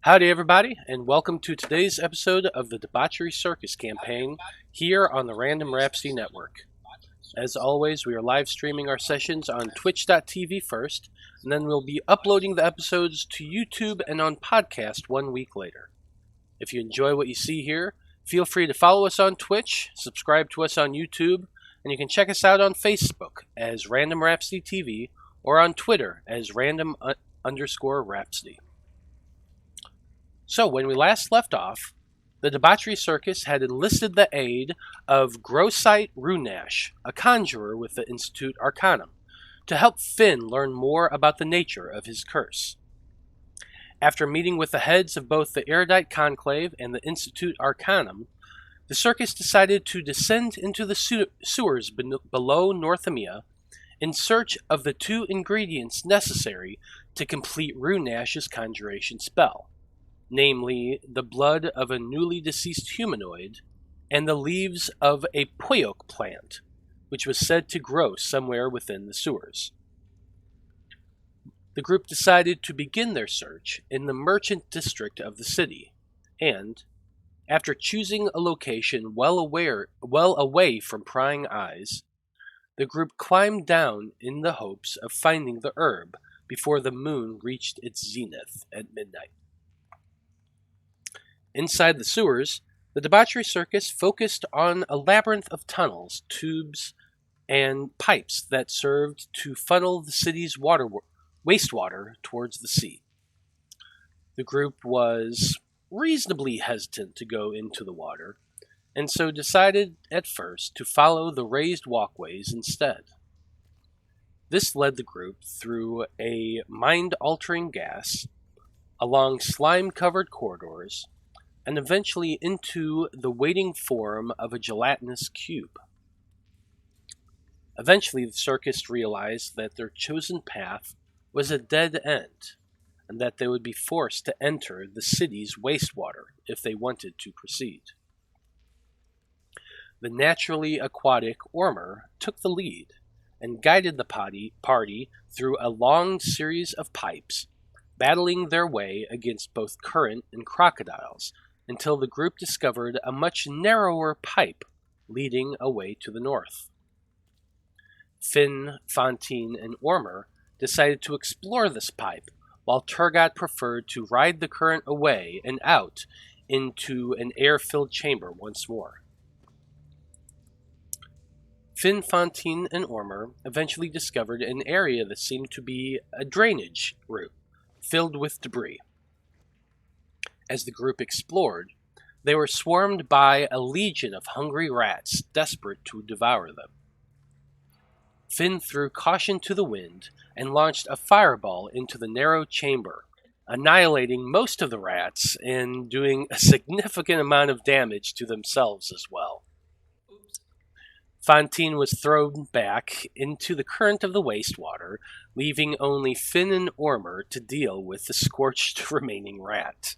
Howdy, everybody, and welcome to today's episode of the Debauchery Circus campaign here on the Random Rhapsody Network. As always, we are live streaming our sessions on twitch.tv first, and then we'll be uploading the episodes to YouTube and on podcast 1 week later. If you enjoy what you see here, feel free to follow us on Twitch, subscribe to us on YouTube, and you can check us out on Facebook as Random Rhapsody TV or on Twitter as random_Rhapsody. So, when we last left off, the Debauchery Circus had enlisted the aid of Grossite Runash, a conjurer with the Institute Arcanum, to help Finn learn more about the nature of his curse. After meeting with the heads of both the Erudite Conclave and the Institute Arcanum, the circus decided to descend into the sewers below Northamia in search of the two ingredients necessary to complete Runash's conjuration spell. Namely, the blood of a newly deceased humanoid and the leaves of a poyok plant, which was said to grow somewhere within the sewers. The group decided to begin their search in the merchant district of the city, and, after choosing a location well away from prying eyes, the group climbed down in the hopes of finding the herb before the moon reached its zenith at midnight. Inside the sewers, the Debauchery Circus focused on a labyrinth of tunnels, tubes, and pipes that served to funnel the city's wastewater towards the sea. The group was reasonably hesitant to go into the water, and so decided at first to follow the raised walkways instead. This led the group through a mind-altering gas, along slime-covered corridors, and eventually into the waiting form of a gelatinous cube. Eventually, the circus realized that their chosen path was a dead end, and that they would be forced to enter the city's wastewater if they wanted to proceed. The naturally aquatic Ormr took the lead and guided the party through a long series of pipes, battling their way against both current and crocodiles, until the group discovered a much narrower pipe leading away to the north. Finn, Fantine, and Ormr decided to explore this pipe, while Tergot preferred to ride the current away and out into an air-filled chamber once more. Finn, Fantine, and Ormr eventually discovered an area that seemed to be a drainage route, filled with debris. As the group explored, they were swarmed by a legion of hungry rats desperate to devour them. Finn threw caution to the wind and launched a fireball into the narrow chamber, annihilating most of the rats and doing a significant amount of damage to themselves as well. Fantine was thrown back into the current of the wastewater, leaving only Finn and Ormr to deal with the scorched remaining rat.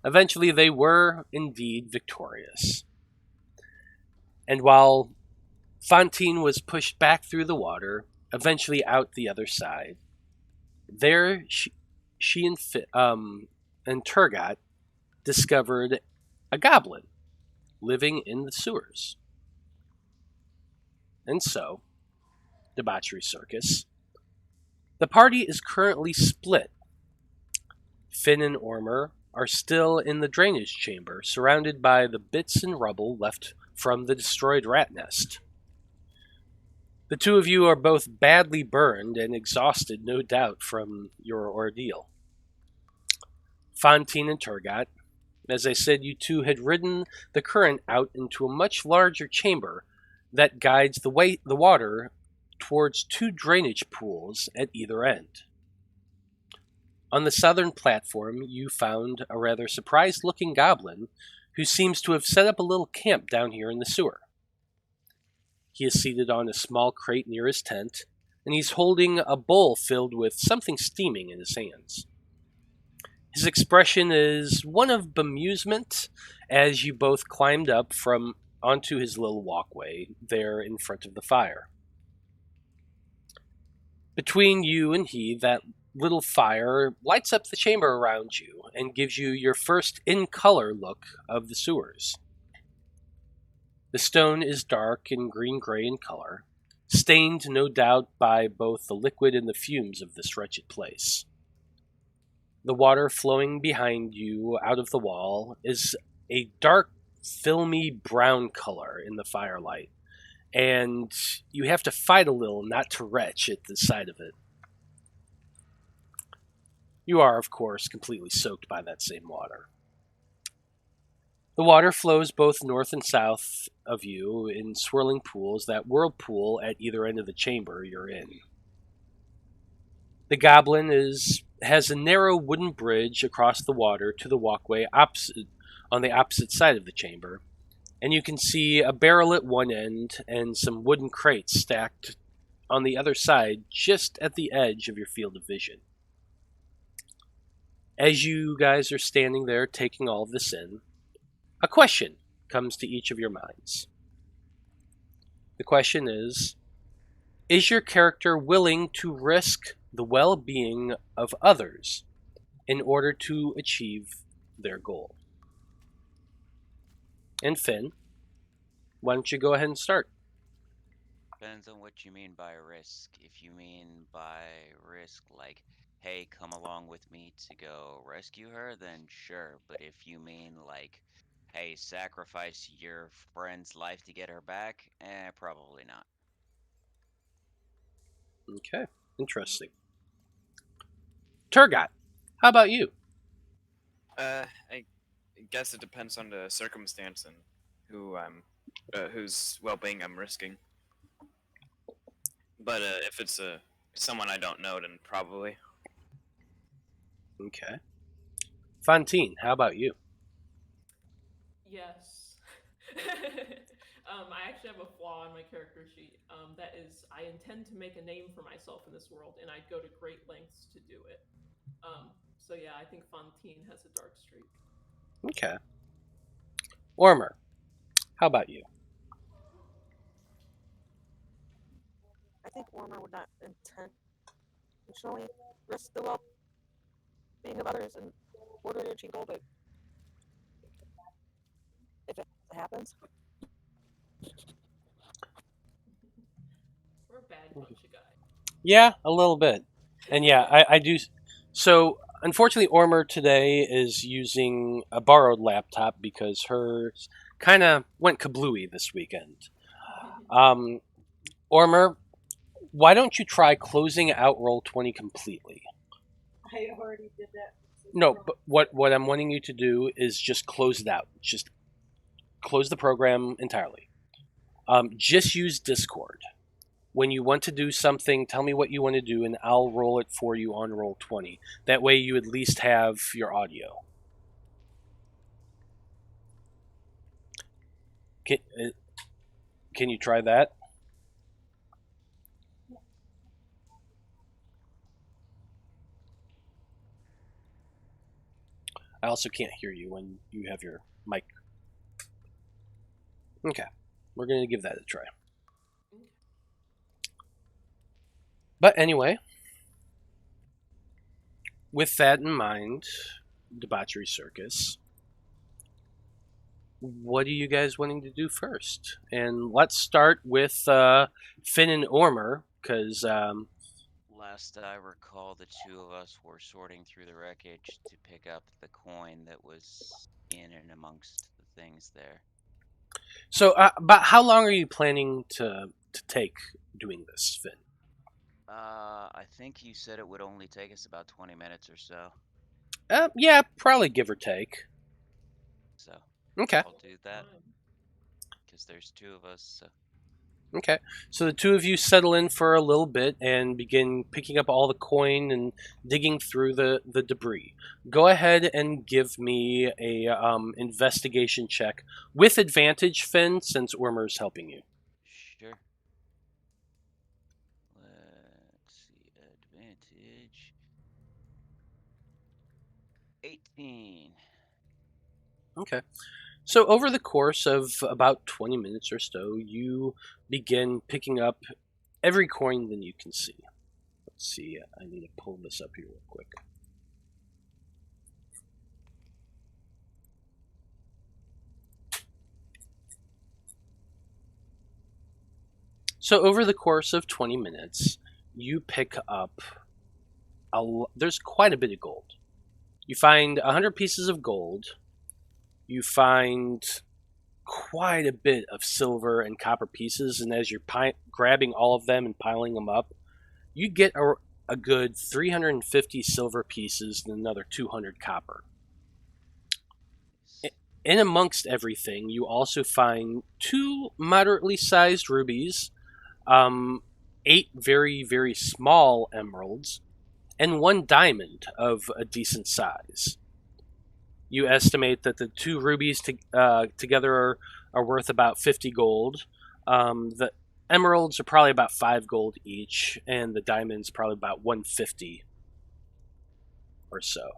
Eventually, they were indeed victorious. And while Fantine was pushed back through the water, eventually out the other side, there she and Tergot discovered a goblin living in the sewers. And so, Debauchery Circus, the party is currently split. Finn and Ormr are still in the drainage chamber, surrounded by the bits and rubble left from the destroyed rat nest. The two of you are both badly burned and exhausted, no doubt, from your ordeal. Fantine and Tergot, as I said, you two had ridden the current out into a much larger chamber that guides the water towards two drainage pools at either end. On the southern platform, you found a rather surprised-looking goblin who seems to have set up a little camp down here in the sewer. He is seated on a small crate near his tent, and he's holding a bowl filled with something steaming in his hands. His expression is one of bemusement as you both climbed up onto his little walkway there in front of the fire. Between you and he, that little fire lights up the chamber around you and gives you your first in-color look of the sewers. The stone is dark and green-gray in color, stained no doubt by both the liquid and the fumes of this wretched place. The water flowing behind you out of the wall is a dark, filmy brown color in the firelight, and you have to fight a little not to retch at the sight of it. You are, of course, completely soaked by that same water. The water flows both north and south of you in swirling pools, that whirlpool at either end of the chamber you're in. The goblin has a narrow wooden bridge across the water to the walkway on the opposite side of the chamber, and you can see a barrel at one end and some wooden crates stacked on the other side just at the edge of your field of vision. As you guys are standing there taking all of this in, a question comes to each of your minds. The question is your character willing to risk the well-being of others in order to achieve their goal? And Finn, why don't you go ahead and start? Depends on what you mean by risk. If you mean by risk, like, hey, come along with me to go rescue her, then sure. But if you mean like, hey, sacrifice your friend's life to get her back, probably not. Okay, interesting. Tergot, how about you? I guess it depends on the circumstance and who I'm, whose well-being I'm risking. But if it's someone I don't know, then probably. Okay. Fantine, how about you? Yes. I actually have a flaw in my character sheet. That is, I intend to make a name for myself in this world, and I'd go to great lengths to do it. So yeah, I think Fantine has a dark streak. Okay. Ormr, how about you? I think Ormr would not intentionally risk the well-being of others in order to achieve a goal, but if it happens, We're a bad bunch of guys. Yeah, a little bit. And yeah, I do. So, unfortunately, Ormr today is using a borrowed laptop because hers kind of went kablooey this weekend. Ormr, why don't you try closing out Roll20 completely? I already did that. No, but what I'm wanting you to do is just close it out. Just close the program entirely. Just use Discord. When you want to do something, tell me what you want to do, and I'll roll it for you on Roll20. That way you at least have your audio. Can you try that? I also can't hear you when you have your mic. Okay, we're going to give that a try. But anyway, with that in mind, Debauchery Circus, what are you guys wanting to do first? And let's start with Finn and Ormr, because Last I recall, the two of us were sorting through the wreckage to pick up the coin that was in and amongst the things there. So, about how long are you planning to take doing this, Finn? I think you said it would only take us about 20 minutes or so. Yeah, probably give or take. So, Okay. I'll do that. Because there's two of us, so. Okay, so the two of you settle in for a little bit and begin picking up all the coin and digging through the debris. Go ahead and give me a investigation check with advantage, Finn, since Ormr's helping you. Sure. Let's see, advantage. 18. Okay. So over the course of about 20 minutes or so, you begin picking up every coin that you can see. Let's see, I need to pull this up here real quick. So over the course of 20 minutes, you pick up there's quite a bit of gold. You find 100 pieces of gold. You find quite a bit of silver and copper pieces, and as you're grabbing all of them and piling them up, you get a good 350 silver pieces and another 200 copper. In amongst everything, you also find 2 moderately sized rubies, 8 very, very small emeralds, and 1 diamond of a decent size. You estimate that the 2 rubies together are worth about 50 gold. The emeralds are probably about 5 gold each, and the diamonds probably about 150 or so.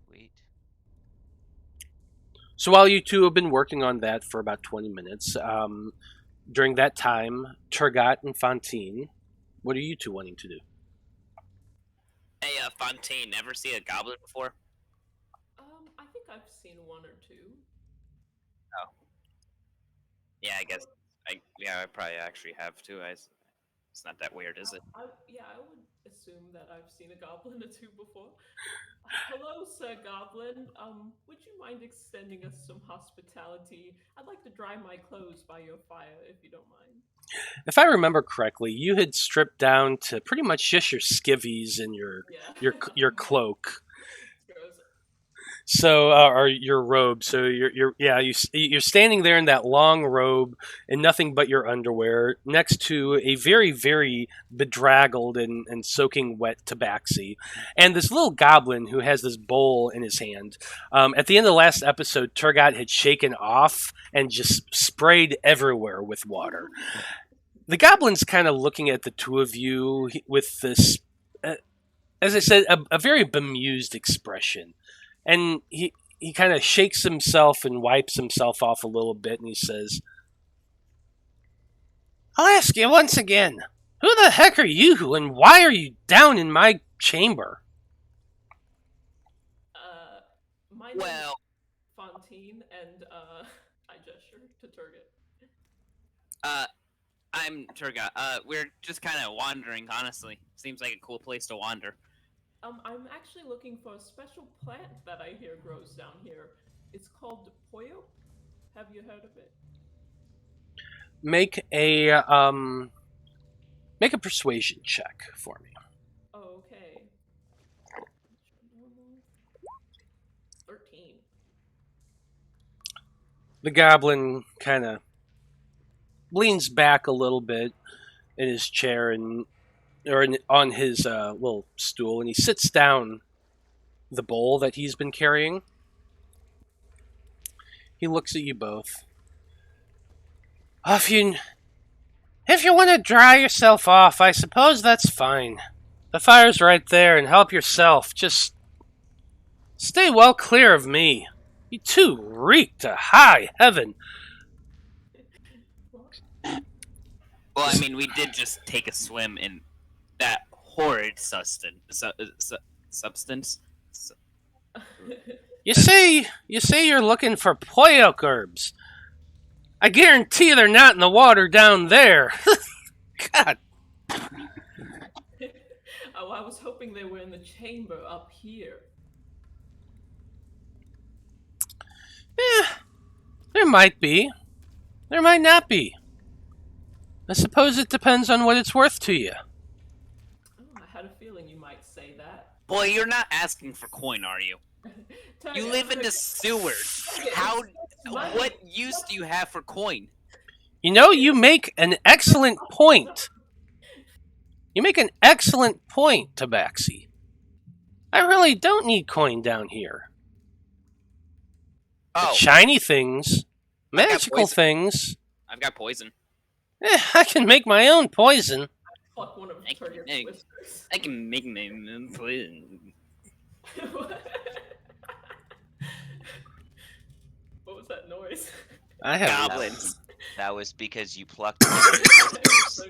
Sweet. So while you two have been working on that for about 20 minutes, during that time, Tergot and Fantine, what are you two wanting to do? Hey, Fantine, never see a goblin before? I think I've seen 1 or 2. Oh. Yeah, I guess. I probably actually have too. It's not that weird, is it? I would assume that I've seen a goblin or 2 before. Hello, Sir Goblin. Would you mind extending us some hospitality? I'd like to dry my clothes by your fire, if you don't mind. If I remember correctly, you had stripped down to pretty much just your skivvies and your cloak. So, or your robe. So you're standing there in that long robe and nothing but your underwear, next to a very, very bedraggled and soaking wet tabaxi, and this little goblin who has this bowl in his hand. At the end of the last episode, Tergot had shaken off and just sprayed everywhere with water. The goblin's kind of looking at the two of you with this, as I said, a very bemused expression. And he kind of shakes himself and wipes himself off a little bit, and he says, "I'll ask you once again, who the heck are you, and why are you down in my chamber?" My name is Fantine, and I gesture to Tergot. I'm Tergot. We're just kind of wandering, honestly. Seems like a cool place to wander. I'm actually looking for a special plant that I hear grows down here. It's called Poyo. Have you heard of it? Make a persuasion check for me. Oh, okay. 13. The goblin kind of leans back a little bit in his chair on his little stool, and he sits down the bowl that he's been carrying. He looks at you both. If you want to dry yourself off, I suppose that's fine. The fire's right there, and help yourself. Just stay well clear of me. You two reek to high heaven. Well, I mean, we did just take a swim in that horrid substance. You say you're looking for poyoke herbs. I guarantee they're not in the water down there. God. Oh, I was hoping they were in the chamber up here. There might be. There might not be. I suppose it depends on what it's worth to you. Oh, I had a feeling you might say that. Boy, you're not asking for coin, are you? You live in the sewers. What use do you have for coin? You know, you make an excellent point. You make an excellent point, Tabaxi. I really don't need coin down here. Oh. The shiny things, magical things. I've got poison. I can make my own poison. Fuck one of Tergot's whispers. I can make my own poison. What was that noise? I have goblins. That was because you plucked one of his whispers.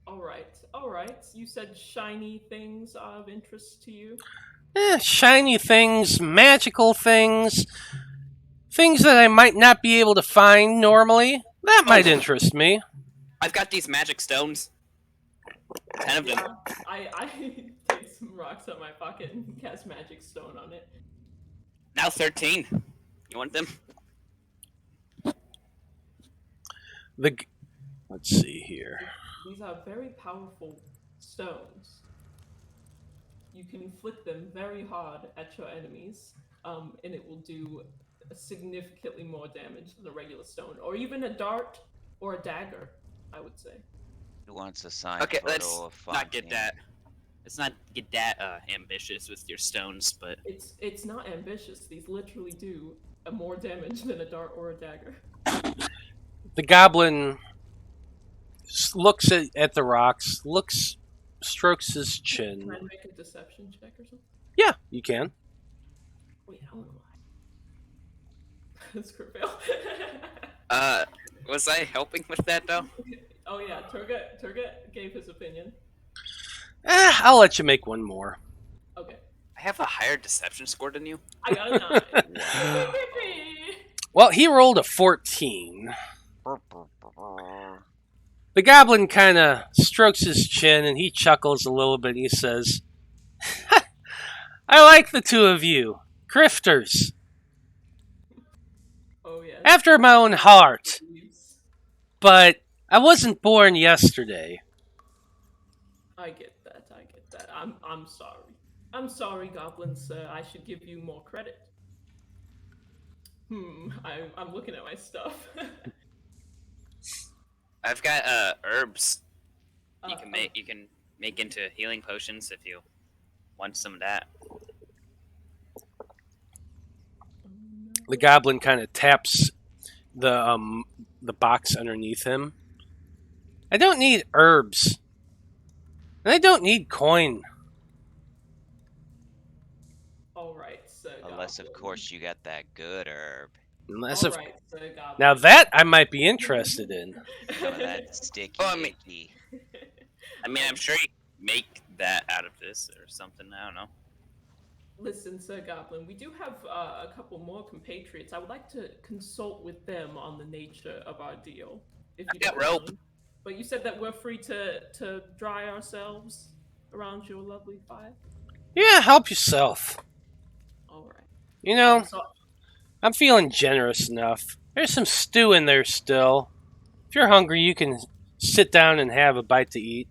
Oh All right. You said shiny things are of interest to you. Shiny things, magical things, things that I might not be able to find normally. That might interest me. I've got these magic stones. 10 of them. I take some rocks out of my pocket and cast magic stone on it. Now 13. You want them? Let's see here. These are very powerful stones. You can flick them very hard at your enemies, and it will do significantly more damage than a regular stone, or even a dart or a dagger, I would say. Who wants a signed Okay, photo let's of not get Fantine? that. Let's not get that ambitious with your stones, but It's not ambitious. These literally do more damage than a dart or a dagger. The goblin looks at the rocks, strokes his chin. Can I make a deception check or something? Yeah, you can. Wait, how am I? Script fail. was I helping with that though? Oh yeah, Tergot gave his opinion. I'll let you make one more. Okay. I have a higher deception score than you. I got a 9. Well, he rolled a 14. The goblin kind of strokes his chin and he chuckles a little bit. He says, I like the two of you. Grifters. Oh yeah. After my own heart. But I wasn't born yesterday. I get that. I'm sorry. I'm sorry, Goblin Sir. I should give you more credit. I'm looking at my stuff. I've got herbs. You can make into healing potions if you want some of that. The goblin kind of taps the box underneath him. I don't need herbs. And I don't need coin. Alright, Sir Goblin. Unless, of course, you got that good herb. Alright, Sir Goblin. Now that I might be interested in. Some of that sticky. Oh, I mean- icky. I mean, I'm sure you can make that out of this or something. I don't know. Listen, Sir Goblin, we do have a couple more compatriots. I would like to consult with them on the nature of our deal. If you I got don't rope. mind. But you said that we're free to dry ourselves around your lovely fire? Yeah, help yourself. Alright. You know, So, I'm feeling generous enough. There's some stew in there still. If you're hungry, you can sit down and have a bite to eat.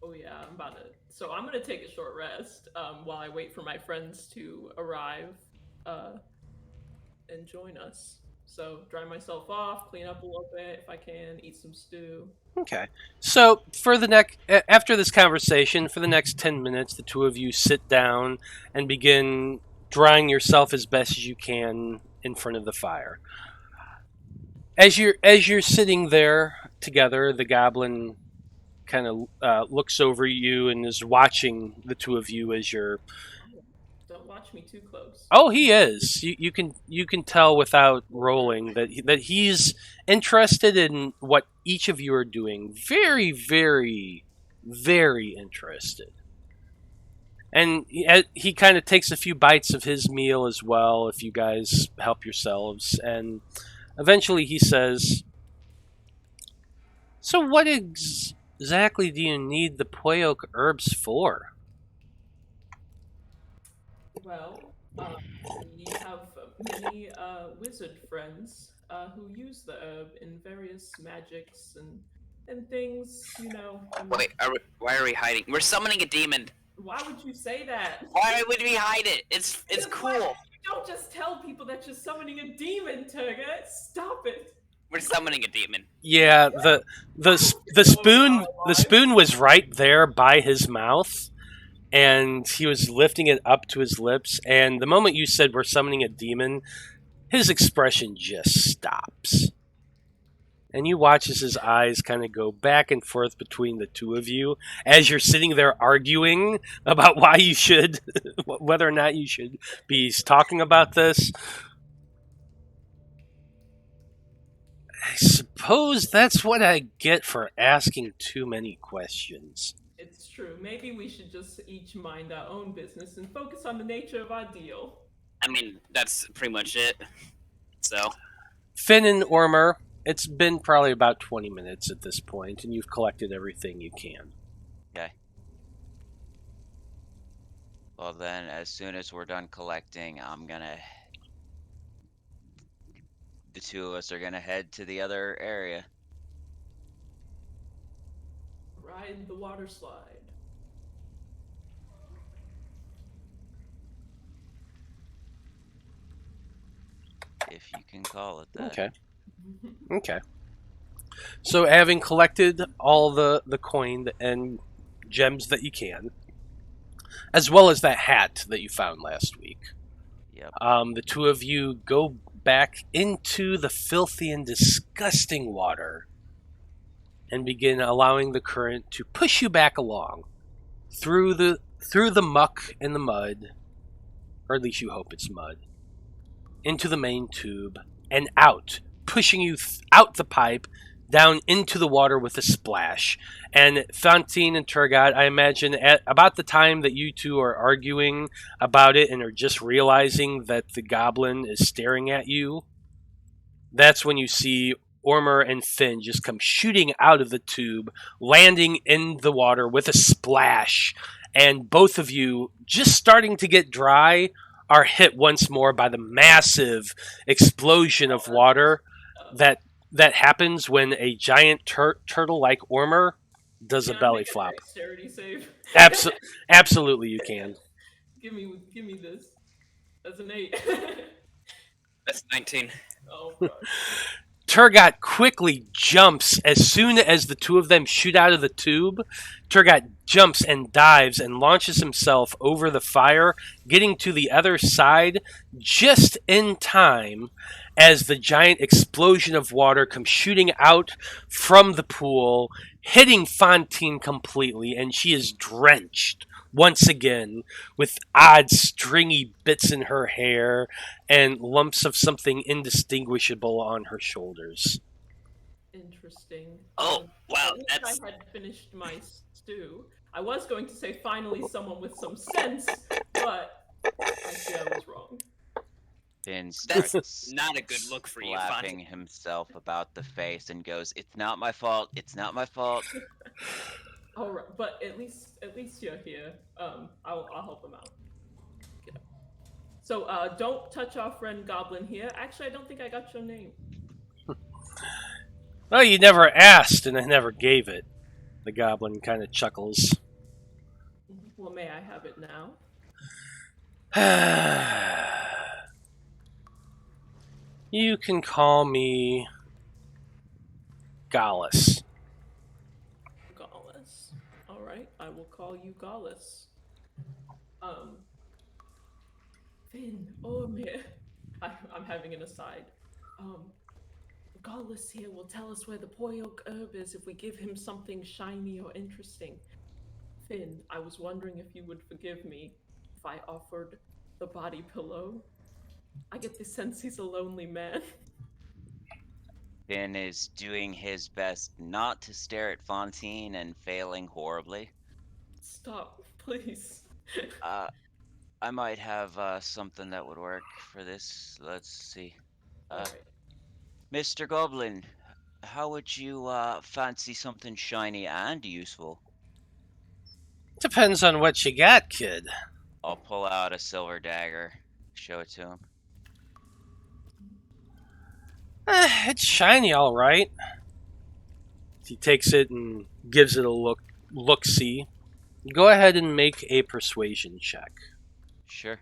oh yeah, So I'm gonna take a short rest while I wait for my friends to arrive and join us. So dry myself off, clean up a little bit if I can, eat some stew. Okay. So for after this conversation, for the next 10 minutes, the two of you sit down and begin drying yourself as best as you can in front of the fire. As you're sitting there together, the goblin kind of looks over you and is watching the two of you as you're. Don't watch me too close. Oh, he is. You can tell without rolling that he's interested in what each of you are doing. Very, very, very interested. And he kind of takes a few bites of his meal as well. If you guys help yourselves, and eventually he says, "So what exactly do you need the poyoke herbs for?" Well, we have many wizard friends who use the herb in various magics and things, you know. Wait, why are we hiding? We're summoning a demon. Why would you say that? Why would we hide it? It's cool. You don't just tell people that you're summoning a demon, Tergot. Stop it. We're summoning a demon. Yeah, the spoon was right there by his mouth, and he was lifting it up to his lips. And the moment you said we're summoning a demon, his expression just stops. And you watch as his eyes kind of go back and forth between the two of you as you're sitting there arguing about why you should, whether or not you should be talking about this. suppose that's what I get for asking too many questions. It's true. Maybe we should just each mind our own business and focus on the nature of our deal. I mean, that's pretty much it. So, Finn and Ormr, it's been probably about 20 minutes at this point, and you've collected everything you can. Okay. Well then, as soon as we're done collecting, the two of us are gonna head to the other area. Ride the water slide. If you can call it that. Okay. Okay. So, having collected all the coin and gems that you can, as well as that hat that you found last week, Yep. the two of you go back into the filthy and disgusting water and begin allowing the current to push you back along through the muck and the mud, or at least you hope it's mud, into the main tube and out, pushing you out the pipe, down into the water with a splash. And Fantine and Tergot, I imagine at about the time that you two are arguing about it and are just realizing that the goblin is staring at you, that's when you see Ormr and Finn just come shooting out of the tube, landing in the water with a splash. And both of you, just starting to get dry, are hit once more by the massive explosion of water that happens when a giant turtle like Ormr does Can a I belly make flop. Dexterity save. Absolutely, you can. Give me this. That's an 8. That's 19. Oh gosh. Tergot quickly jumps as soon as the two of them shoot out of the tube. Tergot jumps and dives and launches himself over the fire, getting to the other side just in time as the giant explosion of water comes shooting out from the pool, hitting Fantine completely, and she is drenched once again with odd stringy bits in her hair and lumps of something indistinguishable on her shoulders. Interesting. Oh, wow, I wish that's- I had finished my stew. I was going to say finally someone with some sense, but I see I was wrong. Finn That's starts not a good look for you, slapping Fantine. himself about the face and goes, "It's not my fault. It's not my fault." All right, but at least you're here. I'll help him out. Get up. So don't touch our friend Goblin here. Actually, I don't think I got your name. Well, you never asked, and I never gave it. The goblin kind of chuckles. Well, may I have it now? You can call me Gallus. Gallus. All right, I will call you Gallus. Finn, Ormr. I'm having an aside. Gallus here will tell us where the Poyoke herb is if we give him something shiny or interesting. Finn, I was wondering if you would forgive me if I offered the body pillow. I get the sense he's a lonely man. Finn is doing his best not to stare at Fantine and failing horribly. Stop, please. I might have something that would work for this. Let's see. Alright. Mr. Goblin, how would you fancy something shiny and useful? Depends on what you got, kid. I'll pull out a silver dagger, show it to him. It's shiny, all right. He takes it and gives it a look-see. Go ahead and make a persuasion check. Sure.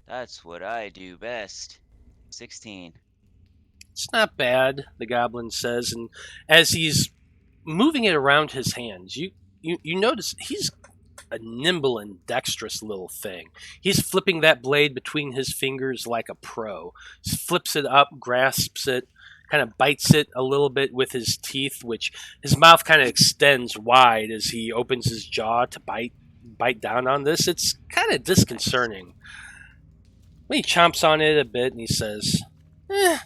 That's what I do best. 16. It's not bad, the goblin says, and as he's moving it around his hands, you notice he's a nimble and dexterous little thing. He's flipping that blade between his fingers like a pro. He flips it up, grasps it, kind of bites it a little bit with his teeth, which his mouth kind of extends wide as he opens his jaw to bite down on this. It's kind of disconcerting. He chomps on it a bit and he says, Eh,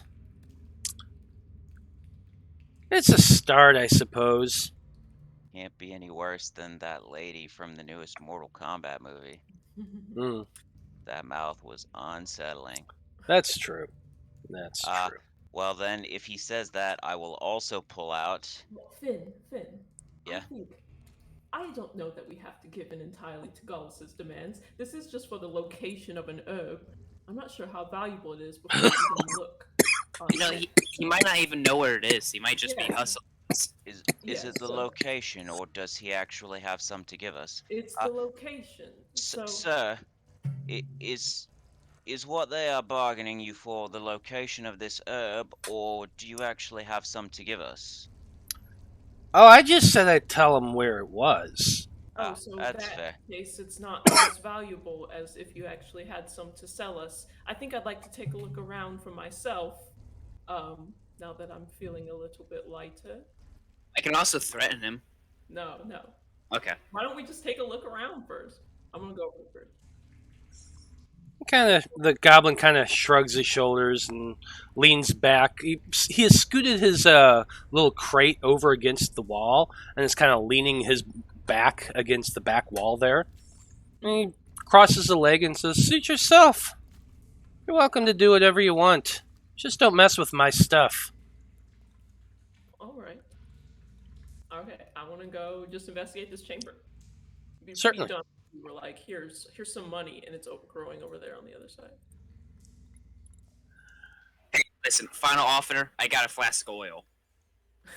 it's a start, I suppose. Can't be any worse than that lady from the newest Mortal Kombat movie. Mm, That mouth was unsettling. that's true. That's Ah, true. well then, if he says that, I will also pull out. Finn, Yeah. I don't know that we have to give in entirely to Gullus's demands. This is just for the location of an herb. I'm not sure how valuable it is before we even look. You know, he might not even know where it is. He might just be Yeah. hustling. Is Yeah, it the so- location, or does he actually have some to give us? It's the location. So Sir, is what they are bargaining you for the location of this herb, or do you actually have some to give us? Oh, I just said I'd tell him where it was. so That's that fair. case it's not as valuable as if you actually had some to sell us. I think I'd like to take a look around for myself. Now that I'm feeling a little bit lighter. I can also threaten him. No. Okay. Why don't we just take a look around first? I'm gonna go over first. The goblin kind of shrugs his shoulders and leans back. He has scooted his little crate over against the wall and is kind of leaning his back against the back wall there. And he crosses a leg and says, "Suit yourself. You're welcome to do whatever you want. Just don't mess with my stuff." All right. Okay, I want to go just investigate this chamber. It'd be Certainly. pretty dumb if we were like, here's some money, and it's growing over there on the other side. Hey, listen, final offer. I got a flask of oil.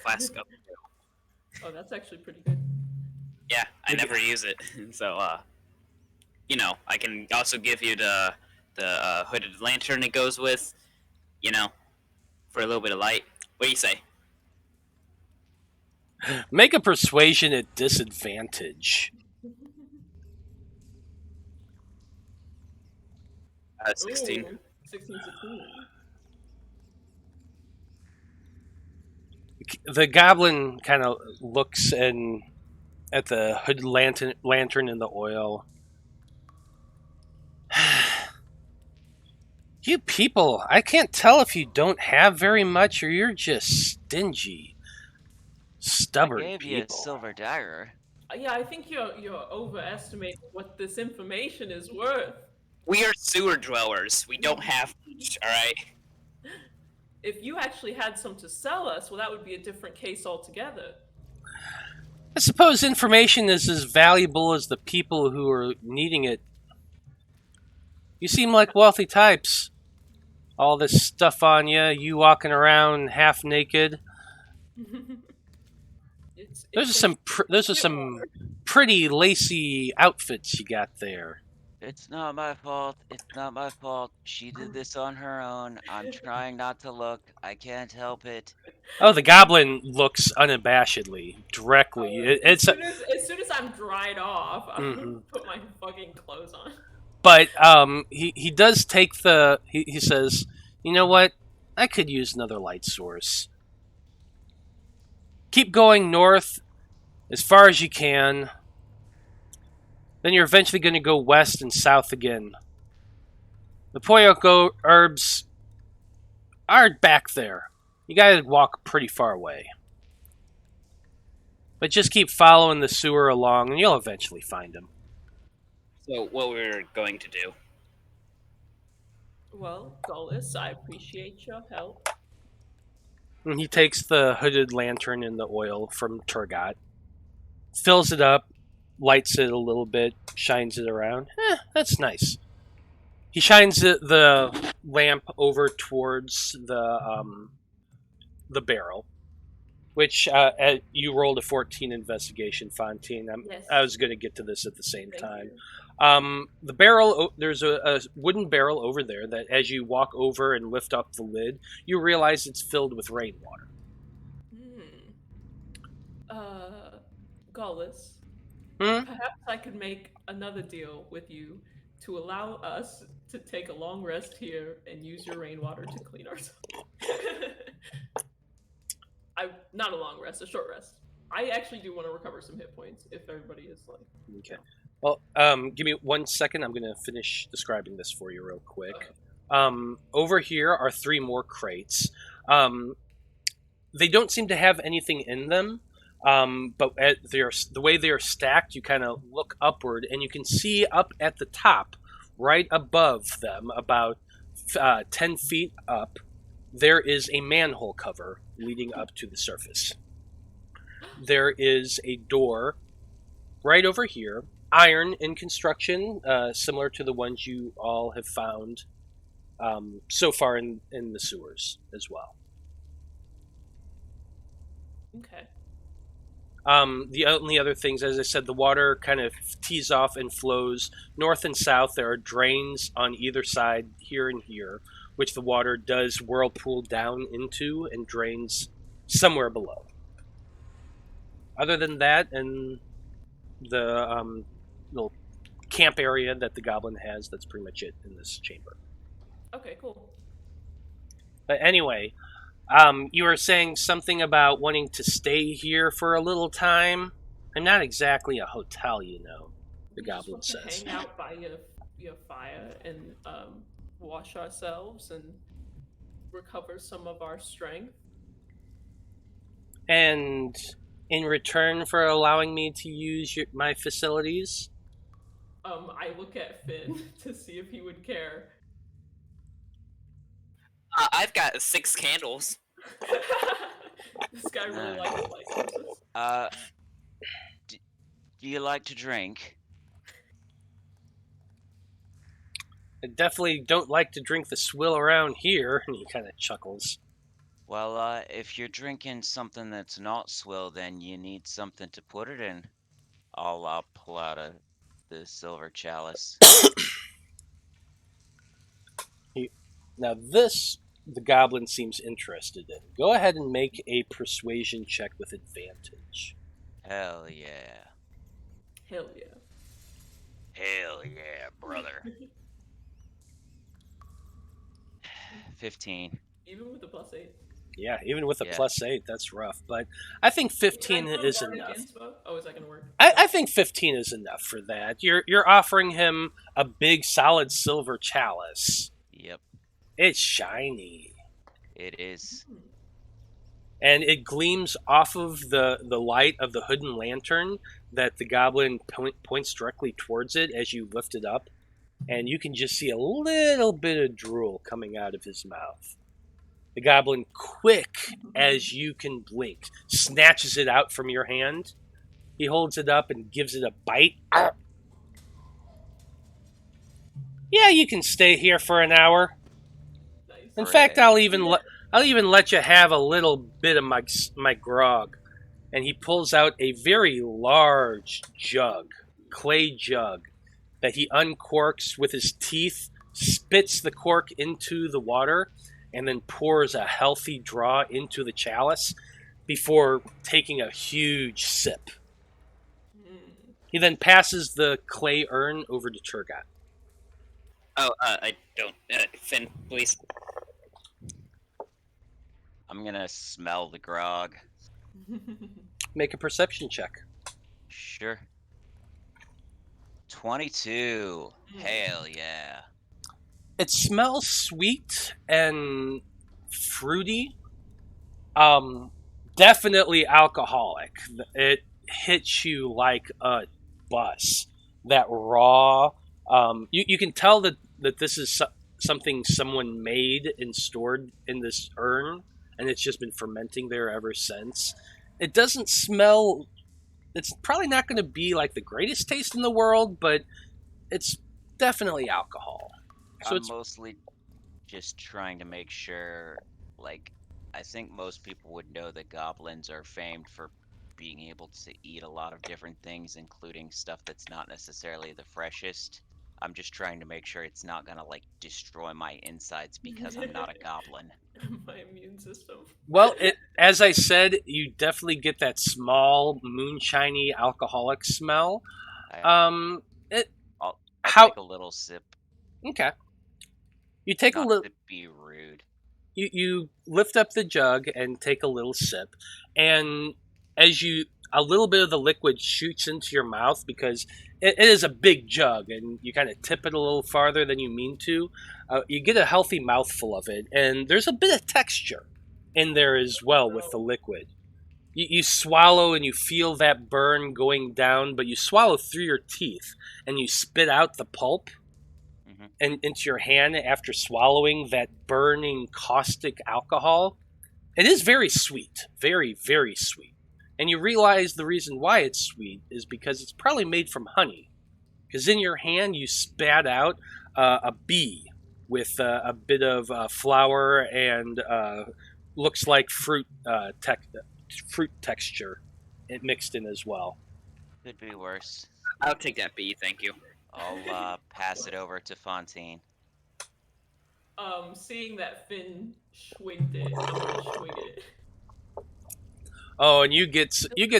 Flask of oil. Oh, that's actually pretty good. Yeah, I never use it, so you know, I can also give you the hooded lantern it goes with, you know, for a little bit of light. What do you say? Make a persuasion at disadvantage. 16. Ooh, 16. The goblin kind of looks at the hooded lantern and the oil. You people, I can't tell if you don't have very much or you're just stingy, stubborn I gave you a people. silver dagger. Yeah, I think you're overestimating what this information is worth. We are sewer dwellers. We don't have much, all right? If you actually had some to sell us, well, that would be a different case altogether. I suppose information is as valuable as the people who are needing it. You seem like wealthy types. All this stuff on you, you walking around half naked. Those are some pretty lacy outfits you got there. It's not my fault. It's not my fault. She did this on her own. I'm trying not to look. I can't help it. Oh, the goblin looks unabashedly, directly. As soon as I'm dried off, I'm gonna put my fucking clothes on. But he does take he says, you know what? I could use another light source. Keep going north as far as you can. Then you're eventually going to go west and south again. The Poyoko herbs are back there. You gotta walk pretty far away. But just keep following the sewer along and you'll eventually find them. So, what we're going to do? Well, Gullus, I appreciate your help. And he takes the hooded lantern and the oil from Tergot, fills it up, lights it a little bit, shines it around. That's nice. He shines the lamp over towards the barrel, which you rolled a 14 investigation, Fantine. Yes. I was going to get to this at the same Thank time. you. The barrel, there's a wooden barrel over there that as you walk over and lift up the lid, you realize it's filled with rainwater. Gullus, perhaps I could make another deal with you to allow us to take a long rest here and use your rainwater to clean ourselves. Not a long rest, a short rest. I actually do want to recover some hit points if everybody is like. Okay. Well, give me 1 second. I'm going to finish describing this for you real quick. Over here are 3 more crates. They don't seem to have anything in them, but the way they are stacked, you kind of look upward, and you can see up at the top, right above them, about 10 feet up, there is a manhole cover leading up to the surface. There is a door right over here, iron in construction, similar to the ones you all have found so far in the sewers as well. Okay. The only other things, as I said, the water kind of tees off and flows north and south. There are drains on either side, here and here, which the water does whirlpool down into and drains somewhere below. Other than that, and the little camp area that the goblin has, that's pretty much it in this chamber. Okay, cool. But anyway, you were saying something about wanting to stay here for a little time. I'm not exactly a hotel, you know, the We just goblin want to says. hang out by your fire and wash ourselves and recover some of our strength. And in return for allowing me to use my facilities? I look at Finn to see if he would care. I've got 6 candles. This guy really likes lighthouses. Do you like to drink? I definitely don't like to drink the swill around here. And he kind of chuckles. Well, if you're drinking something that's not swill, then you need something to put it in. I'll pull out the silver chalice. Now this, the goblin seems interested in. Go ahead and make a persuasion check with advantage. Hell yeah. Hell yeah. Hell yeah, brother. 15. Even with the +8. Yeah, even with a Yeah. +8, that's rough. But I think 15 Can I is guard enough. against both? Oh, is that gonna work? I think 15 is enough for that. You're offering him a big, solid silver chalice. Yep, It's shiny. it is. And it gleams off of the light of the hidden lantern that the goblin points directly towards it as you lift it up. And you can just see a little bit of drool coming out of his mouth. The goblin, quick as you can blink, snatches it out from your hand. He holds it up and gives it a bite. Yeah, you can stay here for an hour. Nice. In Great. fact, I'll even let you have a little bit of my grog. And he pulls out a very large jug, clay jug, that he uncorks with his teeth, spits the cork into the water, and then pours a healthy draw into the chalice before taking a huge sip. He then passes the clay urn over to Tergot. Oh, I don't. Finn, please. I'm gonna smell the grog. Make a perception check. Sure. 22. Hell yeah. It smells sweet and fruity. Definitely alcoholic. It hits you like a bus. That raw. You can tell that this is something someone made and stored in this urn, and it's just been fermenting there ever since. It doesn't smell. It's probably not going to be like the greatest taste in the world, but it's definitely alcohol. So I'm it's mostly just trying to make sure, like, I think most people would know that goblins are famed for being able to eat a lot of different things, including stuff that's not necessarily the freshest. I'm just trying to make sure it's not gonna, like, destroy my insides because I'm not a goblin. My immune system. well. As I said, you definitely get that small moonshiny alcoholic smell. I'll How- take a little sip. Okay. You take a Not little. to be rude. You lift up the jug and take a little sip, and as a little bit of the liquid shoots into your mouth because it is a big jug, and you kind of tip it a little farther than you mean to. You get a healthy mouthful of it, and there's a bit of texture in there as well with the liquid. You swallow and you feel that burn going down, but you swallow through your teeth and you spit out the pulp and into your hand after swallowing that burning caustic alcohol. It is very sweet, very, very sweet. And you realize the reason why it's sweet is because it's probably made from honey. Because in your hand you spat out a bee with a bit of flour and looks like fruit texture it mixed in as well. Could be worse. I'll take that bee, thank you. I'll pass it over to Fantine. Seeing that Finn swigged it, I'm gonna swig it. Oh, and you get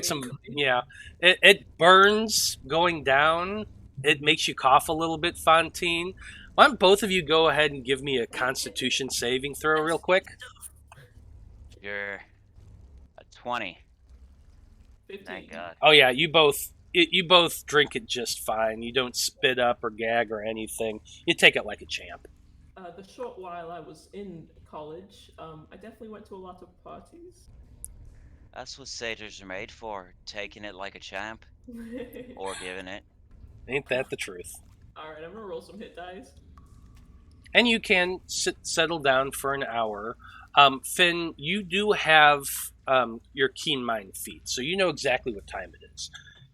some, yeah. It burns going down. It makes you cough a little bit, Fantine. Why don't both of you go ahead and give me a Constitution saving throw real quick? You're a 20. 15. Thank God. Oh yeah, you both drink it just fine. You don't spit up or gag or anything. You take it like a champ. The short while I was in college, I definitely went to a lot of parties. That's what satyrs are made for, taking it like a champ, or giving it. Ain't that the truth? Alright, I'm gonna roll some hit dice. And you can settle down for an hour. Finn, you do have your keen mind feat, so you know exactly what time it is.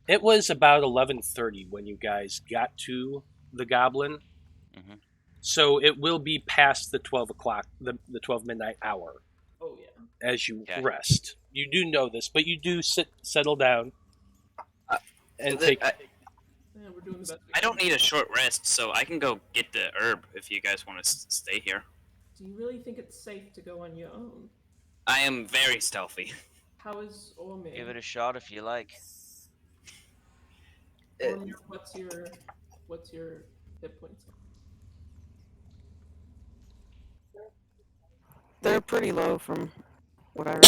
It was about 11:30 when you guys got to the Goblin, so it will be past the 12 o'clock, the 12 midnight hour. Oh yeah. As you rest, you do know this, but you do settle down and take. Yeah, we're doing the best. I don't need a short rest, so I can go get the herb if you guys want to stay here. Do you really think it's safe to go on your own? I am very stealthy. How is Ormr? Give it a shot if you like. Ormr, what's your hit points? They're pretty low from what I read.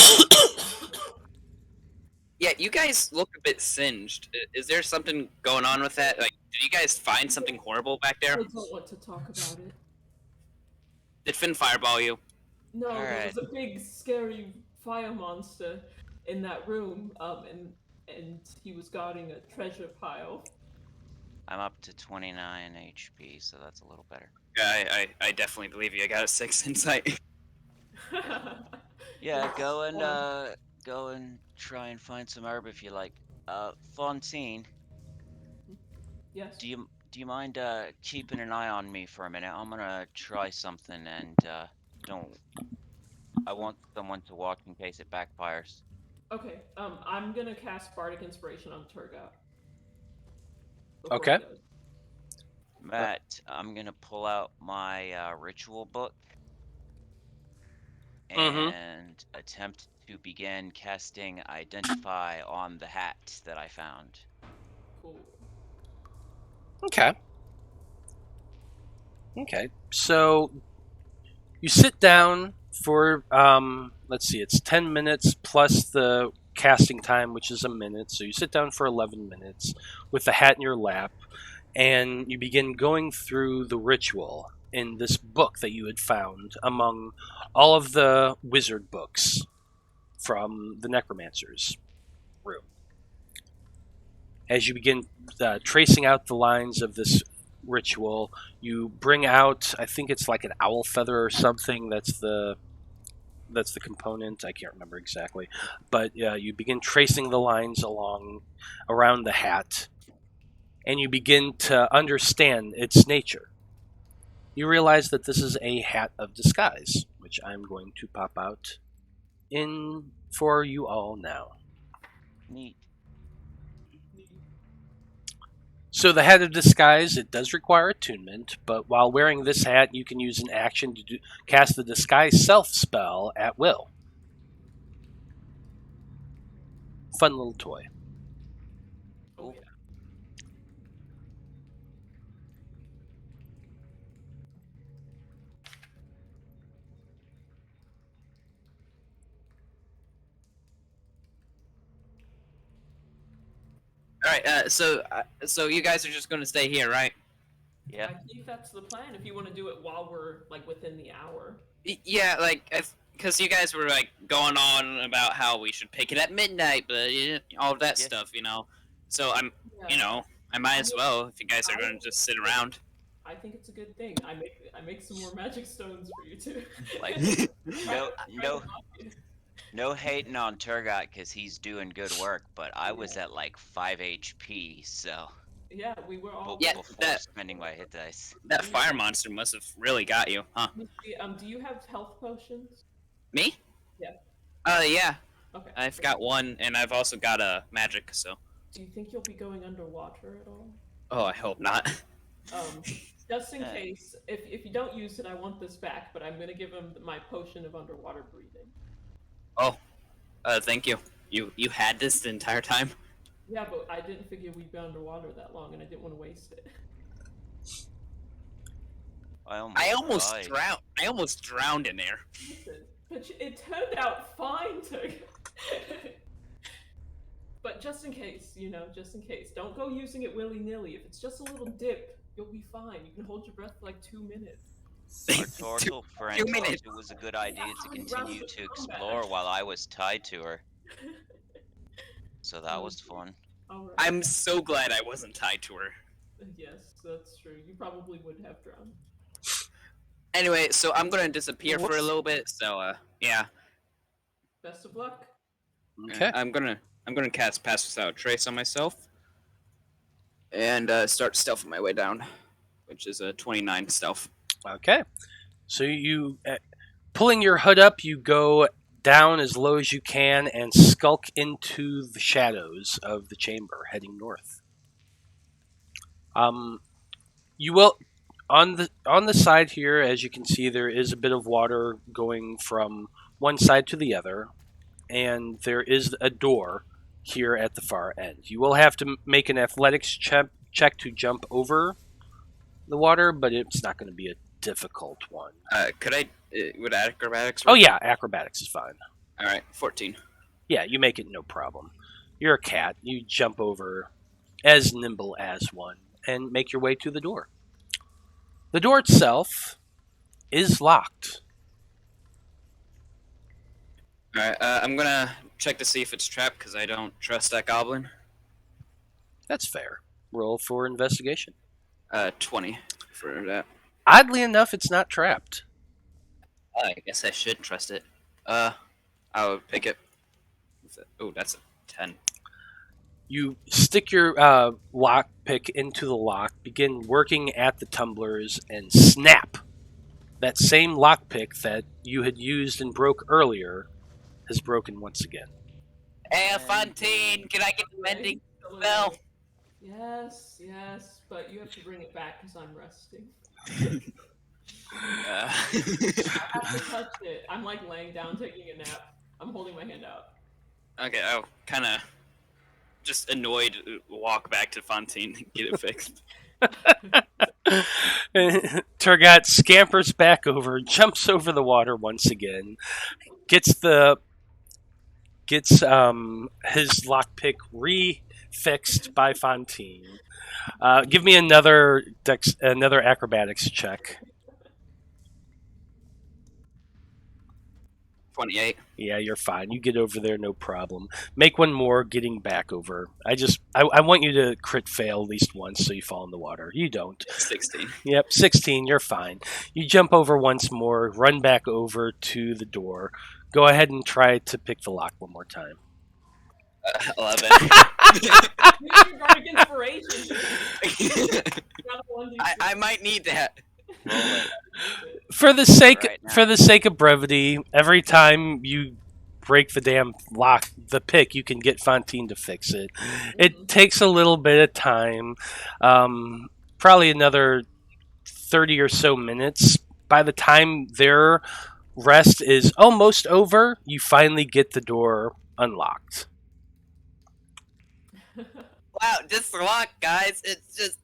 Yeah, you guys look a bit singed. Is there something going on with that? Like, did you guys find something horrible back there? I don't want to talk about it. Did Finn fireball you? No, there Alright. was a big, scary fire monster in that room, and he was guarding a treasure pile. I'm up to 29 HP, so that's a little better. Yeah, I definitely believe you. I got a 6 insight. Yeah, go and try and find some herb if you like. Fantine, Yes. do you mind keeping an eye on me for a minute? I'm gonna try something, and I want someone to watch in case it backfires. Okay. I'm gonna cast Bardic Inspiration on Tergot. Okay. Matt, I'm gonna pull out my ritual book and attempt to begin casting Identify on the hat that I found. Cool. Okay. So you sit down for let's see, it's 10 minutes plus the casting time, which is a minute. So you sit down for 11 minutes with the hat in your lap, and you begin going through the ritual in this book that you had found among all of the wizard books from the necromancer's room. As you begin tracing out the lines of this ritual, you bring out, I think it's like an owl feather or something. That's the component. I can't remember exactly, but you begin tracing the lines around the hat, and you begin to understand its nature. You realize that this is a hat of disguise, which I'm going to pop out in for you all now. Neat. So the hat of disguise, it does require attunement, but while wearing this hat, you can use an action to cast the disguise self spell at will. Fun little toy. Oh, yeah. All right. So you guys are just going to stay here, right? Yeah. I think that's the plan. If you want to do it while we're like within the hour. Yeah, like, because you guys were like going on about how we should pick it at midnight, but all of that Yeah. stuff, So I'm, Yeah. I might as well if you guys are going to just sit around. I think it's a good thing. I make some more magic stones for you too. Like, no hating on Tergot because he's doing good work, but I was at like 5 HP, so Yeah, we were all. Yeah, before spending my hit dice. That fire monster must have really got you, huh? Do you have health potions? Me? Yeah. Yeah. Okay. I've got one, and I've also got a magic, so. Do you think you'll be going underwater at all? Oh, I hope not. Just in case, if you don't use it, I want this back, but I'm gonna give him my potion of underwater breathing. Oh, thank you. You had this the entire time? Yeah, but I didn't figure we'd be underwater that long, and I didn't want to waste it. I almost drowned in there. Listen, but it turned out fine, Tergot. But just in case, just in case. Don't go using it willy-nilly. If it's just a little dip, you'll be fine. You can hold your breath for like 2 minutes. Our turtle friend thought it was a good idea to continue to explore while I was tied to her. So that was fun. Right. I'm so glad I wasn't tied to her. Yes, that's true. You probably would have drowned. Anyway, so I'm gonna disappear for a little bit, so yeah. Best of luck. Okay. I'm gonna cast Pass Without Trace on myself. And start stealthing my way down, which is a 29 stealth. Okay. So you, pulling your hood up, you go down as low as you can and skulk into the shadows of the chamber, heading north. You will, on the side here, as you can see, there is a bit of water going from one side to the other, and there is a door here at the far end. You will have to make an athletics check to jump over the water, but it's not going to be a difficult one. Would acrobatics work? Oh yeah, acrobatics is fine. Alright, 14. Yeah, you make it no problem. You're a cat. You jump over as nimble as one and make your way to the door. The door itself is locked. Alright, I'm gonna check to see if it's trapped because I don't trust that goblin. That's fair. Roll for investigation. 20 for that. Oddly enough, it's not trapped. I guess I should trust it. I would pick it. Oh, that's a 10. You stick your lock pick into the lock, begin working at the tumblers, and snap! That same lock pick that you had used and broke earlier has broken once again. Hey, Fantine, can I get the mending spell? Yes, but you have to bring it back because I'm resting. I have to touch it. I'm like laying down taking a nap. I'm holding my hand out. Okay, I'll kind of just annoyed walk back to Fantine and get it fixed. Tergot scampers back over, jumps over the water once again, gets his lockpick refixed by Fantine. Give me another acrobatics check. 28. Yeah, you're fine. You get over there, no problem. Make one more getting back over. I want you to crit fail at least once so you fall in the water. You don't. 16. Yep, 16, you're fine. You jump over once more, run back over to the door. Go ahead and try to pick the lock one more time. 11. Use your bardic inspiration. I might need that. Roll it. For the sake of brevity, every time you break the damn lock, the pick, you can get Fantine to fix it. It takes a little bit of time, probably another 30 or so minutes. By the time their rest is almost over, you finally get the door unlocked. Wow, just the lock, guys. It's just...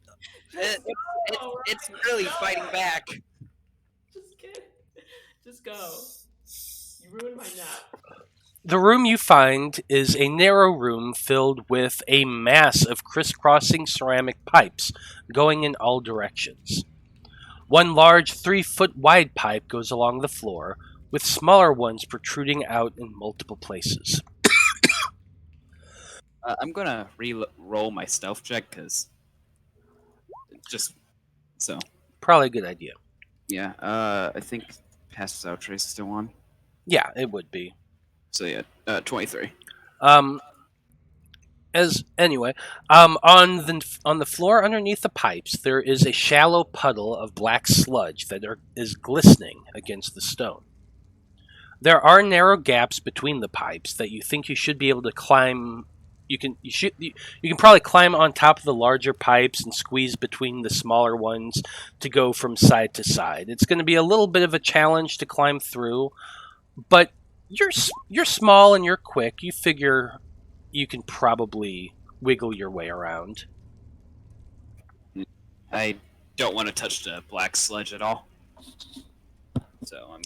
It's really fighting back. Just go. You ruined my nap. The room you find is a narrow room filled with a mass of crisscrossing ceramic pipes going in all directions. One large 3-foot wide pipe goes along the floor, with smaller ones protruding out in multiple places. I'm gonna re-roll my stealth check because just so. Probably a good idea. Yeah. I think Pass Without Trace is still on. Yeah, it would be. So yeah, 23. On the floor underneath the pipes, there is a shallow puddle of black sludge that is glistening against the stone. There are narrow gaps between the pipes that you think you should be able to climb. You can probably climb on top of the larger pipes and squeeze between the smaller ones to go from side to side. It's going to be a little bit of a challenge to climb through, but you're small and you're quick. You figure you can probably wiggle your way around. I don't want to touch the black sludge at all, so I'm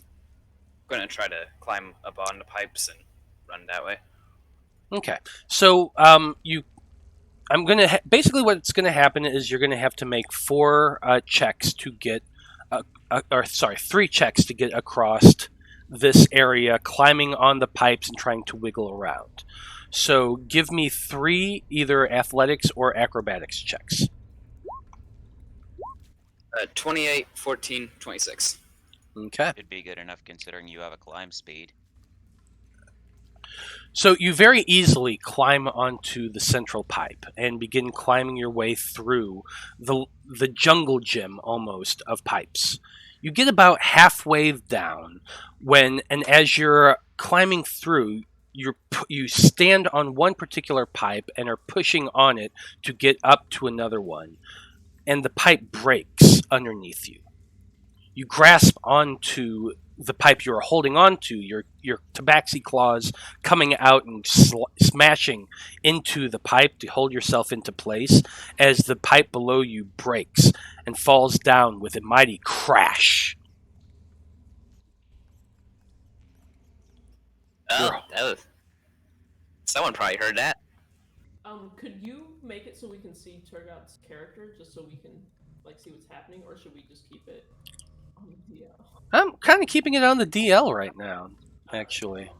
gonna try to climb up on the pipes and run that way. Okay, so basically what's gonna happen is you're gonna have to make 4 checks to get, 3 checks to get across this area, climbing on the pipes and trying to wiggle around. So give me 3 either athletics or acrobatics checks. 28, 14, 26. Okay. Should be good enough considering you have a climb speed. So you very easily climb onto the central pipe and begin climbing your way through the jungle gym almost of pipes. You get about halfway down as you're climbing through, you stand on one particular pipe and are pushing on it to get up to another one, and the pipe breaks underneath you. You grasp onto the pipe you are holding onto, your tabaxi claws coming out and smashing into the pipe to hold yourself into place as the pipe below you breaks and falls down with a mighty crash. Oh, someone probably heard that. Could you make it so we can see Tergot's character, just so we can see what's happening, or should we just keep it on the DL? I'm kind of keeping it on the DL right now, actually.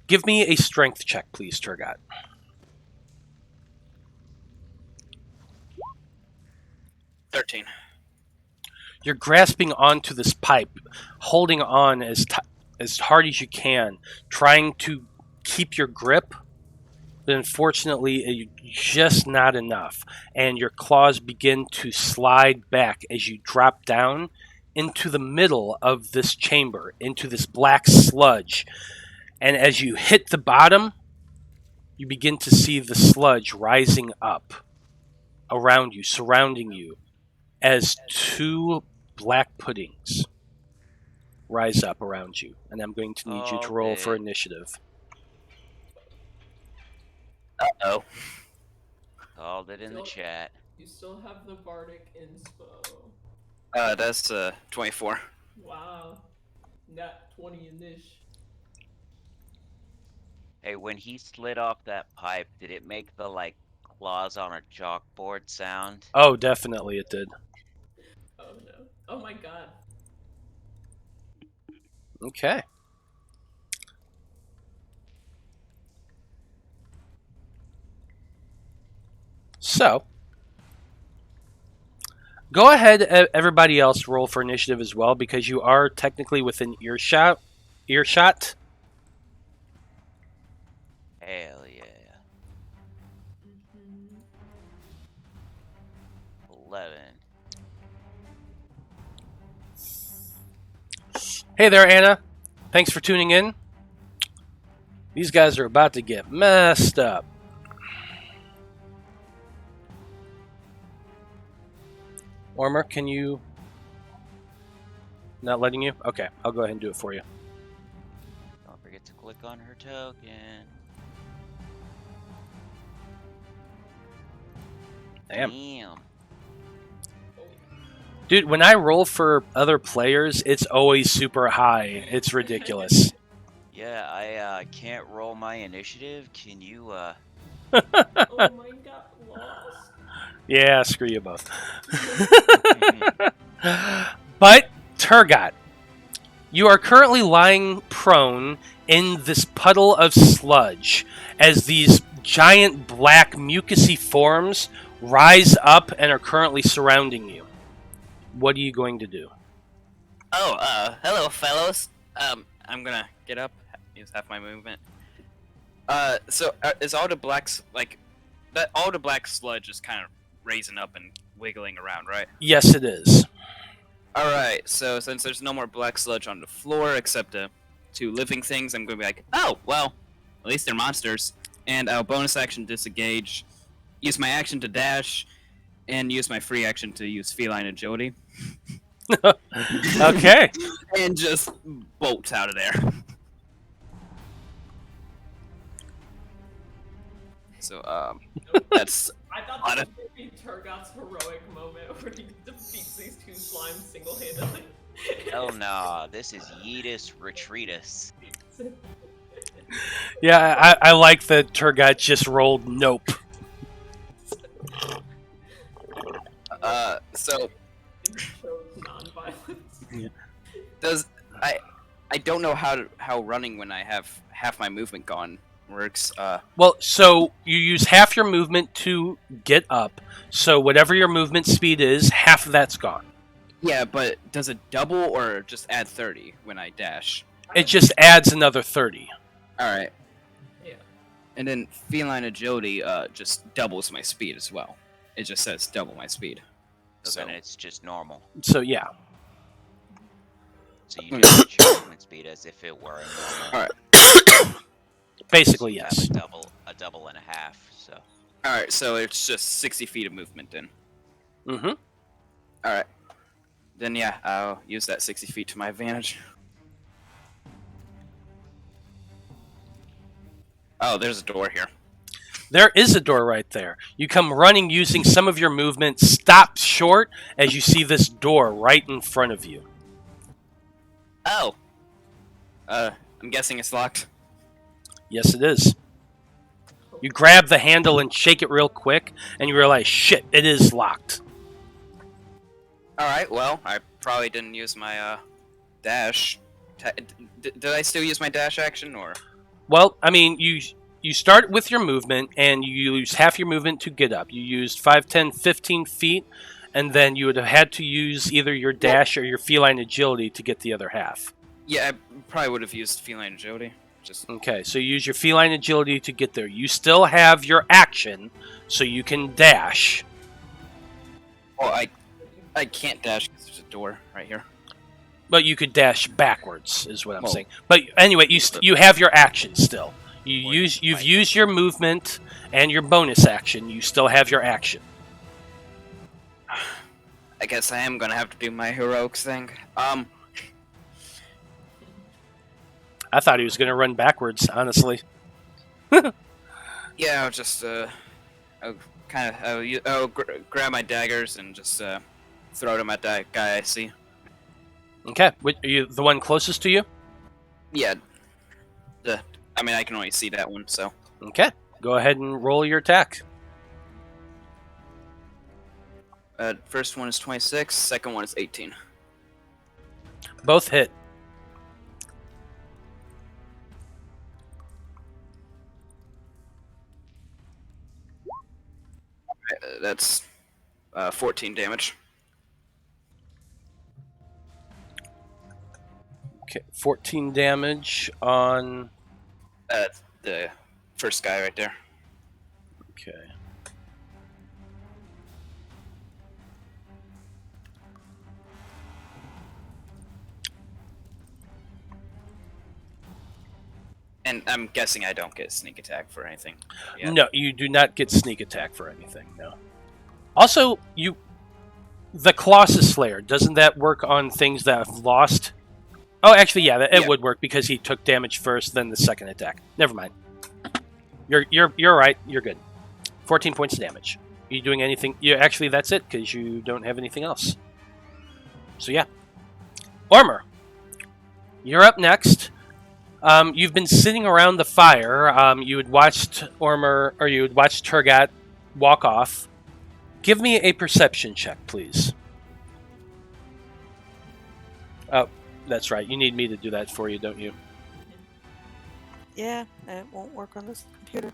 Give me a strength check, please, Tergot. 13. You're grasping onto this pipe, holding on as hard as you can, trying to keep your grip, but unfortunately, it's just not enough, and your claws begin to slide back as you drop down into the middle of this chamber, into this black sludge, and as you hit the bottom, you begin to see the sludge rising up around you, surrounding you, as 2 black puddings rise up around you, and I'm going to need you to roll for initiative. Uh-oh. Called it in the chat. You still have the Bardic inspo. That's 24. Wow. Nat 20-ish. Hey, when he slid off that pipe, did it make the, claws on a chalkboard sound? Oh, definitely it did. Oh no. Oh my god. Okay. So, go ahead, everybody else roll for initiative as well, because you are technically within earshot. Hell yeah. 11. Hey there, Anna. Thanks for tuning in. These guys are about to get messed up. Ormr, can you... Not letting you? Okay, I'll go ahead and do it for you. Don't forget to click on her token. Damn. Dude, when I roll for other players, it's always super high. It's ridiculous. Yeah, I can't roll my initiative. Can you Oh my god, lost. Yeah, screw you both. But, Tergot, you are currently lying prone in this puddle of sludge as these giant black mucousy forms rise up and are currently surrounding you. What are you going to do? Oh, hello, fellows. I'm gonna get up, use half my movement. Is all the blacks like that? All the black sludge is kind of raising up and wiggling around, right? Yes, it is. All right. So since there's no more black sludge on the floor except two living things, I'm gonna be like, oh well, at least they're monsters. And I'll bonus action disengage, use my action to dash, and use my free action to use feline agility. Okay. And just bolt out of there. So that's I thought What this was going to be Tergot's heroic moment where he defeats these two slimes single-handedly. Hell no, this is Yeetus Retreatus. Yeah, I like that Tergot just rolled nope. So He chose non-violence. does I don't know how running when I have half my movement gone works. Well, so you use half your movement to get up. So whatever your movement speed is, half of that's gone. Yeah, but does it double or just add 30 when I dash? It just adds another 30. All right. Yeah. And then feline agility just doubles my speed as well. It just says double my speed. So then it's just normal. So yeah. So you just get your movement speed as if it were a normal. Alright. Basically, You have yes. a double and a half. So All right, so it's just 60 feet of movement then. Mm-hmm. All right. Then yeah, I'll use that 60 feet to my advantage. Oh, there's a door here. There is a door right there. You come running using some of your movement, stop short as you see this door right in front of you. Oh. I'm guessing it's locked. Yes, it is. You grab the handle and shake it real quick, and you realize, shit, it is locked. All right. Well, I probably didn't use my dash. Did I still use my dash action or? Well, I mean, you start with your movement, and you use half your movement to get up. You used 5, 10, 15 feet, and then you would have had to use either your dash or your feline agility to get the other half. Yeah, I probably would have used feline agility. Just Okay, so you use your feline agility to get there. You still have your action, so you can dash. well, I can't dash because there's a door right here. But you could dash backwards, is what I'm Well, saying. But anyway, you have your action still. Or You've might- used your movement and your bonus action. You still have your action. I guess I am gonna have to do my heroics thing. I thought he was going to run backwards, honestly. Yeah, I'll just I'll grab my daggers and just throw them at that guy I see. Okay, are you the one closest to you? Yeah. I mean, I can only see that one, so. Okay, go ahead and roll your attack. First one is 26, second one is 18. Both hit. That's 14 damage. Okay, 14 damage on... The first guy right there. Okay. And I'm guessing I don't get sneak attack for anything. Yeah. No, you do not get sneak attack for anything, no. Also, the Colossus Slayer, doesn't that work on things that have lost? Oh, actually, yeah, it would work because he took damage first, then the second attack. Never mind. You're right. You're good. 14 points of damage. Are you doing anything? Actually, that's it because you don't have anything else. So yeah. Ormr, you're up next. You've been sitting around the fire. You had watched Ormr, or you had watched Tergot walk off. Give me a perception check, please. Oh, that's right. You need me to do that for you, don't you? Yeah, it won't work on this computer.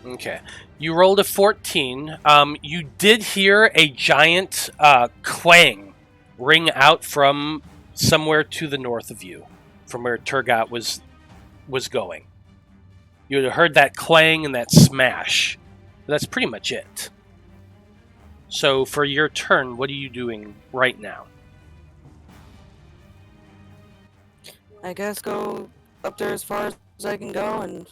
Okay. You rolled a 14. You did hear a giant clang ring out from somewhere to the north of you, from where Tergot was going. You had heard that clang and that smash. But that's pretty much it. So for your turn, what are you doing right now? I guess go up there as far as I can go, and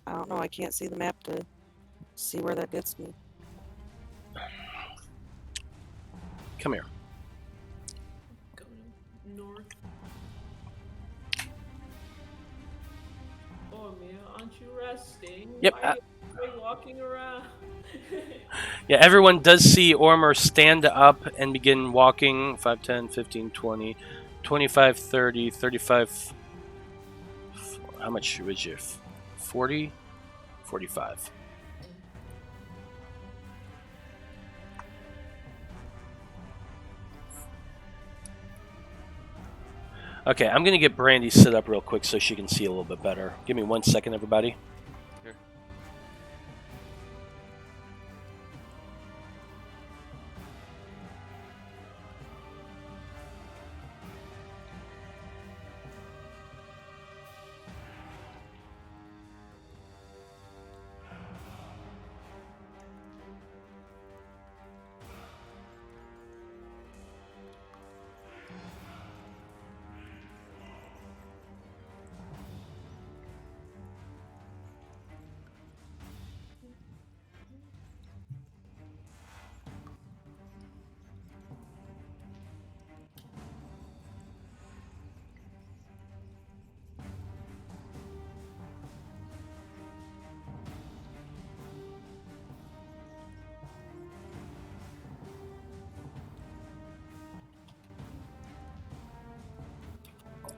I don't know, I can't see the map to see where that gets me. Come here. Going north. Oh, Mia, aren't you resting? Yep, Why are you walking around? Yeah, everyone does see Ormr stand up and begin walking. 5, 10, 15, 20, 25, 30, 35. How much was you? 40? 45. Okay, I'm going to get Brandie set up real quick so she can see a little bit better. Give me 1 second, everybody. Sure.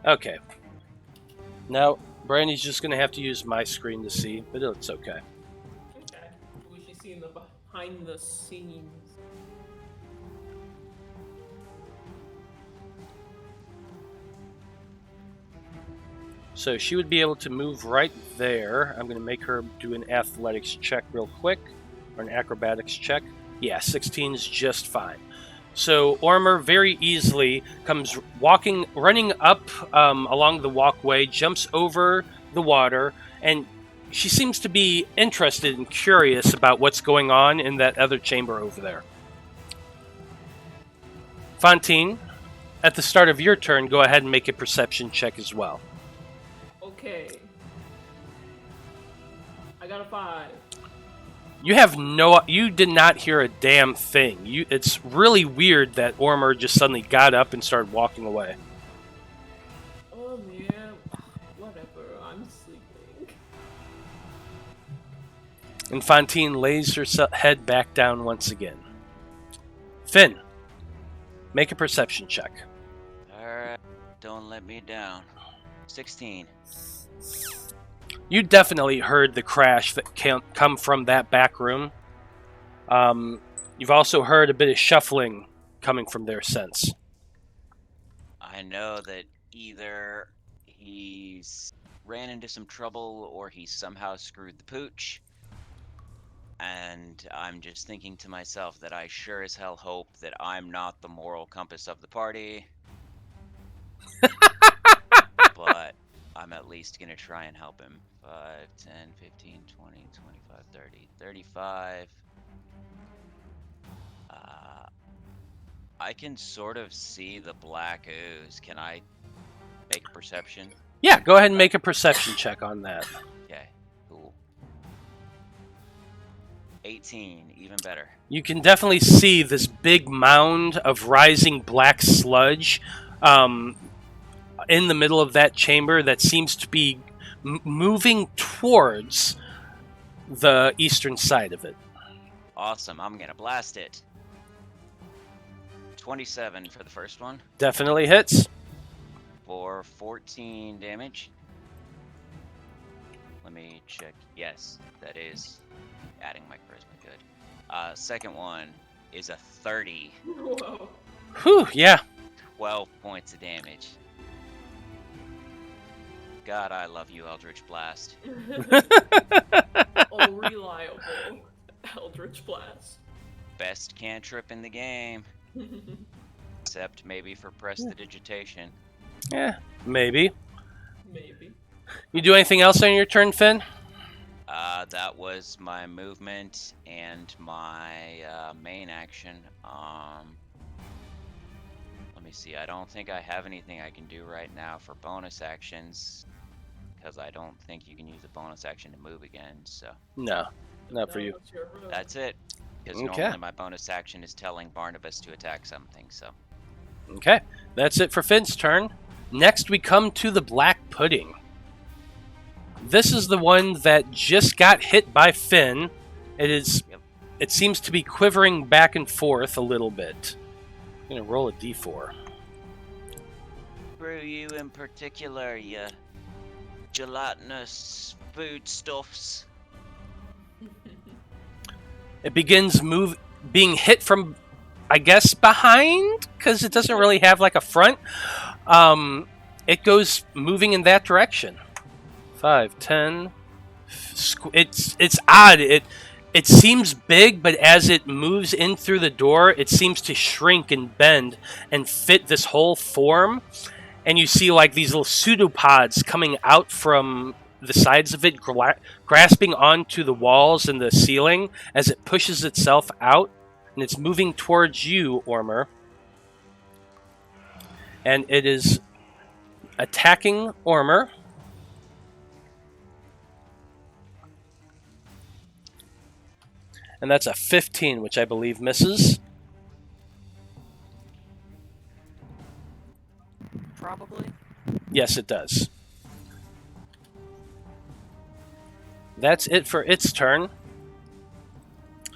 Okay. Now, Brandie's just going to have to use my screen to see, but it's okay. Okay. We should see in the behind the scenes. So she would be able to move right there. I'm going to make her do an athletics check real quick, or an acrobatics check. Yeah, 16 is just fine. So Ormr very easily comes running up along the walkway, jumps over the water, and she seems to be interested and curious about what's going on in that other chamber over there. Fantine, at the start of your turn, go ahead and make a perception check as well. Okay. I got a 5. You did not hear a damn thing. It's really weird that Ormr just suddenly got up and started walking away. Oh man, whatever. I'm sleeping. And Fantine lays her head back down once again. Finn, make a perception check. Alright, don't let me down. 16. You definitely heard the crash that come from that back room. You've also heard a bit of shuffling coming from there since. I know that either he's ran into some trouble or he somehow screwed the pooch. And I'm just thinking to myself that I sure as hell hope that I'm not the moral compass of the party. But I'm at least going to try and help him. 5, 10, 15, 20, 25, 30, 35. I can sort of see the black ooze. Can I make a perception? Yeah, go ahead and make a perception check on that. Okay, cool. 18, even better. You can definitely see this big mound of rising black sludge in the middle of that chamber that seems to be moving towards the eastern side of it. Awesome. I'm gonna blast it. 27 for the first one Definitely hits. for 14 damage. Let me check. Yes, that is adding my charisma. Good. Second one is a 30. Whoa. Whew, yeah. 12 points of damage. God, I love you, Eldritch Blast. Unreliable Eldritch Blast. Best cantrip in the game. Except maybe for prestidigitation. Yeah, maybe. Maybe. You do anything else on your turn, Finn? That was my movement and my main action. Let me see. I don't think I have anything I can do right now for bonus actions, because I don't think you can use a bonus action to move again. So No, not for you. That's your room. that's it. Because Okay. normally my bonus action is telling Barnabas to attack something. So Okay, that's it for Finn's turn. Next, we come to the Black Pudding. This is the one that just got hit by Finn. It seems to be quivering back and forth a little bit. I'm gonna roll a d4. Brew you in particular, you gelatinous foodstuffs. It begins being hit from, I guess, behind, because it doesn't really have like a front. It goes moving in that direction. 5, 10. It's odd. It seems big, but as it moves in through the door, it seems to shrink and bend and fit this whole form. And you see like these little pseudopods coming out from the sides of it, grasping onto the walls and the ceiling as it pushes itself out. And it's moving towards you, Ormr. And it is attacking Ormr. And that's a 15, which I believe misses. Probably. Yes, it does. That's it for its turn.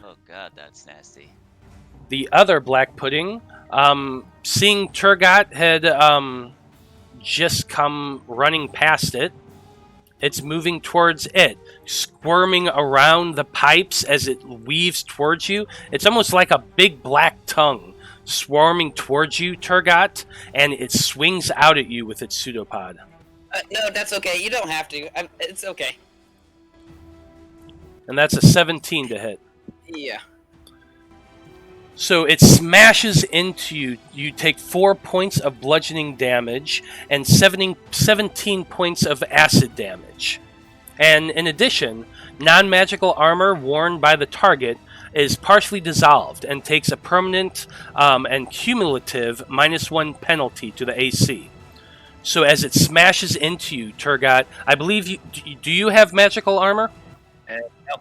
Oh god, that's nasty. The other Black Pudding, seeing Tergot had just come running past it, it's moving towards it, squirming around the pipes as it weaves towards you. It's almost like a big black tongue swarming towards you, Tergot, and it swings out at you with its pseudopod. No, that's okay. You don't have to. It's okay. And that's a 17 to hit. Yeah. So it smashes into you. You take 4 points of bludgeoning damage and 17 points of acid damage. And in addition, non-magical armor worn by the target is partially dissolved and takes a permanent and cumulative -1 penalty to the AC. So as it smashes into you, Tergot, I believe do you have magical armor? No.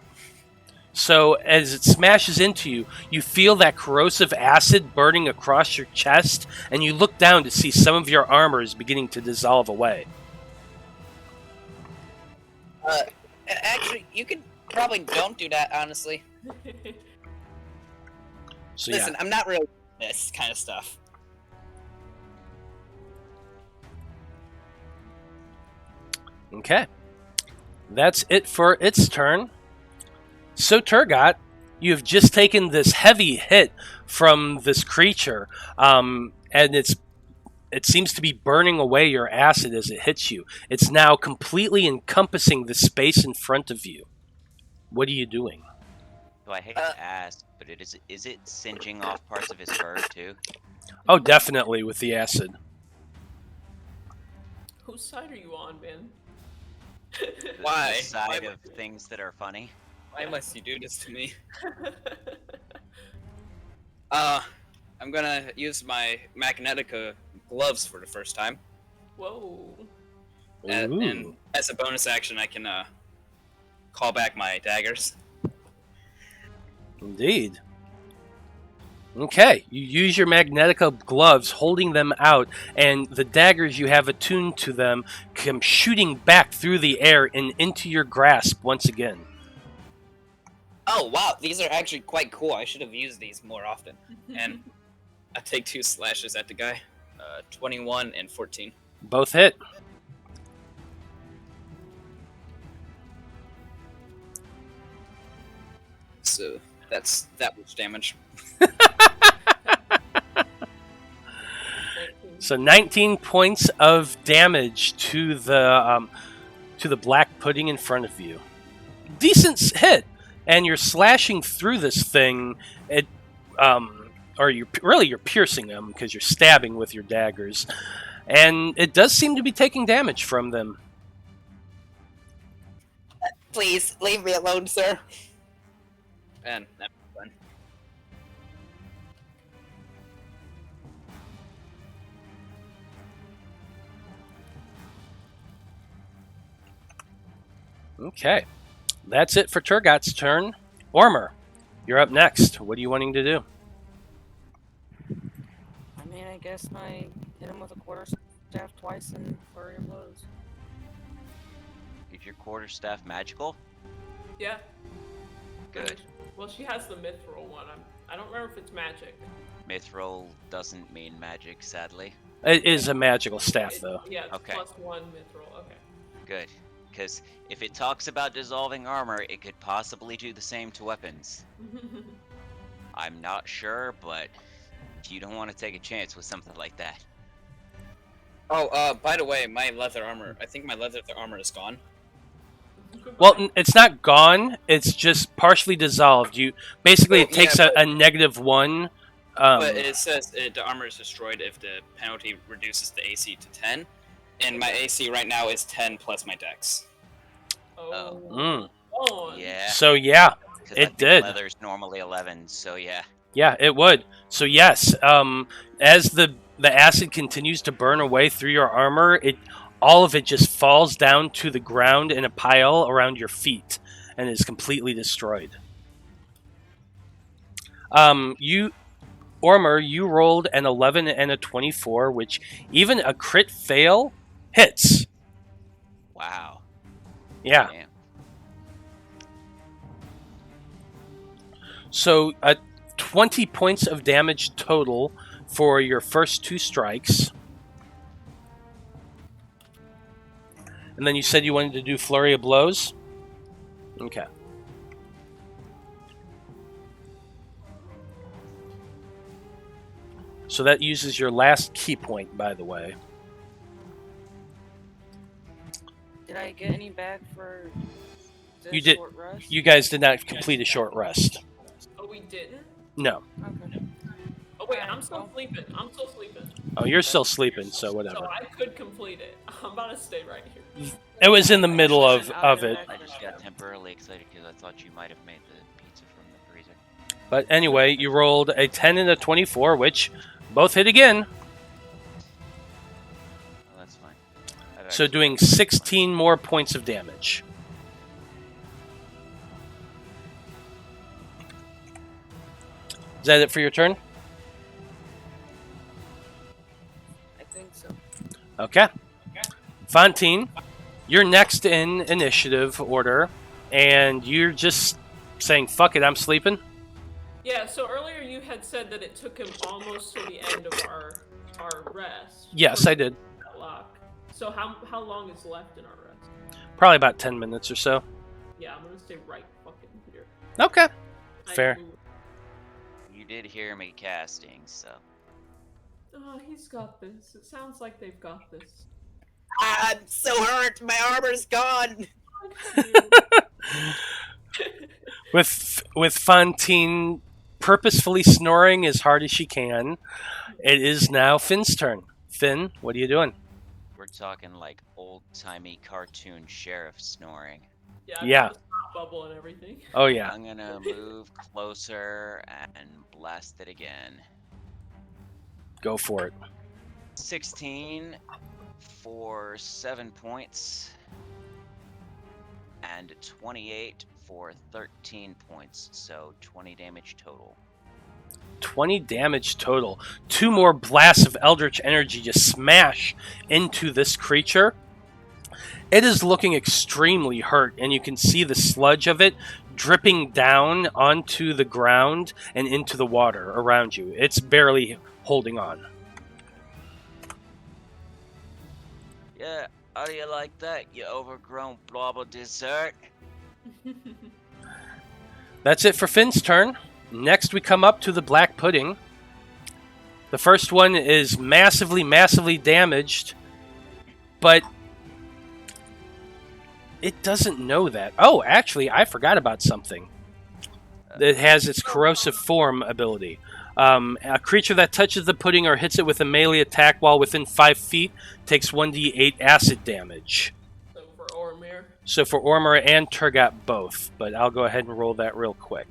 So as it smashes into you, you feel that corrosive acid burning across your chest, and you look down to see some of your armor is beginning to dissolve away. Actually, you could probably don't do that, honestly. So Listen, I'm not really this kind of stuff. Okay. That's it for its turn. So, Tergot, you have just taken this heavy hit from this creature, and it seems to be burning away your acid as it hits you. It's now completely encompassing the space in front of you. What are you doing? So I hate to ask, but is it singeing off parts of his fur too? Oh, definitely with the acid. Whose side are you on, man? Why? The side of things that are funny. Why must you do this to me? I'm gonna use my Magnetica gloves for the first time. Whoa. And as a bonus action, I can call back my daggers. Indeed. Okay, you use your Magnetica gloves, holding them out, and the daggers you have attuned to them come shooting back through the air and into your grasp once again. Oh wow, these are actually quite cool. I should have used these more often. And I take 2 slashes at the guy. 21 and 14. Both hit. So that's that much damage. So 19 points of damage to the black pudding in front of you. Decent hit, and you're slashing through this thing. You're piercing them because you're stabbing with your daggers, and it does seem to be taking damage from them. Please leave me alone, sir. And that's fun. Okay, that's it for Tergot's turn. Ormr, you're up next. What are you wanting to do? I mean, I guess I hit him with a quarterstaff twice and flurry of blows. Is your quarterstaff magical? Yeah. Good. Well, she has the mithril one. I don't remember if it's magic. Mithril doesn't mean magic, sadly. It is a magical staff, though. Yeah, it's Okay. +1 mithril. Okay. Good. Because if it talks about dissolving armor, it could possibly do the same to weapons. I'm not sure, but you don't want to take a chance with something like that. Oh, by the way, my leather armor. I think my leather armor is gone. Well, it's not gone. It's just partially dissolved. It takes yeah, a -1. But it says the armor is destroyed if the penalty reduces the AC to 10. And my AC right now is 10 plus my dex. Oh. Yeah. So yeah, 'Cause I it think did. Leather's normally 11, so yeah. Yeah, it would. So yes, as the acid continues to burn away through your armor, all of it just falls down to the ground in a pile around your feet and is completely destroyed. Ormr, you rolled an 11 and a 24, which even a crit fail hits. Wow. Yeah. Damn. So 20 points of damage total for your first 2 strikes. And then you said you wanted to do flurry of blows? Okay. So that uses your last key point, by the way. Did I get any back for the You did. short rest? You guys did not complete a short rest. Oh, we didn't? No. Okay. Oh, wait, I'm still sleeping. Oh, you're still sleeping, so So whatever. I could complete it. I'm about to stay right here. It was in the middle of it. I just got temporarily excited because I thought you might have made the pizza from the freezer. But anyway, you rolled a 10 and a 24, which both hit again. Well, that's fine. I've So actually- doing 16 more points of damage. Is that it for your turn? I think so. Okay. Fantine, you're next in initiative order, and you're just saying, fuck it, I'm sleeping? Yeah, so earlier you had said that it took him almost to the end of our rest. Yes, I did. That lock. So how long is left in our rest? Probably about 10 minutes or so. Yeah, I'm gonna stay right fucking here. Okay. I Fair. move. You did hear me casting, so. Oh, he's got this. It sounds like they've got this. I'm so hurt. My armor's gone. With Fantine purposefully snoring as hard as she can, it is now Finn's turn. Finn, what are you doing? We're talking like old-timey cartoon sheriff snoring. Yeah. I've Yeah. got the snot bubble and everything. Oh, yeah. I'm gonna move closer and blast it again. Go for it. 16 for 7 points. And 28 for 13 points, so 20 damage total. 20 damage total. 2 more blasts of Eldritch Energy just smash into this creature. It is looking extremely hurt, and you can see the sludge of it dripping down onto the ground and into the water around you. It's barely holding on. Yeah, how do you like that, you overgrown blob of dessert? That's it for Finn's turn. Next, we come up to the black pudding. The first one is massively, massively damaged, but it doesn't know that. Oh, actually, I forgot about something. It has its corrosive form ability. A creature that touches the pudding or hits it with a melee attack while within 5 feet takes 1d8 acid damage. So for Ormr. So for Ormr and Tergot both, but I'll go ahead and roll that real quick.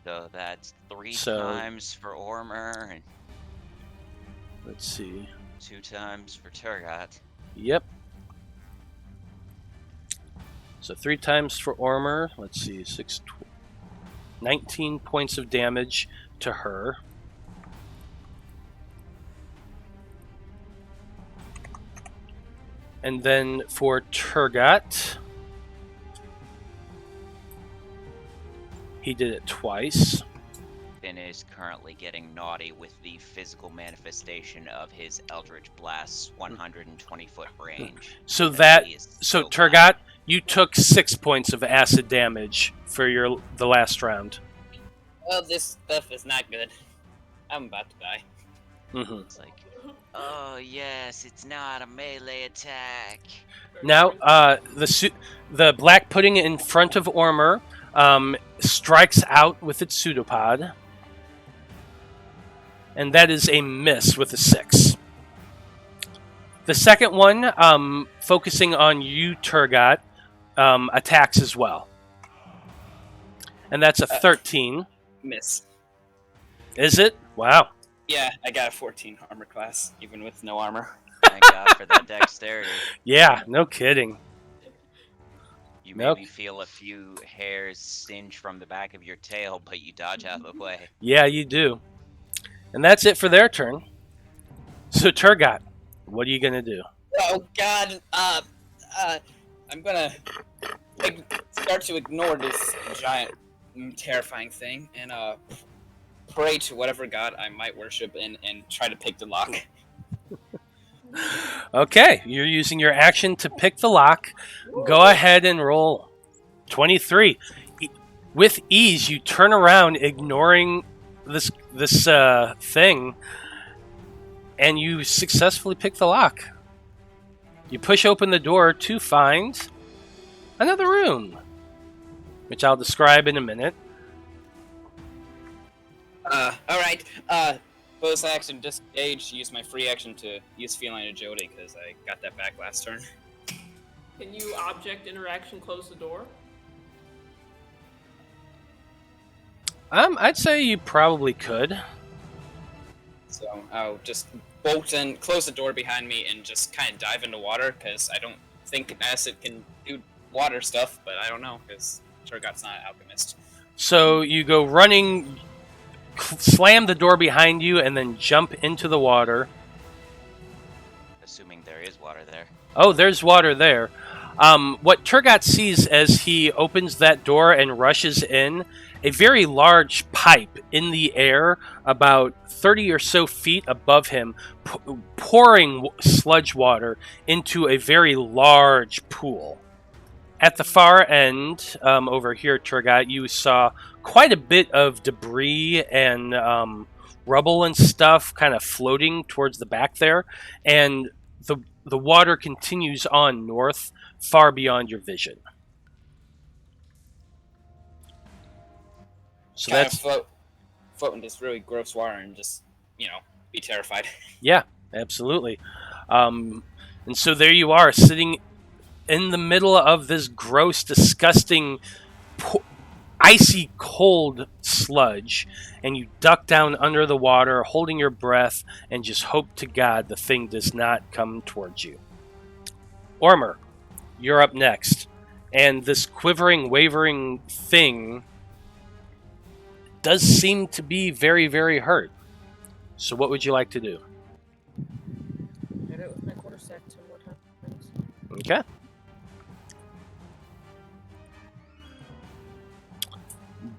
So that's 3 So- times for Ormr and Let's see. 2 times for Tergot. Yep. So 3 times for Ormr. Let's see. 19 points of damage to her. And then for Tergot, he did it twice. Finn is currently getting naughty with the physical manifestation of his Eldritch Blast's 120-foot range. So because he is so so Tergot, you took 6 points of acid damage for the last round. Well, this stuff is not good. I'm about to die. Mm-hmm. It's like, oh yes, it's not a melee attack. Now, the black pudding in front of Ormr strikes out with its pseudopod, and that is a miss with a 6. The second one, focusing on you, Tergot, attacks as well, and that's a 13. Miss. Is it? Wow. Yeah, I got a 14 armor class, even with no armor. Thank God for that dexterity. Yeah, no kidding. You Nope. maybe feel a few hairs singe from the back of your tail, but you dodge out of the way. Yeah, you do. And that's it for their turn. So, Tergot, what are you going to do? Oh God! I'm gonna start to ignore this giant, terrifying thing and pray to whatever god I might worship and try to pick the lock. Okay, you're using your action to pick the lock. Go ahead and roll 23. With ease, you turn around, ignoring this thing, and you successfully pick the lock. You push open the door to find another room, which I'll describe in a minute. All right. Bonus action, disengage. Use my free action to use feline agility because I got that back last turn. Can you object interaction close the door? I'd say you probably could. So I'll just bolt and close the door behind me and just kind of dive into water because I don't think acid can do water stuff, but I don't know because Tergot's not an alchemist. So you go running, slam the door behind you, and then jump into the water. Assuming there is water there. Oh, there's water there. What Tergot sees as he opens that door and rushes in, a very large pipe in the air, about 30 or so feet above him, pouring sludge water into a very large pool. At the far end, over here, Tergot, you saw quite a bit of debris and rubble and stuff kind of floating towards the back there, and the water continues on north, far beyond your vision. So Kind that's of float in this really gross water and just, be terrified. yeah, absolutely. And so there you are, sitting in the middle of this gross, disgusting, icy cold sludge, and you duck down under the water, holding your breath, and just hope to God the thing does not come towards you. Ormr, you're up next, and this quivering, wavering thing does seem to be very, very hurt. So what would you like to do? Hit it with my quarterstaff 2 more times. Okay.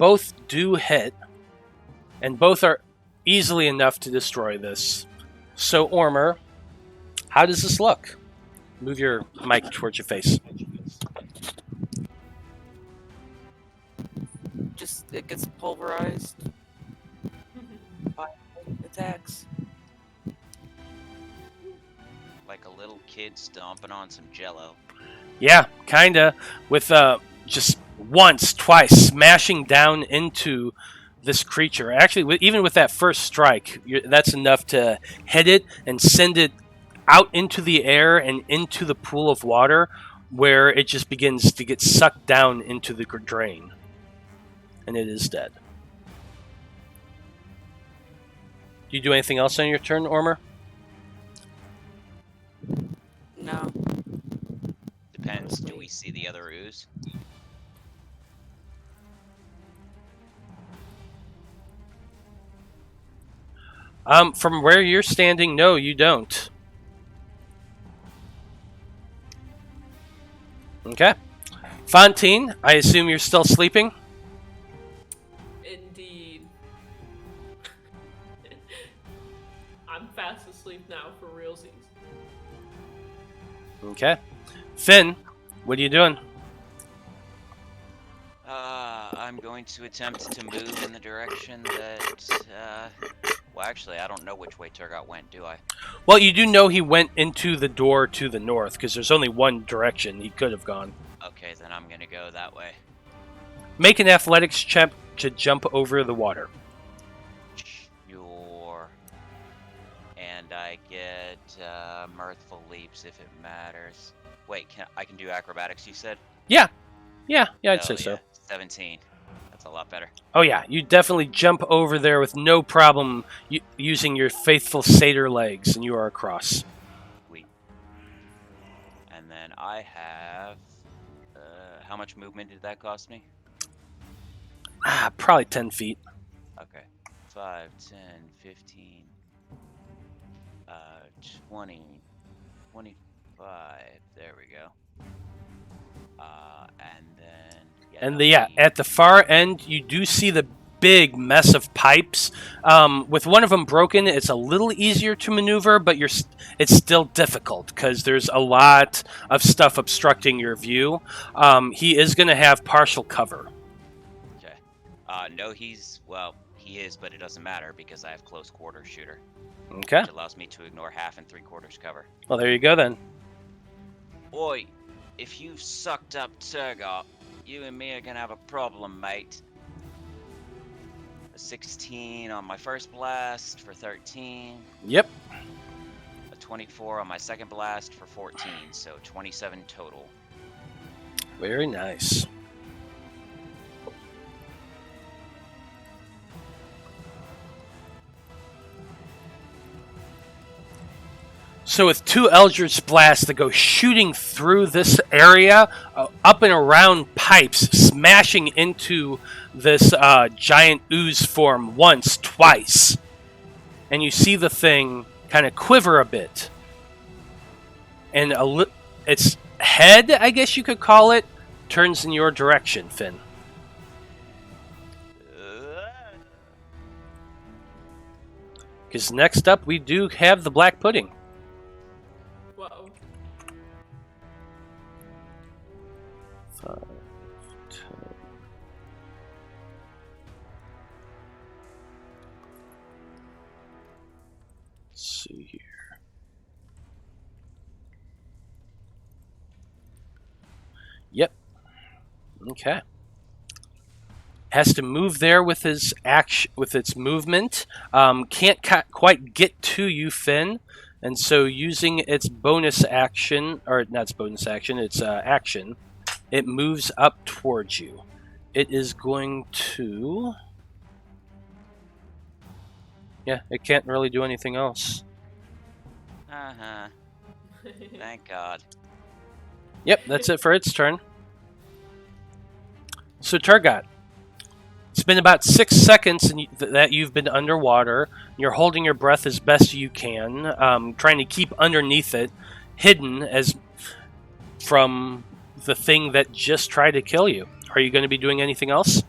both do hit, and both are easily enough to destroy this. So, Ormr, how does this look? Move your mic towards your face. Just, it gets pulverized by attacks. Like a little kid stomping on some jello. Yeah, kinda. With just once, twice, smashing down into this creature. Actually, even with that first strike, that's enough to hit it and send it out into the air and into the pool of water, where it just begins to get sucked down into the drain. And it is dead. Do you do anything else on your turn, Ormr? No. Depends. Do we see the other ooze? From where you're standing, no, you don't. Okay. Fantine, I assume you're still sleeping? Indeed. I'm fast asleep now for realsies. Okay. Finn, what are you doing? I'm going to attempt to move in the direction that, well, actually, I don't know which way Tergot went, do I? Well, you do know he went into the door to the north, because there's only one direction he could have gone. Okay, then I'm gonna go that way. Make an athletics check to jump over the water. Sure. And I get, mirthful leaps if it matters. Wait, I can do acrobatics, you said? Yeah, I'd say so. 17. That's a lot better. Oh yeah, you definitely jump over there with no problem using your faithful satyr legs, and you are across. Sweet. And then I have... how much movement did that cost me? Probably 10 feet. Okay. 5, 10, 15, 20, 25. There we go. And then... At the far end, you do see the big mess of pipes. With one of them broken, it's a little easier to maneuver, but it's still difficult because there's a lot of stuff obstructing your view. He is going to have partial cover. Okay. No, he is, but it doesn't matter because I have close quarter shooter. Okay. Which allows me to ignore 1/2 and 3/4 cover. Well, there you go then. Oi, if you've sucked up Tergot, you and me are gonna have a problem, mate. A 16 on my first blast for 13. Yep. A 24 on my second blast for 14, so 27 total. Very nice. So with 2 Eldritch Blasts that go shooting through this area, up and around pipes, smashing into this giant ooze form once, twice. And you see the thing kind of quiver a bit. And its head, I guess you could call it, turns in your direction, Finn. Because next up, we do have the Black Pudding. Whoa. 5, 10. Let's see here. Yep. Okay. Has to move there with his action, with its movement. Can't quite get to you, Finn. And so using its bonus action, or not its bonus action, its action, it moves up towards you. It is going to... Yeah, it can't really do anything else. Uh-huh. Thank God. Yep, that's it for its turn. So Tergot, it's been about 6 seconds that you've been underwater. You're holding your breath as best you can, trying to keep underneath it, hidden as from the thing that just tried to kill you. Are you going to be doing anything else?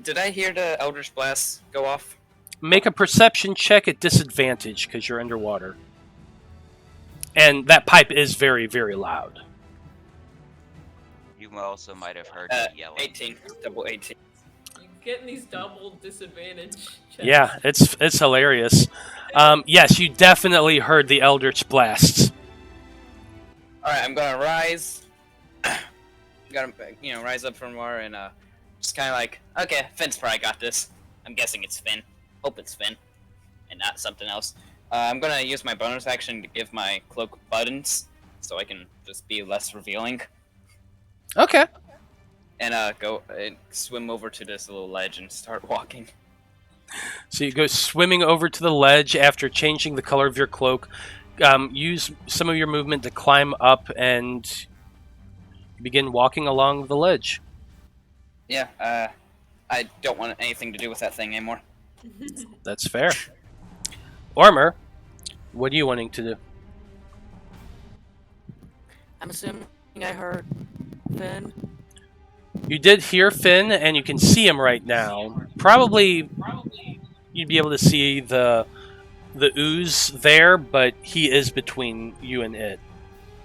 Did I hear the Eldritch Blast go off? Make a perception check at disadvantage because you're underwater. And that pipe is very, very loud. You also might have heard me yelling. 18. Double 18. You getting these double disadvantage checks. Yeah, it's hilarious. Yes, you definitely heard the Eldritch Blasts. Alright, I'm gonna rise. Gotta, rise up from more and just kind of like, okay, Finn's probably got this. I'm guessing it's Finn. Hope it's Finn, and not something else. I'm gonna use my bonus action to give my cloak buttons, so I can just be less revealing. Okay. And go and swim over to this little ledge and start walking. So you go swimming over to the ledge after changing the color of your cloak. Use some of your movement to climb up and begin walking along the ledge. Yeah, I don't want anything to do with that thing anymore. That's fair. Ormr, what are you wanting to do? I'm assuming I heard Finn. You did hear Finn, and you can see him right now. Probably you'd be able to see the ooze there, but he is between you and it.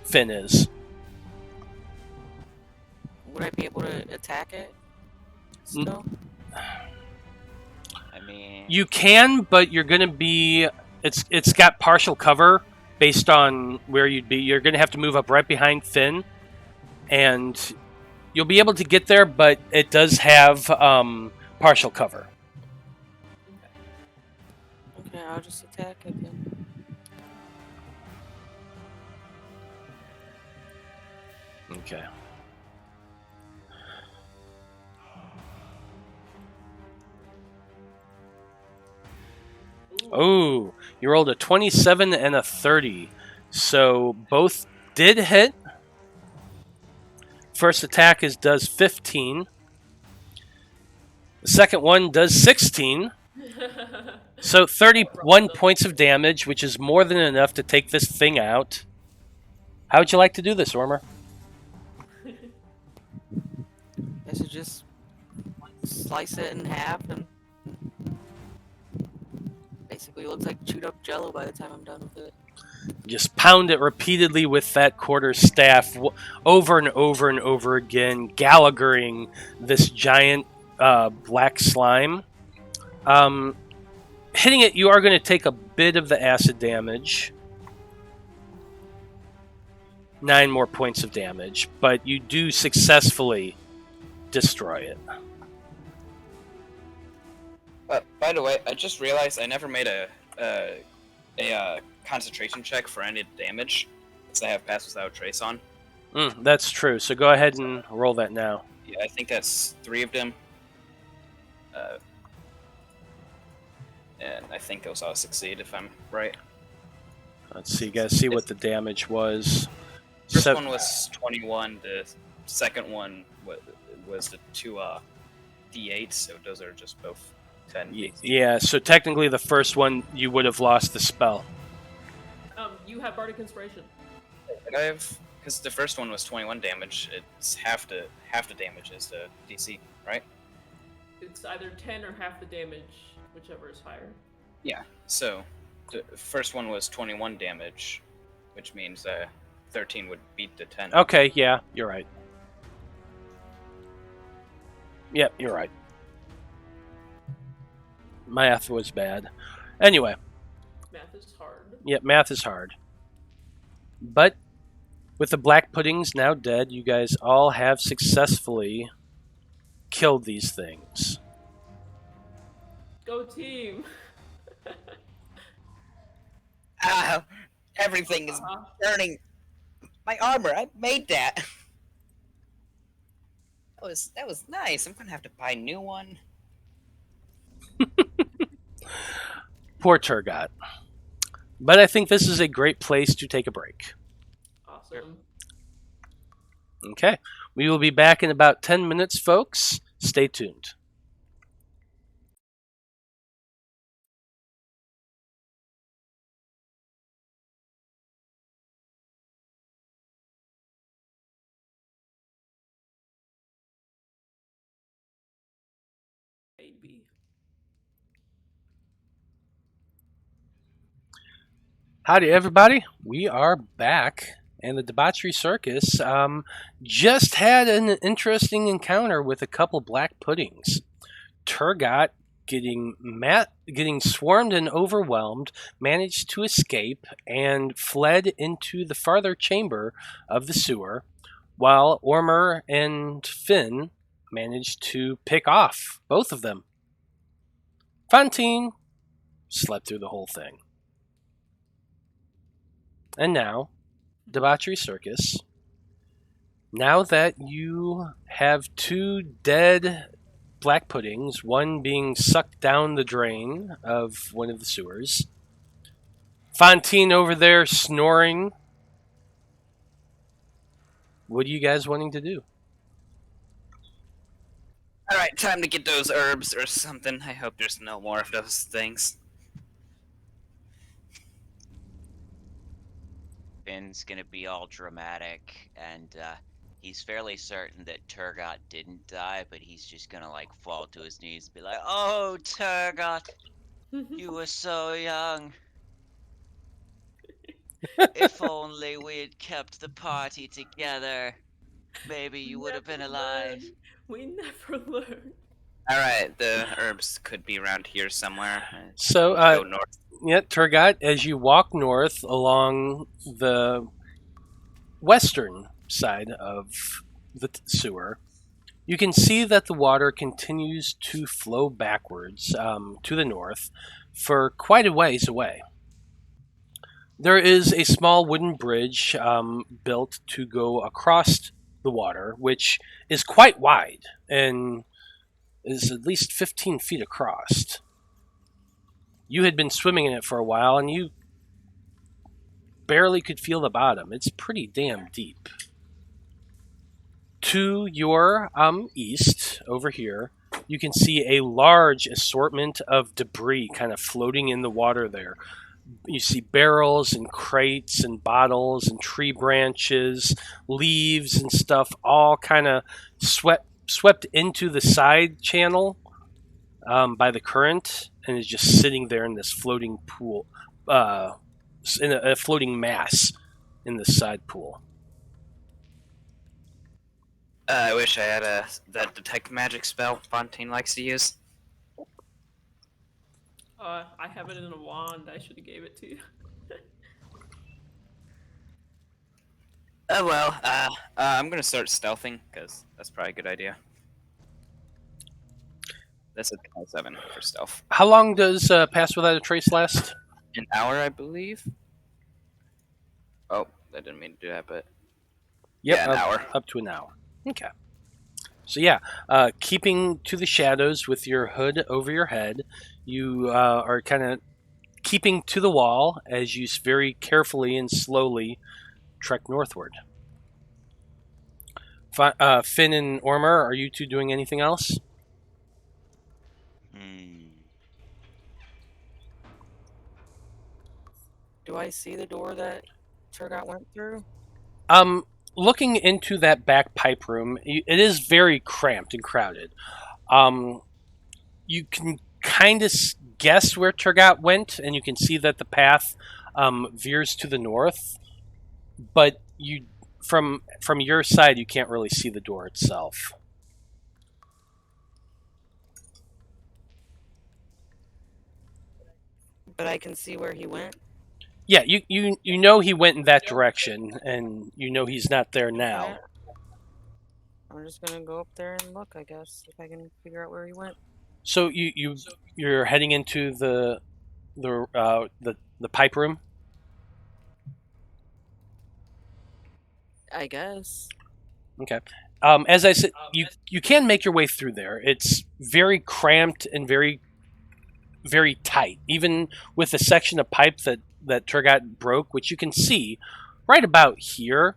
Finn is. Would I be able to attack it still? I mean, You can, but you're going to be... It's got partial cover based on where you'd be. You're going to have to move up right behind Finn, and you'll be able to get there, but it does have partial cover. Okay, I'll just attack it then. Okay. Oh, you rolled a 27 and a 30. So both did hit. First attack does 15. The second one does 16. So 31 points of damage, which is more than enough to take this thing out. How would you like to do this, Ormr? I should just slice it in half and basically looks like chewed up jello by the time I'm done with it. Just pound it repeatedly with that quarter staff over and over and over again, Gallaghering this giant black slime. Hitting it, you are going to take a bit of the acid damage. 9 more points of damage, but you do successfully destroy it. By the way, I just realized I never made a concentration check for any damage, because I have Pass Without Trace on. That's true, so go ahead and roll that now. Yeah, I think that's 3 of them. And I think those all succeed, if I'm right. Let's see, you guys see what the damage was. First one was 21, the second one was the 2 D8s, so those are just both 10. Yeah, so technically the first one, you would have lost the spell. You have Bardic Inspiration. I have, because the first one was 21 damage, it's half the damage is the DC, right? It's either 10 or half the damage, whichever is higher. Yeah, so the first one was 21 damage, which means 13 would beat the 10. Okay, yeah, you're right. Yep, you're right. Math was bad. Anyway. Math is hard. Yep, math is hard. But with the black puddings now dead, you guys all have successfully killed these things. Go team! Everything is burning. My armor, I made that. That was nice. I'm gonna have to buy a new one. Poor Tergot. But I think this is a great place to take a break. Awesome. Okay. We will be back in about 10 minutes, folks. Stay tuned. grade B. Howdy, everybody. We are back, and the Debauchery Circus just had an interesting encounter with a couple black puddings. Tergot, getting swarmed and overwhelmed, managed to escape and fled into the farther chamber of the sewer, while Ormr and Finn managed to pick off both of them. Fantine slept through the whole thing. And now, Debauchery Circus, now that you have two dead black puddings, one being sucked down the drain of one of the sewers, Fantine over there snoring, what are you guys wanting to do? Alright, time to get those herbs or something. I hope there's no more of those things. Finn's gonna be all dramatic, and he's fairly certain that Tergot didn't die, but he's just gonna like fall to his knees and be like, "Oh, Tergot, you were so young. If only we'd kept the party together, maybe you would have been alive." We never learn. Alright, the herbs could be around here somewhere. So, Go north. yeah, Tergot, as you walk north along the western side of the sewer, you can see that the water continues to flow backwards to the north for quite a ways away. There is a small wooden bridge built to go across the water, which is quite wide and is at least 15 feet across. You had been swimming in it for a while, and you barely could feel the bottom. It's pretty damn deep. To your east, over here, you can see a large assortment of debris kind of floating in the water there. You see barrels and crates and bottles and tree branches, leaves and stuff, all kind of swept into the side channel by the current, and is just sitting there in this floating pool, in a floating mass in the side pool. I wish I had that detect magic spell Fantine likes to use. I have it in a wand. I should have gave it to you. Oh well, I'm gonna start stealthing, because that's probably a good idea. That's a 27 for stealth. How long does Pass Without a Trace last? An hour, I believe. Oh, I didn't mean to do that, but... Yep, yeah, an hour. Up to an hour. Okay. So yeah, keeping to the shadows with your hood over your head, you are kind of keeping to the wall as you very carefully and slowly trek northward. Finn and Ormr, are you two doing anything else? Do I see the door that Tergot went through? Looking into that back pipe room, it is very cramped and crowded. You can kind of guess where Tergot went, and you can see that the path veers to the north, but you from your side you can't really see the door itself. But I can see where he went. Yeah, you know he went in that direction, and you know he's not there now. I'm just gonna go up there and look, I guess, if I can figure out where he went. So you're heading into the pipe room? I guess. Okay. As I said, you can make your way through there. It's very cramped and very, very tight. Even with the section of pipe that Tergot broke, which you can see right about here,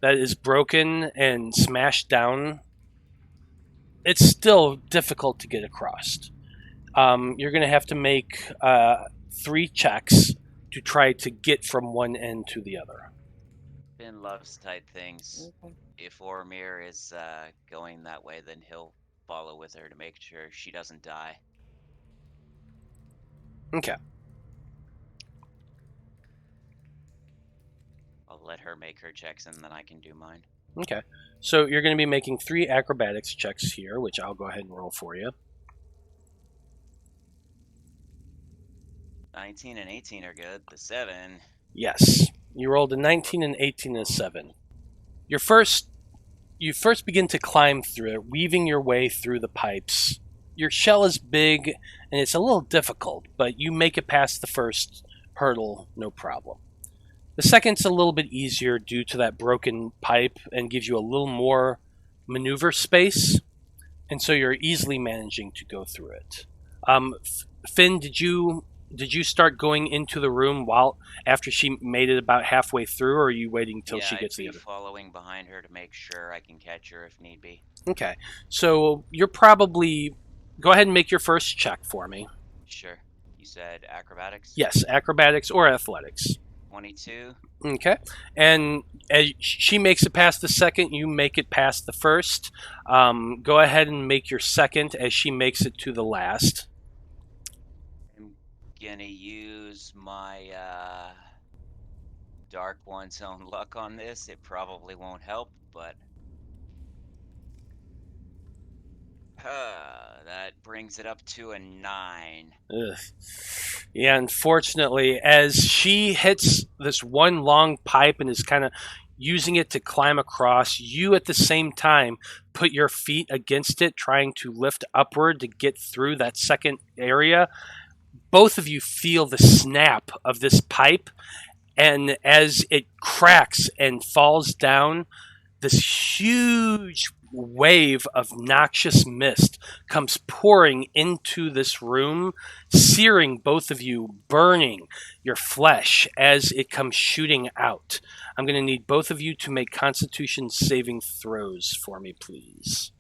that is broken and smashed down, it's still difficult to get across. You're going to have to make 3 checks to try to get from one end to the other. Finn loves tight things. Okay. If Ormr is going that way, then he'll follow with her to make sure she doesn't die. Okay. I'll let her make her checks and then I can do mine. Okay. So you're going to be making 3 acrobatics checks here, which I'll go ahead and roll for you. 19 and 18 are good. The 7. Yes. You rolled a 19, and 18, and a 7. You first begin to climb through it, weaving your way through the pipes. Your shell is big, and it's a little difficult, but you make it past the first hurdle, no problem. The second's a little bit easier due to that broken pipe and gives you a little more maneuver space, and so you're easily managing to go through it. Finn, did you start going into the room after she made it about halfway through, or are you waiting till she gets the other? Following behind her to make sure I can catch her if need be. Okay, so you're probably go ahead and make your first check for me. Sure. You said acrobatics? Yes, acrobatics or athletics. 22. Okay, and as she makes it past the second, you make it past the first. Go ahead and make your second as she makes it to the last. I'm gonna use my Dark One's own luck on this. It probably won't help, but that brings it up to a 9. Ugh. Yeah, unfortunately, as she hits this one long pipe and is kind of using it to climb across, you at the same time put your feet against it, trying to lift upward to get through that second area. Both of you feel the snap of this pipe, and as it cracks and falls down, this huge wave of noxious mist comes pouring into this room, searing both of you, burning your flesh as it comes shooting out. I'm going to need both of you to make Constitution saving throws for me, please.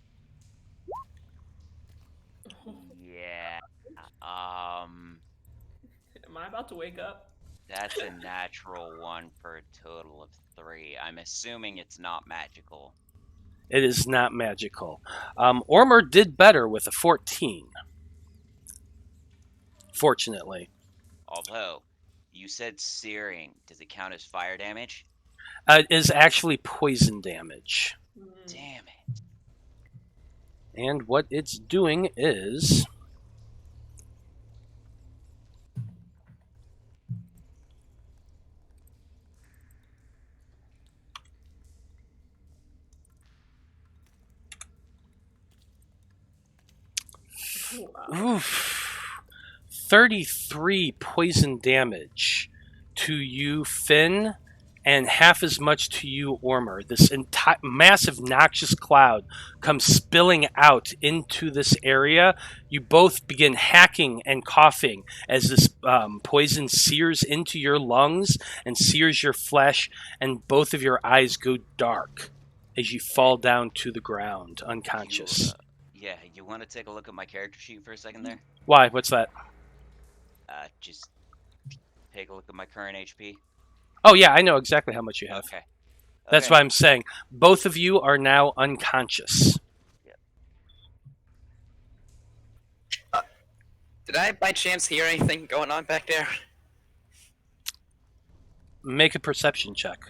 Yeah. Am I about to wake up? That's a natural 1 for a total of 3. I'm assuming it's not magical. It is not magical. Ormr did better with a 14. Fortunately. Although, you said searing. Does it count as fire damage? It is actually poison damage. Damn it. And what it's doing is... Wow. Oof. 33 poison damage to you, Finn, and half as much to you, Ormr. This massive noxious cloud comes spilling out into this area. You both begin hacking and coughing as this poison sears into your lungs and sears your flesh, and both of your eyes go dark as you fall down to the ground, unconscious. Yeah, you want to take a look at my character sheet for a second there? Why? What's that? Just take a look at my current HP. Oh, yeah, I know exactly how much you have. Okay. That's why I'm saying both of you are now unconscious. Yep. Did I by chance hear anything going on back there? Make a perception check.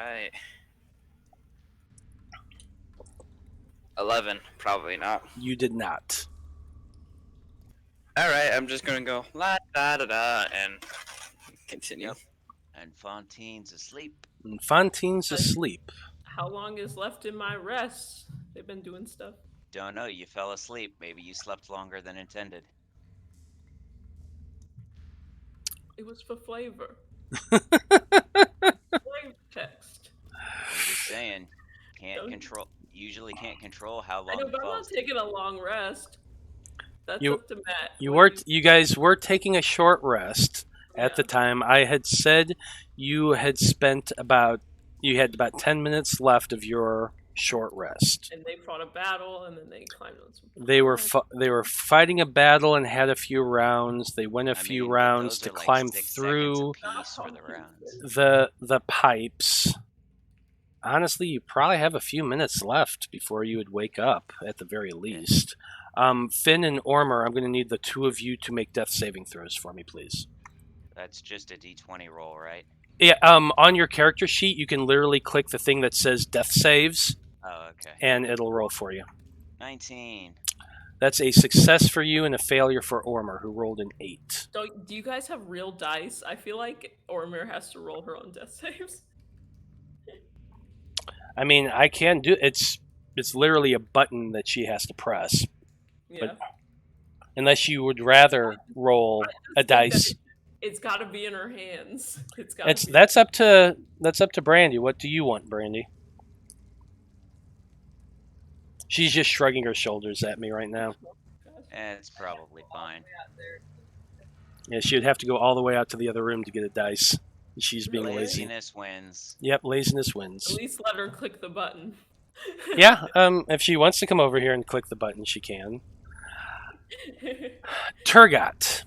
Right. 11, probably not. You did not. Alright, I'm just gonna go la da da da and continue. And Fantine's asleep. And Fantine's asleep. How long is left in my rest? They've been doing stuff. Don't know, you fell asleep. Maybe you slept longer than intended. It was for flavor. Flavor text. I'm just saying, usually can't control how long I know, you but I'm fall not asleep. taking a long rest. That's You- up to Matt. You guys were taking a short rest at the time. I had said you had about 10 minutes left of your short rest. And they fought a battle, and then they climbed on some. They were fighting a battle and had a few rounds. They went a few rounds those to are like climb 6 through seconds apiece for the rounds. the pipes. Honestly, you probably have a few minutes left before you would wake up, at the very least. Finn and Ormr, I'm going to need the two of you to make death saving throws for me, please. That's just a d20 roll, right? Yeah, on your character sheet, you can literally click the thing that says death saves, Oh, okay. and it'll roll for you. 19. That's a success for you and a failure for Ormr, who rolled an 8. Do you guys have real dice? I feel like Ormr has to roll her own death saves. I mean, I can do it's literally a button that she has to press. Yeah. But unless you would rather roll a dice. It's got to be in her hands. That's up to Brandie. What do you want, Brandie? She's just shrugging her shoulders at me right now. It's probably fine. Yeah, she would have to go all the way out to the other room to get a dice. She's being lazy. Laziness wins. Yep, laziness wins. At least let her click the button. Yeah, if she wants to come over here and click the button, she can. Tergot.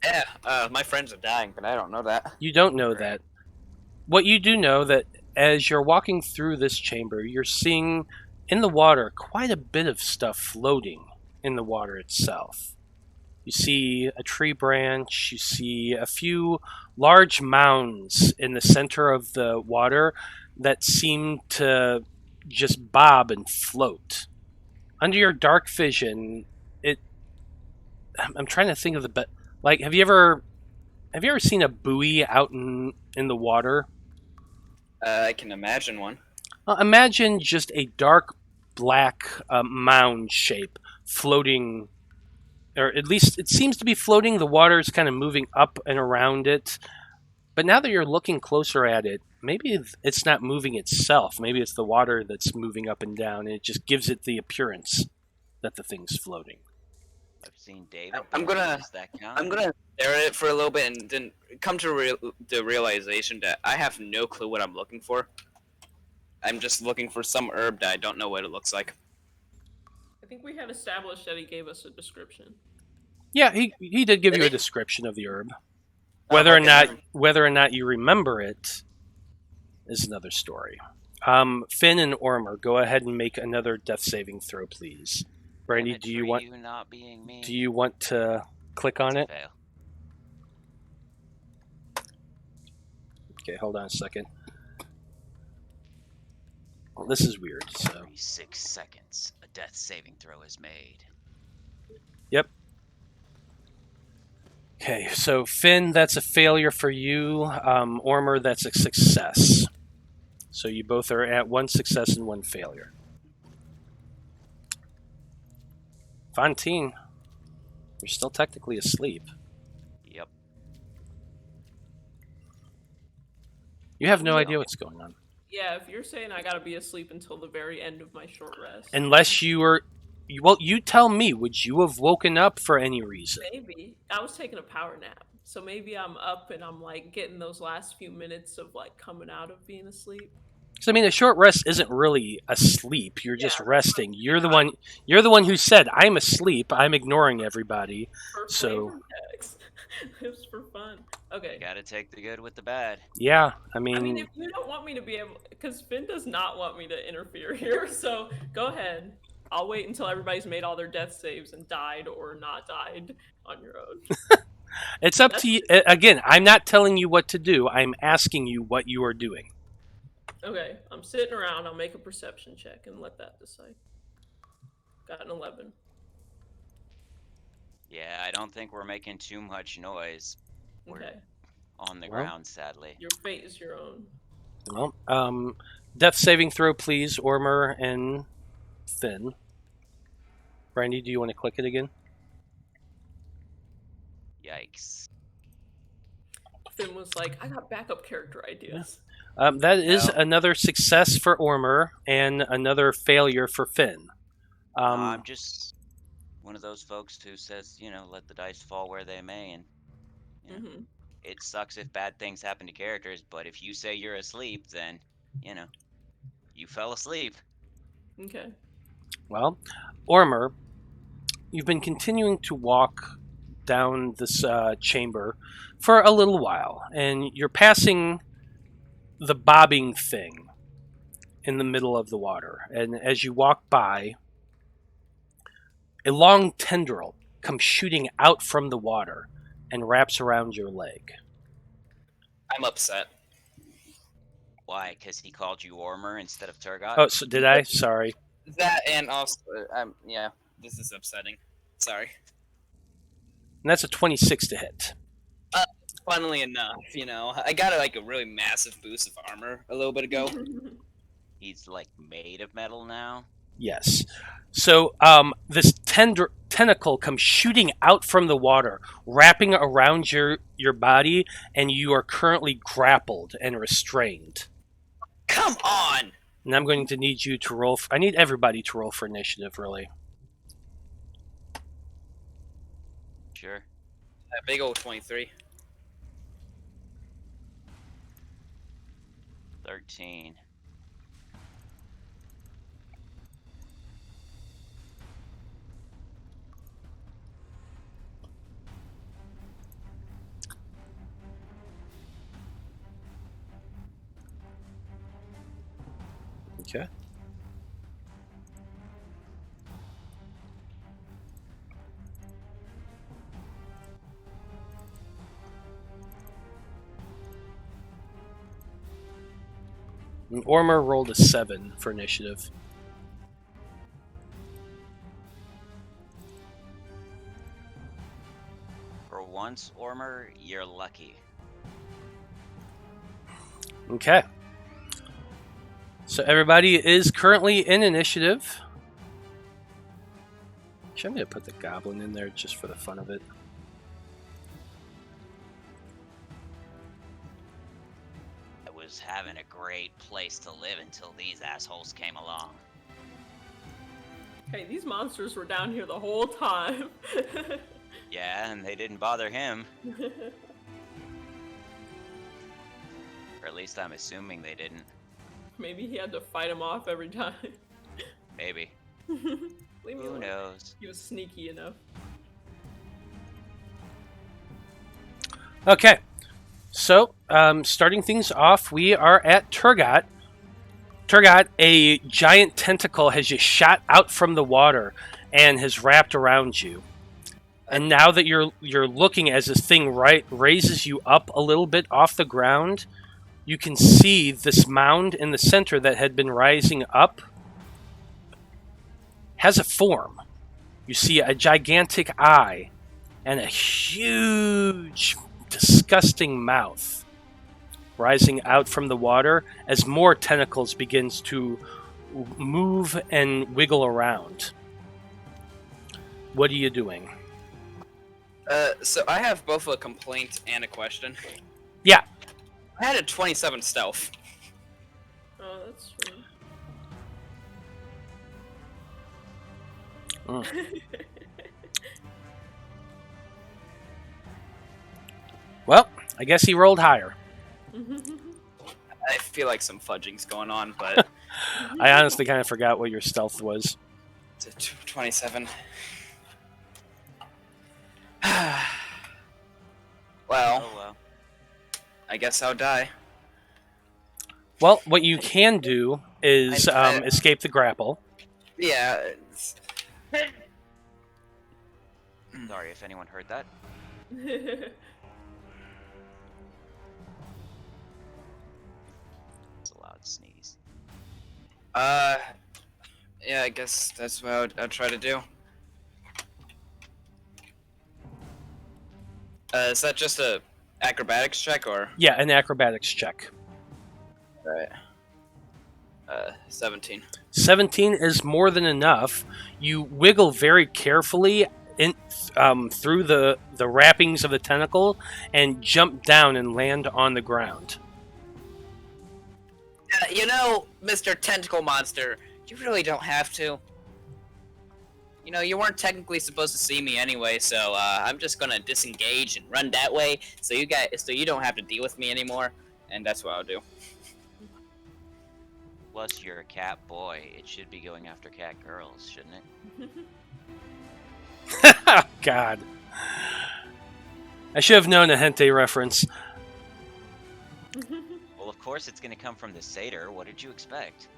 Yeah, my friends are dying, but I don't know that. You don't know that. What you do know that as you're walking through this chamber, you're seeing in the water quite a bit of stuff floating in the water itself. You see a tree branch, you see a few large mounds in the center of the water that seem to just bob and float. Under your dark vision, I'm trying to think of the like, have you ever seen a buoy out in the water? I can imagine one. Imagine just a dark black mound shape floating, or at least it seems to be floating. The water is kind of moving up and around it. But now that you're looking closer at it, maybe it's not moving itself. Maybe it's the water that's moving up and down, and it just gives it the appearance that the thing's floating. I've seen David. I'm gonna stare at it for a little bit and then come to the realization that I have no clue what I'm looking for. I'm just looking for some herb that I don't know what it looks like. I think we had established that he gave us a description. Yeah, he did give you a description of the herb. Oh, Whether okay. or not you remember it is another story. Finn and Ormr, go ahead and make another death saving throw, please. Brandie, do you want to click on it? Fail. Okay, hold on a second. Well, this is weird. So Every 6 seconds, a death saving throw is made. yep. Okay, so Finn, that's a failure for you. Ormr, that's a success. So you both are at 1 success and 1 failure. Fantine, you're still technically asleep. Yep. You have no idea what's going on. Yeah, if you're saying I gotta be asleep until the very end of my short rest. Unless you were... Well, you tell me, would you have woken up for any reason? Maybe. I was taking a power nap. So maybe I'm up and I'm like getting those last few minutes of like coming out of being asleep. Because, I mean, a short rest isn't really asleep. You're just resting. You're the one who said, I'm asleep. I'm ignoring everybody. For So... flavor text. It was for fun. Okay. You gotta take the good with the bad. Yeah, I I mean, mean if you don't want me to be able... Because Finn does not want me to interfere here, so go ahead. I'll wait until everybody's made all their death saves and died or not died on your own. it's up to you. Again, I'm not telling you what to do. I'm asking you what you are doing. Okay, I'm sitting around. I'll make a perception check and let that decide. Got an 11. Yeah, I don't think we're making too much noise. We're Okay. on the Well. ground, sadly. Your fate is your own. Well, death saving throw, please, Ormr and Finn. Brandie, do you want to click it again? Yikes. Finn was like, I got backup character ideas. That is No. another success for Ormr and another failure for Finn. I'm just one of those folks who says, let the dice fall where they may, and Mm-hmm. it sucks if bad things happen to characters, but if you say you're asleep, then, you fell asleep. Okay. Well, Ormr, you've been continuing to walk down this chamber for a little while, and you're passing the bobbing thing. in the middle of the water. And as you walk by, a long tendril comes shooting out from the water and wraps around your leg. I'm upset. Why? Because he called you Ormr instead of Tergot? Oh, so did I? Sorry. That and also, yeah, this is upsetting. Sorry. And that's a 26 to hit. Funnily enough, I got a really massive boost of armor a little bit ago. He's like made of metal now? Yes. So this tentacle comes shooting out from the water, wrapping around your body, and you are currently grappled and restrained. Come on! And I'm going to need you to roll. I need everybody to roll for initiative, really. Sure. That big old 23. 13. Okay. And Ormr rolled a 7 for initiative. For once, Ormr, you're lucky. Okay. So everybody is currently in initiative. Actually, I'm going to put the goblin in there just for the fun of it. I was having a great place to live until these assholes came along. Hey, these monsters were down here the whole time. Yeah, and they didn't bother him. Or at least I'm assuming they didn't. Maybe he had to fight him off every time. Maybe. Leave me Who alone. knows? He was sneaky enough. Okay. So, starting things off, we are at Tergot. Tergot, a giant tentacle has just shot out from the water and has wrapped around you. And now that you're looking as this thing raises you up a little bit off the ground, you can see this mound in the center that had been rising up has a form. You see a gigantic eye and a huge, disgusting mouth rising out from the water as more tentacles begins to move and wiggle around. What are you doing? So I have both a complaint and a question. Yeah. I had a 27 stealth. Oh, that's true. Well, I guess he rolled higher. I feel like some fudging's going on, but I honestly kind of forgot what your stealth was. it's a 27. Well, Oh well. I guess I'll die. Well, what you can do is I- escape the grapple. Yeah. Sorry if anyone heard that. It's a loud sneeze. Yeah, I guess that's what I'll try to do. Is that just a acrobatics check or? Yeah, an acrobatics check. Right. 17. 17 is more than enough. You wiggle very carefully through the wrappings of the tentacle and jump down and land on the ground. Mr. Tentacle Monster, you really don't have to. You weren't technically supposed to see me anyway, so I'm just gonna disengage and run that way, so you don't have to deal with me anymore, and that's what I'll do. Plus, you're a cat boy. It should be going after cat girls, shouldn't it? God. I should have known a hentai reference. Well, of course it's going to come from the satyr. What did you expect?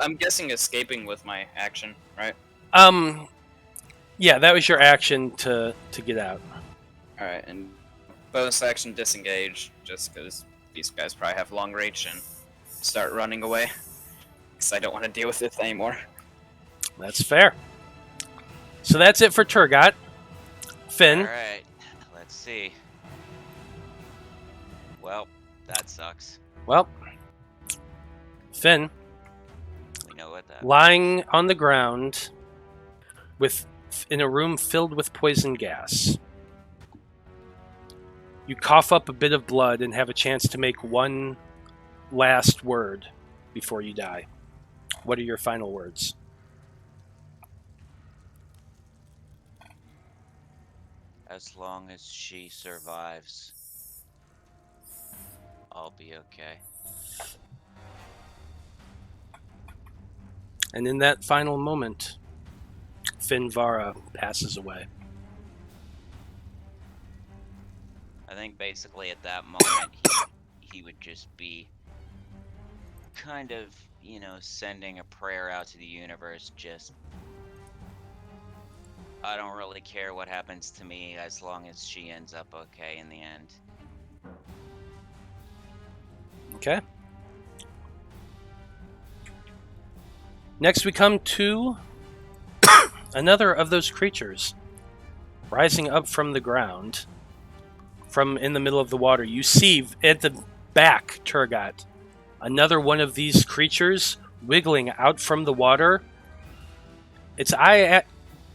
I'm guessing escaping with my action, right? Yeah, that was your action to get out. All right, and bonus action disengage, just because these guys probably have long reach and start running away. Because I don't want to deal with this anymore. That's fair. So that's it for Tergot. Finn. Alright, let's see. Well, that sucks. Well, Finn, We know what that lying on the ground in a room filled with poison gas. You cough up a bit of blood and have a chance to make one last word before you die. What are your final words? As long as she survives, I'll be okay. And in that final moment, Finn Varra passes away. I think basically at that moment he would just be kind of, you know, sending a prayer out to the universe, just I don't really care what happens to me as long as she ends up okay in the end. Okay. Next we come to another of those creatures rising up from the ground, from in the middle of the water. You see at the back, Tergot, another one of these creatures wiggling out from the water. Its eye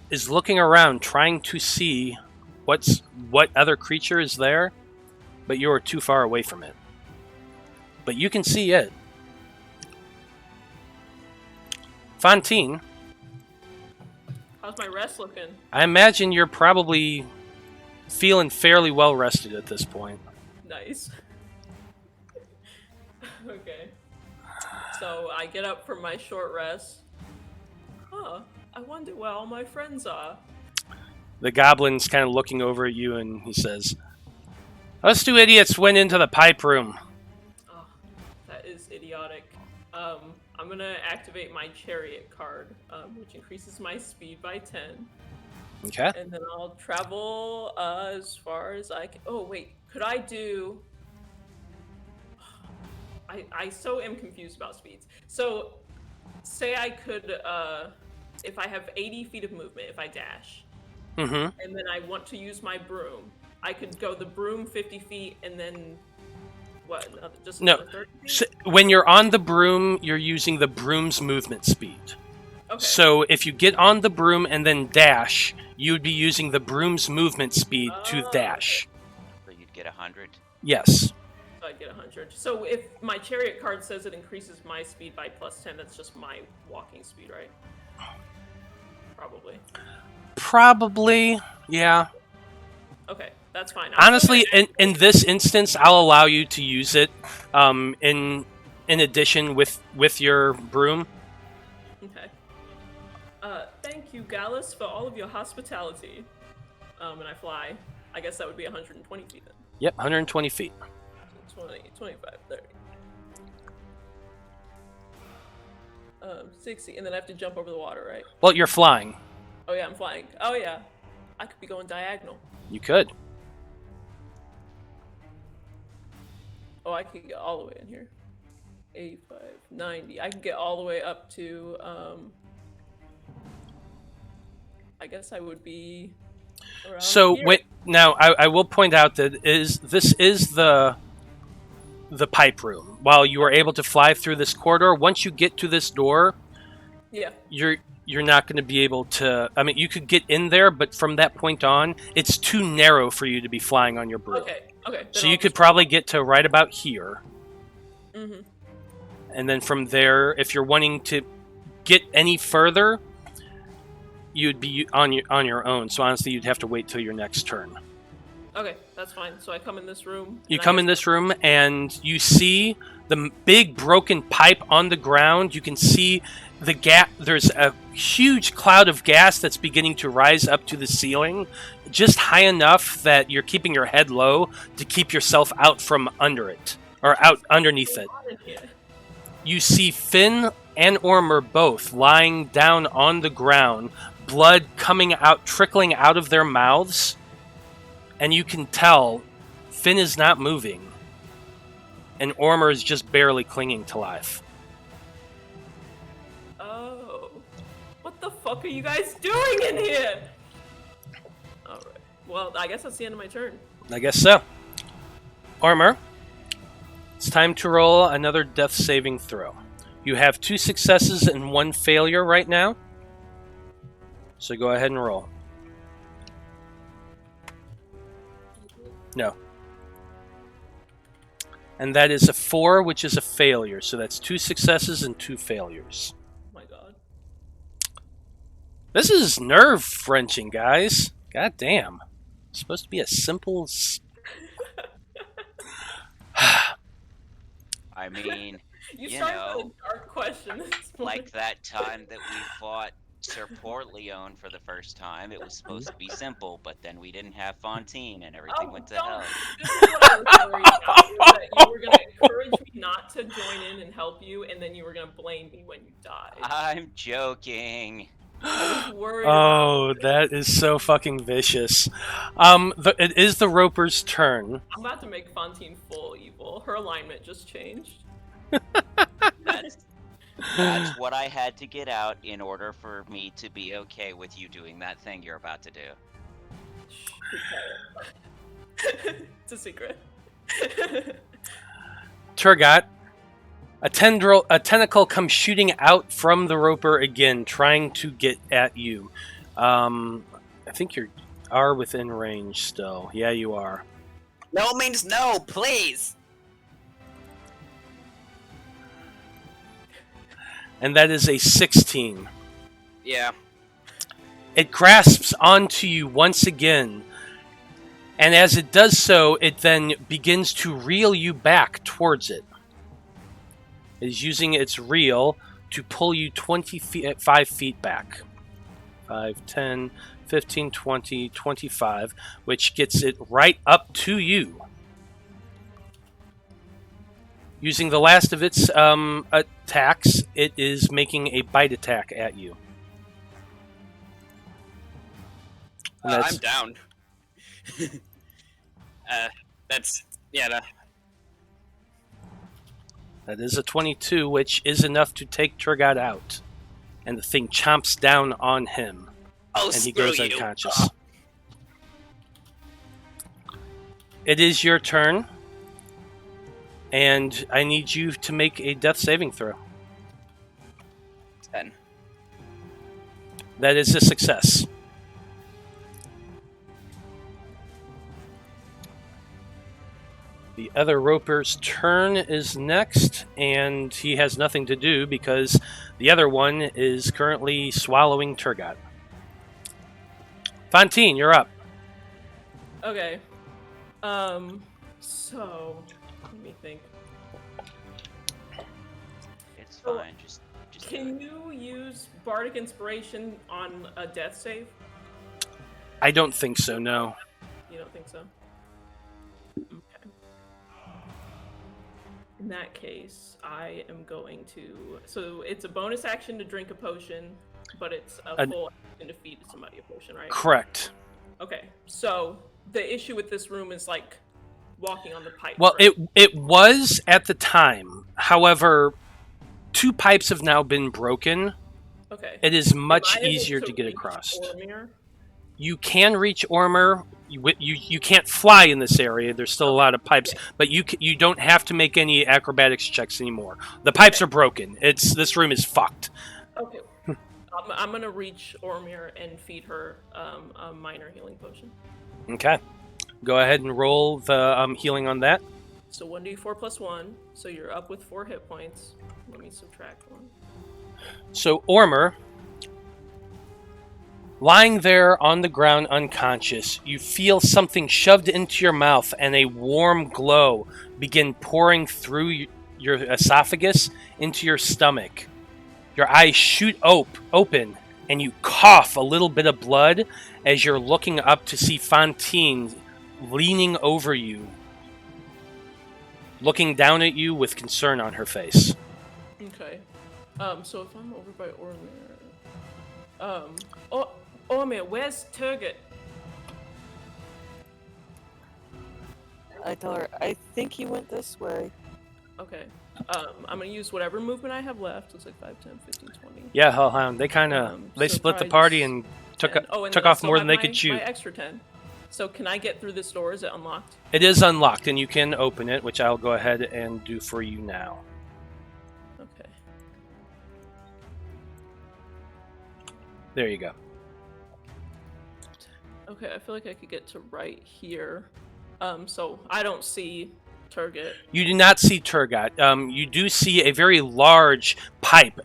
is looking around, trying to see what other creature is there, but you are too far away from it. But you can see it. Fantine, How's my rest looking? I imagine you're probably feeling fairly well rested at this point. Nice. Okay. So I get up from my short rest. Huh. I wonder where all my friends are. The goblin's kind of looking over at you and he says, "Us two idiots went into the pipe room." Oh, that is idiotic. I'm gonna activate my chariot card, which increases my speed by 10. Okay. And then I'll travel as far as I can. Oh, wait. Could I do... I so am confused about speeds. So, say I could, if I have 80 feet of movement, if I dash, Mm-hmm. and then I want to use my broom, I could go the broom 50 feet and then... What? Just No. another 30 feet? So when you're on the broom, you're using the broom's movement speed. Okay. So if you get on the broom and then dash, you would be using the broom's movement speed to Oh, dash. So you'd get 100. Yes. So I'd get 100. So if my chariot card says it increases my speed by plus 10, that's just my walking speed, right? Probably. Probably, yeah. Okay, that's fine. I'm Honestly, still in this instance, I'll allow you to use it in addition with your broom. Okay. Thank you, Gallus, for all of your hospitality. And I fly. I guess that would be 120 feet then. Yep, 120 feet. 20, 25, 30. 60, and then I have to jump over the water, right? Well, you're flying. Oh yeah, I'm flying. Oh yeah. I could be going diagonal. You could. Oh, I could get all the way in here. 85, 90. I can get all the way up to, I guess I would be around So here. now I will point out that this is the pipe room. While you are able to fly through this corridor, once you get to this door, Yeah. you're not going to be able to. I mean, you could get in there, but from that point on, it's too narrow for you to be flying on your broom. Okay. Okay. So you could probably get to right about here, Mm-hmm. and then from there, if you're wanting to get any further, you'd be on your own. So honestly, you'd have to wait till your next turn. Okay, that's fine. So I come in this room. You and I come in guess- this room and you see the big broken pipe on the ground. You can see the gas. There's a huge cloud of gas that's beginning to rise up to the ceiling, just high enough that you're keeping your head low to keep yourself out from under it or out underneath it. in here. You see Finn and Ormr both lying down on the ground, blood coming out, trickling out of their mouths, and you can tell Finn is not moving, and Ormr is just barely clinging to life. Oh. What the fuck are you guys doing in here? Alright. Well, I guess that's the end of my turn. I guess so. Ormr, it's time to roll another death saving throw. You have 2 successes and 1 failure right now. So go ahead and roll. No. And that is a 4, which is a failure. So that's 2 successes and 2 failures. Oh my god. This is nerve-wrenching, guys. God damn. It's supposed to be a simple... I mean, You you started know, with a dark question. This like that time that we fought Sir Portleone for the first time, it was supposed to be simple, but then we didn't have Fantine and everything went to hell. This is what I was worried about, is that you were going to encourage me not to join in and help you, and then you were going to blame me when you died. I'm joking. I was worried Oh, about that is so fucking vicious. It is the Roper's turn. I'm about to make Fantine full evil. Her alignment just changed. That's what I had to get out in order for me to be okay with you doing that thing you're about to do. It's a secret. Tergot, a tentacle comes shooting out from the Roper again, trying to get at you. I think you are within range still. Yeah, you are. No means no, please. And that is a 16. Yeah. It grasps onto you once again. And as it does so, it then begins to reel you back towards it. It is using its reel to pull you 5 feet back. 5, 10, 15, 20, 25, which gets it right up to you. Using the last of its attacks, it is making a bite attack at you. I'm down. That's That is a 22, which is enough to take Tergot out. And the thing chomps down on him. Oh, And he screw goes you. unconscious. It is your turn. And I need you to make a death saving throw. 10. That is a success. The other Roper's turn is next, and he has nothing to do because the other one is currently swallowing Tergot. Fantine, you're up. Okay. So let me think. It's fine. Just do Can it. you use Bardic Inspiration on a death save? I don't think so, no. You don't think so? Okay. In that case, I am going to... So it's a bonus action to drink a potion, but it's a full action to feed somebody a potion, right? Correct. Okay, so the issue with this room is like walking on the pipe. Well, right? it was at the time. However, 2 pipes have now been broken. Okay. It is Am much I able easier to get reach across. Ormr? You can reach Ormr. You can't fly in this area. There's still a lot of pipes, but you don't have to make any acrobatics checks anymore. The pipes are broken. This room is fucked. Okay. I'm gonna reach Ormr and feed her a minor healing potion. Okay. Go ahead and roll the healing on that. So 1d4 plus 1, so you're up with 4 hit points. Let me subtract 1. So Ormr, lying there on the ground unconscious, you feel something shoved into your mouth and a warm glow begin pouring through your esophagus into your stomach. Your eyes shoot open and you cough a little bit of blood as you're looking up to see Fantine leaning over you, looking down at you with concern on her face. Okay. So if I'm over by Ormr, Ormr, where's Tergot? I tell her, I think he went this way. Okay. I'm gonna use whatever movement I have left. Looks like 5, 10, 15, 20. Yeah, Hellhound. They kind of they So split the probably party just and took 10. took then I off still more have than they my, could shoot. My extra 10. So can I get through this door? Is it unlocked? It is unlocked, and you can open it, which I'll go ahead and do for you now. Okay. There you go. Okay, I feel like I could get to right here. So I don't see Tergot. You do not see Tergot. You do see a very large pipe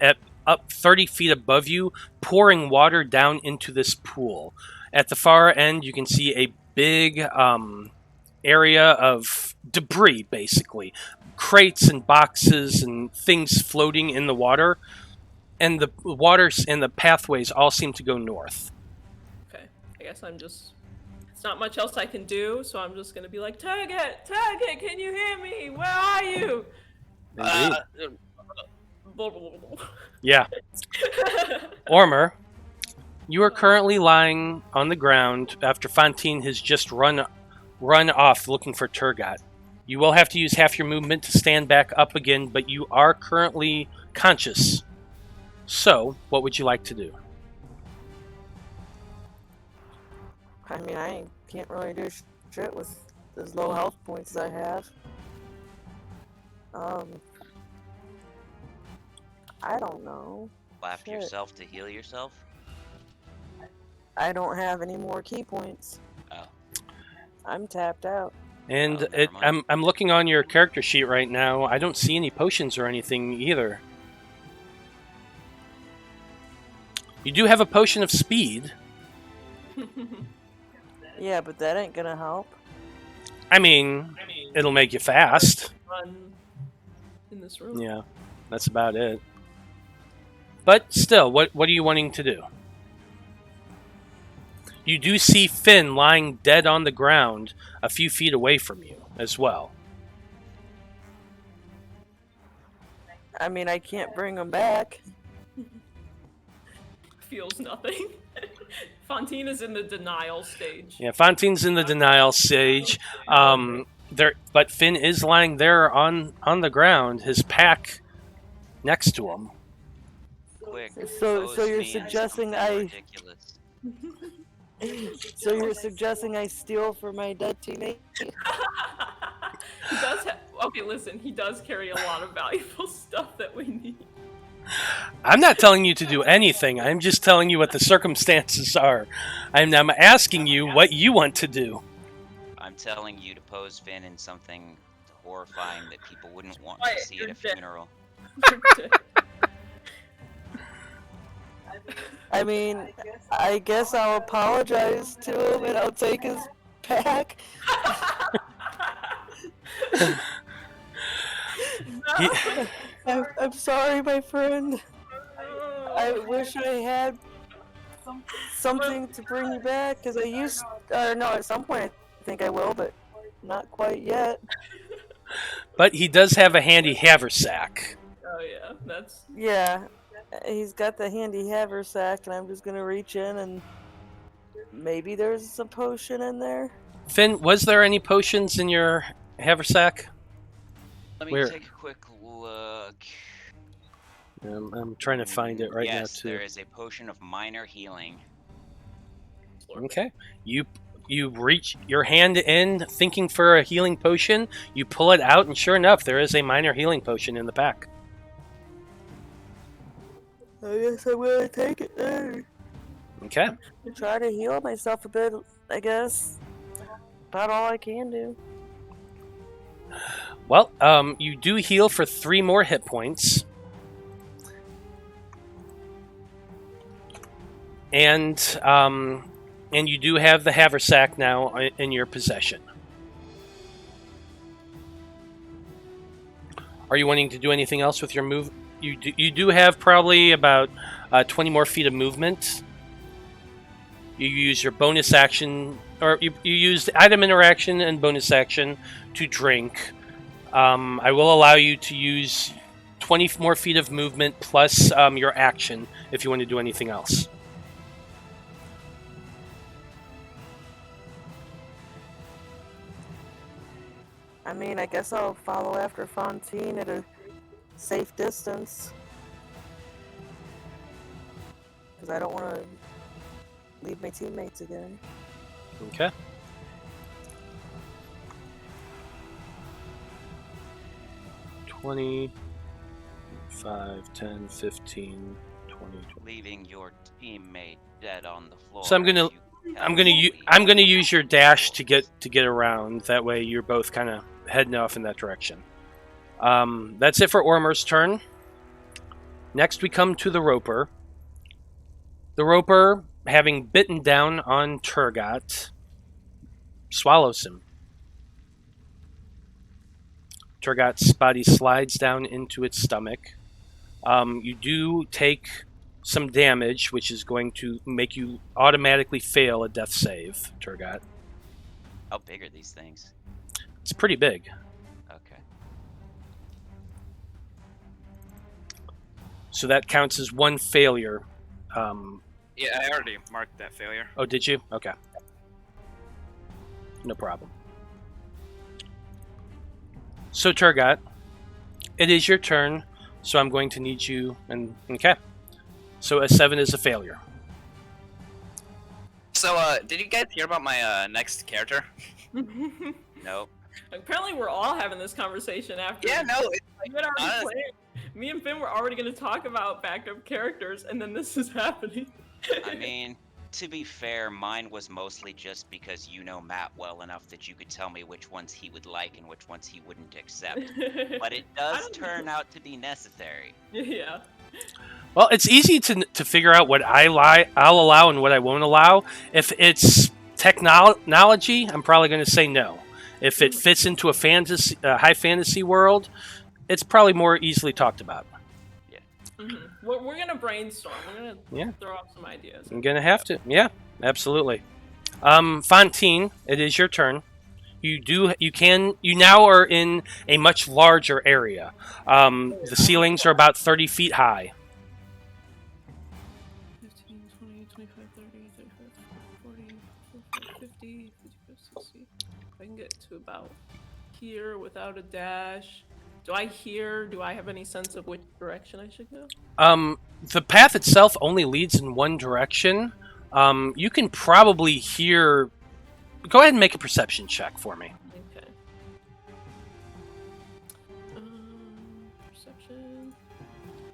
up 30 feet above you, pouring water down into this pool. At the far end, you can see a big area of debris, basically. Crates and boxes and things floating in the water. And the waters and the pathways all seem to go north. Okay, I guess it's not much else I can do, so I'm just gonna be like, Tergot, can you hear me? Where are you? Indeed. Yeah. Ormr, you are currently lying on the ground after Fantine has just run off looking for Tergot. You will have to use half your movement to stand back up again, but you are currently conscious. So, what would you like to do? I mean, I can't really do shit with as low health points as I have. I don't know. Laugh Shit. yourself to heal yourself? I don't have any more key points. Oh. I'm tapped out. And Oh, never mind. I'm looking on your character sheet right now. I don't see any potions or anything either. You do have a potion of speed. Yeah, but that ain't gonna help. I mean, it'll make you fast. Run in this room. Yeah, that's about it. But still, what are you wanting to do? You do see Finn lying dead on the ground a few feet away from you as well. I mean, I can't bring him back. Feels nothing. Fantine is in the denial stage. Yeah, Fantine's in the denial stage. But Finn is lying there on the ground, his pack next to him. Quick. So pose you're me as suggesting something ridiculous. So you're suggesting I steal from my dead teammate? He does have. Okay, listen. He does carry a lot of valuable stuff that we need. I'm not telling you to do anything. I'm just telling you what the circumstances are. I'm asking you what you want to do. I'm telling you to pose Finn in something horrifying that people wouldn't want to see at a funeral. I mean, I guess I'll apologize to him and I'll take his pack. I'm sorry, my friend. I wish I had something to bring you back, because at some point I think I will, but not quite yet. But he does have a handy haversack. Oh yeah, that's. Yeah, he's got the handy haversack, and I'm just gonna reach in and maybe there's a potion in there. Finn, was there any potions in your haversack? Let me Where? take a quick look. I'm trying to find it right now, Yes, too. there is a potion of minor healing. Okay. You reach your hand in, thinking for a healing potion. You pull it out, and sure enough, there is a minor healing potion in the pack. I guess I'm gonna take it then. Okay. Try to heal myself a bit, I guess. About all I can do. Well, you do heal for 3 more hit points. And you do have the haversack now in your possession. Are you wanting to do anything else with your move? You do have probably about 20 more feet of movement. You use your bonus action, or you use the item interaction and bonus action to drink. I will allow you to use 20 more feet of movement plus your action if you want to do anything else. I mean, I guess I'll follow after Fantine at a safe distance. Because I don't want to leave my teammates again. Okay. $20, $5, $10, $15, $20. Leaving your teammate dead on the floor. So I'm gonna use your dash to get around. That way you're both kind of heading off in that direction. That's it for Ormr's turn. Next we come to the Roper. The Roper, having bitten down on Tergot, swallows him. Tergot's body slides down into its stomach. You do take some damage, which is going to make you automatically fail a death save, Tergot. How big are these things? It's pretty big. Okay. So that counts as one failure. Yeah, I already marked that failure. Oh, did you? Okay. No problem. So, Tergot, it is your turn, so I'm going to need you... Okay. So a 7 is a failure. So, did you guys hear about my next character? Nope. Apparently, we're all having this conversation after. Yeah, no, it's We had already planned. Me and Finn were already going to talk about backup characters, and then this is happening. I mean, to be fair, mine was mostly just because you know Matt well enough that you could tell me which ones he would like and which ones he wouldn't accept. But it does turn out to be necessary. Yeah. Well, it's easy to figure out what I'll allow and what I won't allow. If it's technology, I'm probably going to say no. If it fits into a high fantasy world, it's probably more easily talked about. Yeah. Mm-hmm. We're going to brainstorm. We're going to throw out some ideas. I'm going to have to. Yeah, absolutely. Fantine, it is your turn. You now are in a much larger area. The ceilings are about 30 feet high. 15, 20, 25, 30, 35, 40, 50, 55, 60. I can get to about here without a dash. Do I have any sense of which direction I should go? The path itself only leads in one direction. You can probably hear... Go ahead and make a perception check for me. Okay. Perception.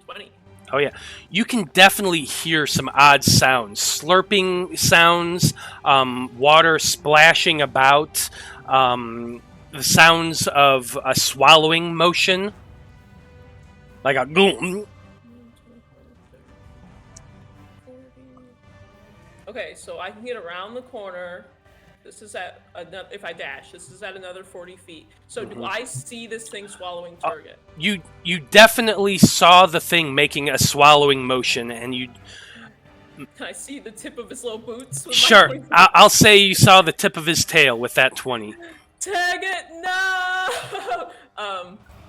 20. Oh, yeah. You can definitely hear some odd sounds. Slurping sounds, water splashing about, the sounds of a swallowing motion. Like a... 40. Okay, so I can get around the corner. This is at another, if I dash, this is at another 40 feet. So do I see this thing swallowing Tergot? You definitely saw the thing making a swallowing motion, and you... Can I see the tip of his little boots? With Sure, my I'll say you saw the tip of his tail with that 20. Tergot, no!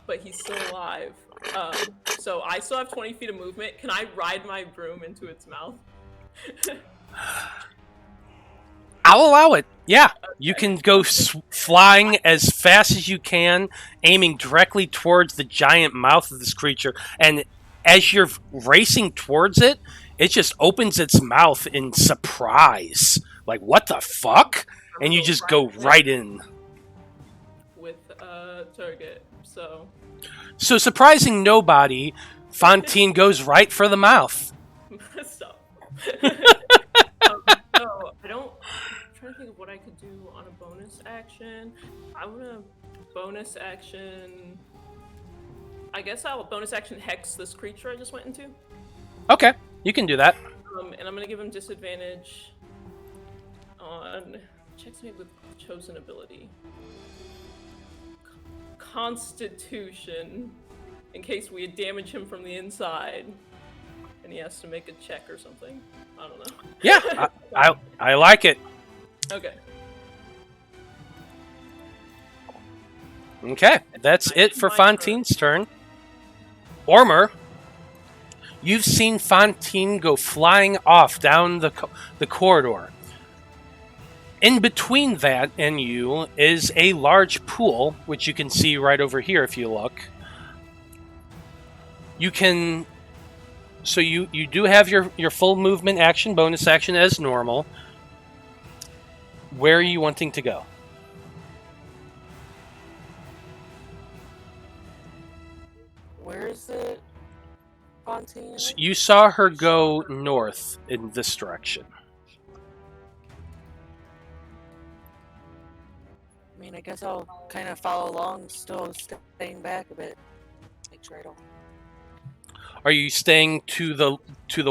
But he's still alive. So I still have 20 feet of movement. Can I ride my broom into its mouth? I'll allow it. Yeah, you can go flying as fast as you can, aiming directly towards the giant mouth of this creature. And as you're racing towards it, it just opens its mouth in surprise. Like, what the fuck? And you just go right in. With Tergot, so... So, surprising nobody, Fantine goes right for the mouth. Stop. No, I don't... I'm trying to think of what I could do on a bonus action. I want to bonus action... I guess I'll bonus action hex this creature I just went into. Okay, you can do that. And I'm going to give him disadvantage on checks made with chosen ability. Constitution, in case we damage him from the inside, and he has to make a check or something. I don't know. Yeah, I like it. Okay. Okay, that's it for Fantine's turn. Ormr, you've seen Fantine go flying off down the corridor. In between that and you is a large pool, which you can see right over here if you look. You can... So you do have your full movement action, bonus action as normal. Where are you wanting to go? Where is it? Fantine? So you saw her go north in this direction. I mean, I guess I'll kind of follow along, still staying back a bit. Make sure I don't. Are you staying to the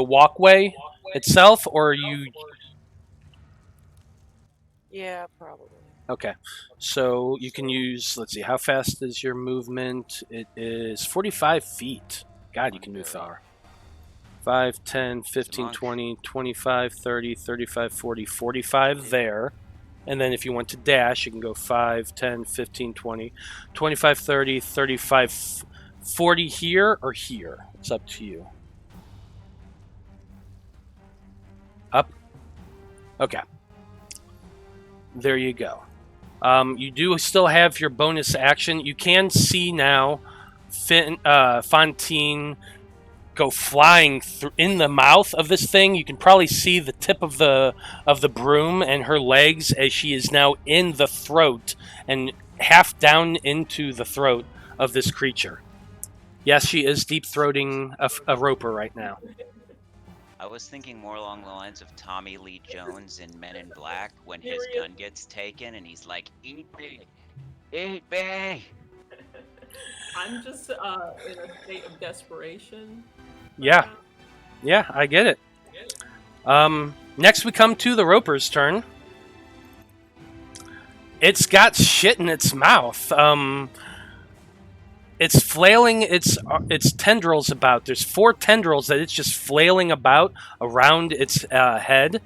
walkway itself, or are you... Yeah, probably. Okay, so you can use, let's see, how fast is your movement? It is 45 feet. God, you can move far. 5, 10, 15, 20, 25, 30, 35, 40, 45 there. And then if you want to dash, you can go 5, 10, 15, 20, 25, 30, 35, 40 here or here. It's up to you. Up? Okay. There you go. You do still have your bonus action. You can see now Fantine go flying in the mouth of this thing. You can probably see the tip of the broom and her legs as she is now in the throat and half down into the throat of this creature. Yes, she is deep-throating a roper right now. I was thinking more along the lines of Tommy Lee Jones in Men in Black when his gun gets taken and he's like, "Eat me! Eat me!" I'm just in a state of desperation. Yeah. Yeah, I get it. Next we come to the roper's turn. It's got shit in its mouth. It's flailing its tendrils about. There's 4 tendrils that it's just flailing about around its head.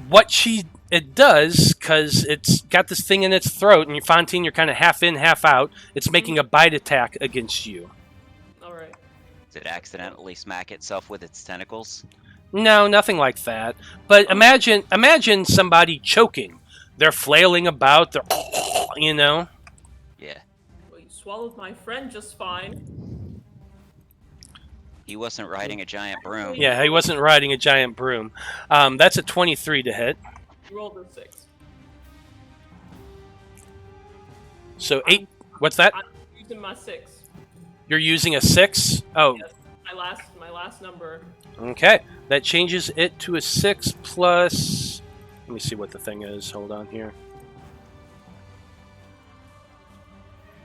What it does, because it's got this thing in its throat, and Fantine, you're kind of half in, half out. It's making a bite attack against you. All right. Did it accidentally smack itself with its tentacles? No, nothing like that. But imagine somebody choking. They're flailing about. They're, you know. Yeah. Well, you swallowed my friend just fine. He wasn't riding a giant broom. Yeah, he wasn't riding a giant broom. That's a 23 to hit. You rolled a 6. So 8. What's that? I'm using my 6. You're using a 6? Oh. Yes, my last number. Okay. That changes it to a 6 plus... Let me see what the thing is. Hold on here.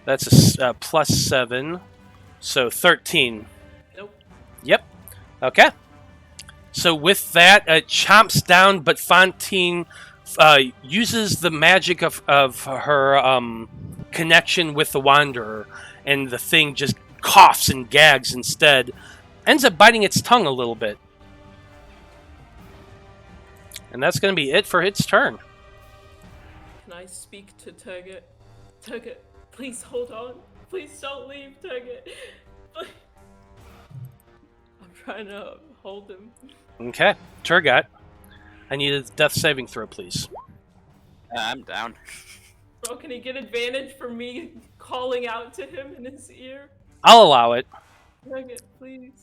That's a plus 7. So 13. Nope. Yep. Okay. So with that, it chomps down, but Fantine uses the magic of her connection with the Wanderer, and the thing just coughs and gags instead. Ends up biting its tongue a little bit. And that's going to be it for its turn. Can I speak to Tergot? Tergot, please hold on. Please don't leave, Tergot. Please. I'm trying to hold him. Okay. Tergot, I need a death saving throw, please. I'm down. Bro, can he get advantage for me calling out to him in his ear? I'll allow it. Tergot, please.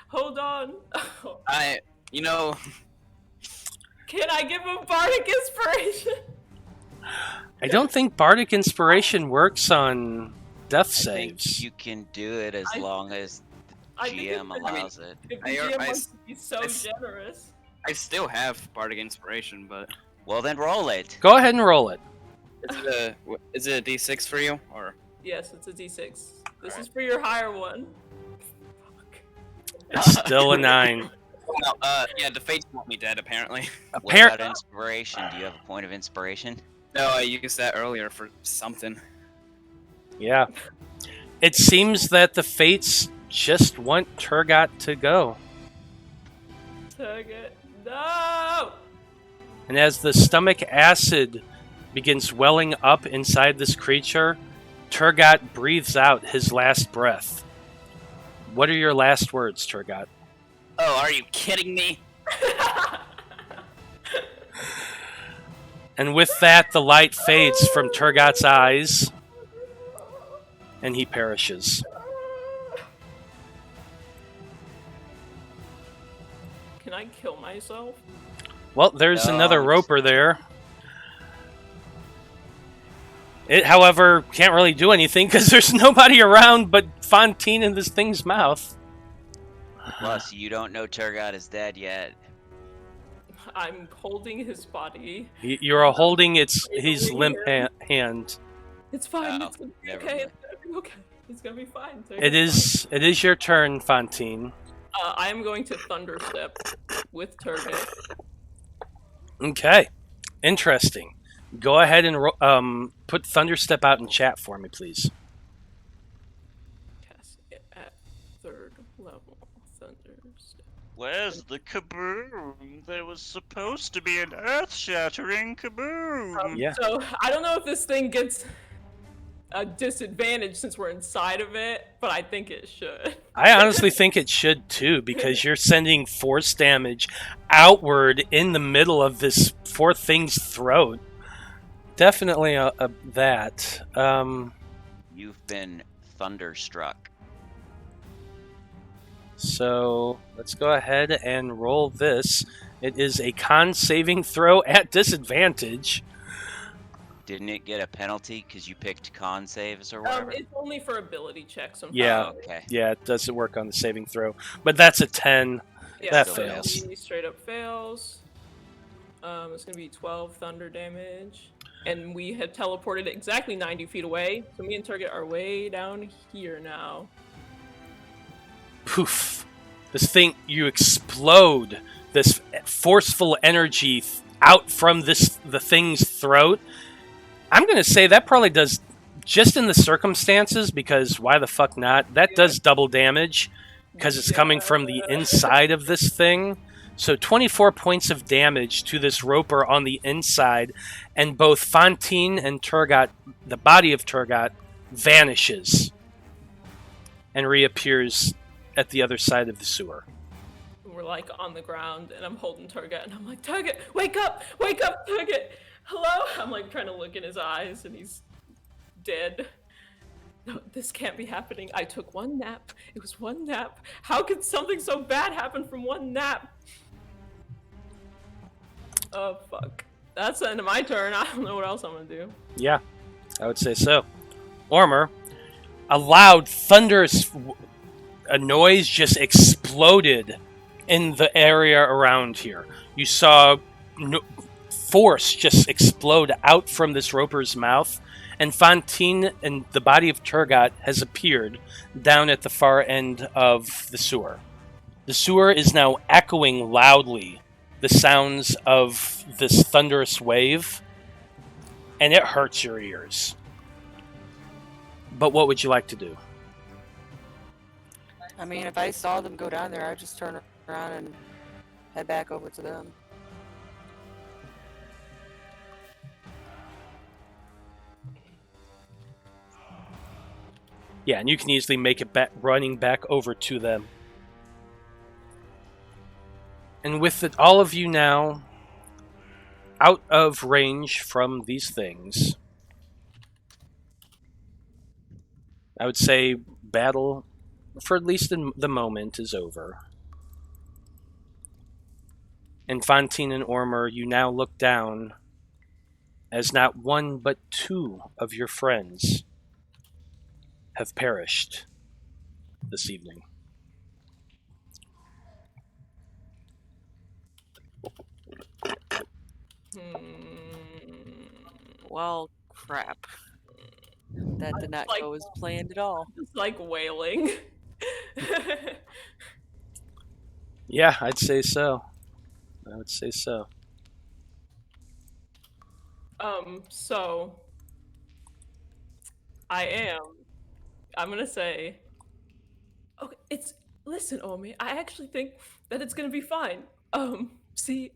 Hold on. Can I give him Bardic Inspiration? I don't think Bardic Inspiration works on death I think saves. you can do it as long as the GM allows it. If the GM wants to be so generous. I still have Bardic Inspiration, but Well, then roll it. Go ahead and roll it. is it a D6 for you or? Yes, it's a D6. This is for your higher one. It's still a 9. No, yeah, the fates want me dead apparently. What about inspiration? Do you have a point of inspiration? No, I used that earlier for something. Yeah. It seems that the fates just want Tergot to go. Tergot, no! And as the stomach acid begins welling up inside this creature, Tergot breathes out his last breath. What are your last words, Tergot? Oh, are you kidding me? And with that, the light fades from Tergot's eyes, and he perishes. Can I kill myself? Well, there's another Don't. roper there. It, however, can't really do anything because there's nobody around but Fantine in this thing's mouth. Plus, you don't know Tergot is dead yet. I'm holding his body. You're holding his limp hand. It's fine. Oh, It's gonna be never okay. mind. It's gonna be okay. It's gonna be fine. It is your turn, Fantine. I am going to thunderstep with Tergot. Okay, interesting. Go ahead and put Thunderstep out in chat for me, please. Cast it at 3rd level. Thunderstep. Where's the kaboom? There was supposed to be an earth-shattering kaboom. Yeah. So I don't know if this thing gets a disadvantage since we're inside of it, but I think it should. I honestly think it should too, because you're sending force damage outward in the middle of this poor thing's throat. Definitely that. You've been thunderstruck. So let's go ahead and roll this. It is a con saving throw at disadvantage. Didn't it get a penalty because you picked con saves or whatever? It's only for ability checks. Yeah. Oh, okay. Yeah, it doesn't work on the saving throw. But that's a 10. Yeah, That so fails. he straight up fails. It's gonna be 12 thunder damage. And we had teleported exactly 90 feet away. So me and Tergot are way down here now. Poof. This thing, you explode this forceful energy out from the thing's throat. I'm going to say that probably does, just in the circumstances, because why the fuck not, that does double damage because it's coming from the inside of this thing. So 24 points of damage to this roper on the inside, and both Fantine and Tergot, the body of Tergot, vanishes and reappears at the other side of the sewer. We're like on the ground, and I'm holding Tergot, and I'm like, Tergot, wake up, Tergot. Hello? I'm like trying to look in his eyes, and he's dead. No, this can't be happening. I took one nap. It was one nap. How could something so bad happen from one nap? Oh, fuck. That's the end of my turn. I don't know what else I'm gonna do. Yeah, I would say so. Ormr, a loud, thunderous a noise just exploded in the area around here. You saw force just explode out from this roper's mouth, and Fantine and the body of Tergot has appeared down at the far end of the sewer. The sewer is now echoing loudly the sounds of this thunderous wave, and it hurts your ears. But what would you like to do? I mean, if I saw them go down there, I'd just turn around and head back over to them. Yeah, and you can easily make it back, running back over to them. And with it, all of you now out of range from these things, I would say battle, for at least in the moment, is over. And Fantine and Ormr, you now look down as not one but two of your friends have perished this evening. Well, crap. That did not go as planned at all. It's like wailing. Yeah, I'd say so. I would say so. So I'm gonna say, okay, listen, Omi, I actually think that it's gonna be fine. See,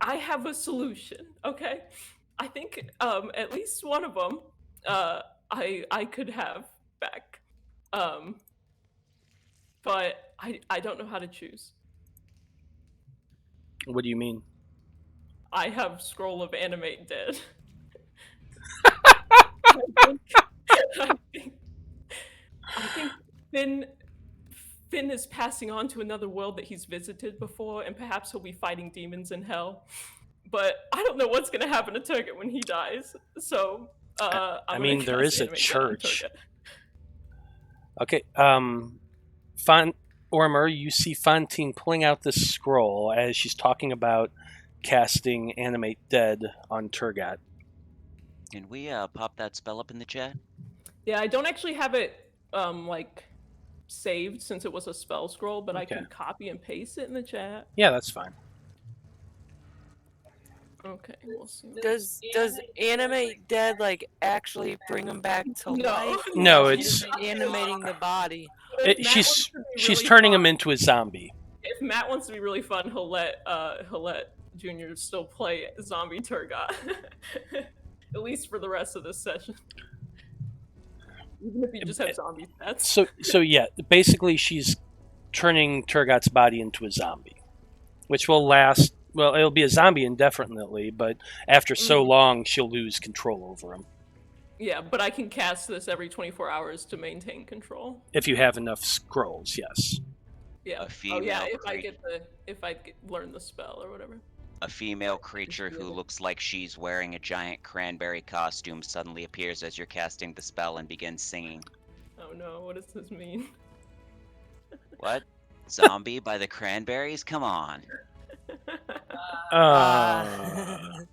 I have a solution, okay? I think, at least one of them, I could have back. But I don't know how to choose. What do you mean? I have Scroll of Animate Dead. I think Finn is passing on to another world that he's visited before, and perhaps he'll be fighting demons in hell. But I don't know what's going to happen to Tergot when he dies. So, I mean, there is a church. Okay, Ormr, you see Fantine pulling out this scroll as she's talking about casting Animate Dead on Tergot. Can we pop that spell up in the chat? Yeah, I don't actually have it like saved since it was a spell scroll, but I can copy and paste it in the chat. Yeah, that's fine. Okay, we'll see. Does Animate Dead like actually bring him back to life? No, it's animating the body. She's turning him into a zombie. If Matt wants to be really fun, he'll let Junior still play zombie Tergot. At least for the rest of this session. Even if you just have zombie pets. So yeah, basically she's turning Tergot's body into a zombie, which will last. Well, it'll be a zombie indefinitely, but after so long, she'll lose control over him. Yeah, but I can cast this every 24 hours to maintain control. If you have enough scrolls, yes. Yeah. If I learn the spell or whatever. A female creature who looks like she's wearing a giant cranberry costume suddenly appears as you're casting the spell and begins singing. Oh no, what does this mean? What? Zombie by the Cranberries? Come on. I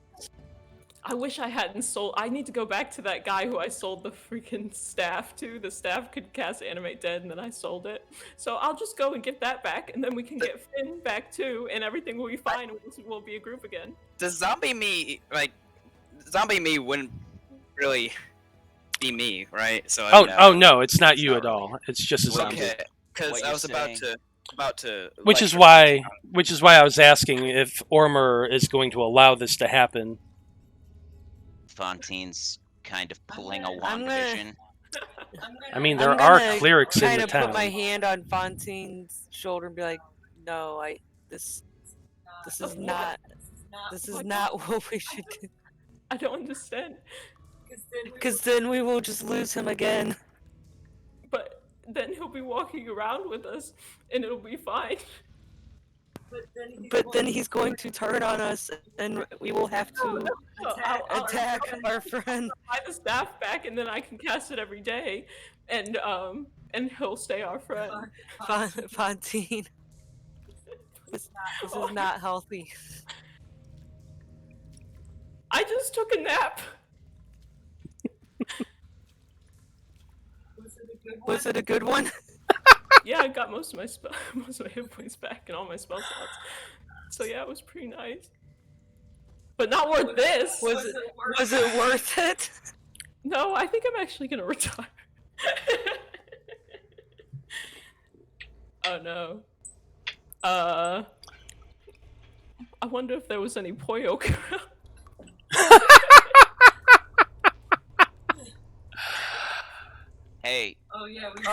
wish I hadn't sold. I need to go back to that guy who I sold the freaking staff to. The staff could cast Animate Dead, and then I sold it. So I'll just go and get that back, and then we can get Finn back too, and everything will be fine. We'll be a group again. Does zombie me wouldn't really be me, right? So no, it's not you at all. It's just a zombie. Okay, because I was about to. Which is why I was asking if Ormr is going to allow this to happen. Fantine's kind of pulling a WandaVision. I mean, there are clerics in the town. I'm gonna put my hand on Fantine's shoulder and be like, "No, this is not what we should do." I don't understand. Because then we will just lose him again. But then he'll be walking around with us, and it'll be fine. But then he's going to turn on us, and we will have to attack our friend. I'll buy the staff back, and then I can cast it every day, and he'll stay our friend. Fantine, this is not healthy. I just took a nap. Was it a good one? Yeah, I got most of my hit points back and all my spell slots. So yeah, it was pretty nice. But not worth this. Was it worth it? No, I think I'm actually gonna retire. Oh no. I wonder if there was any Poyo. Hey. Oh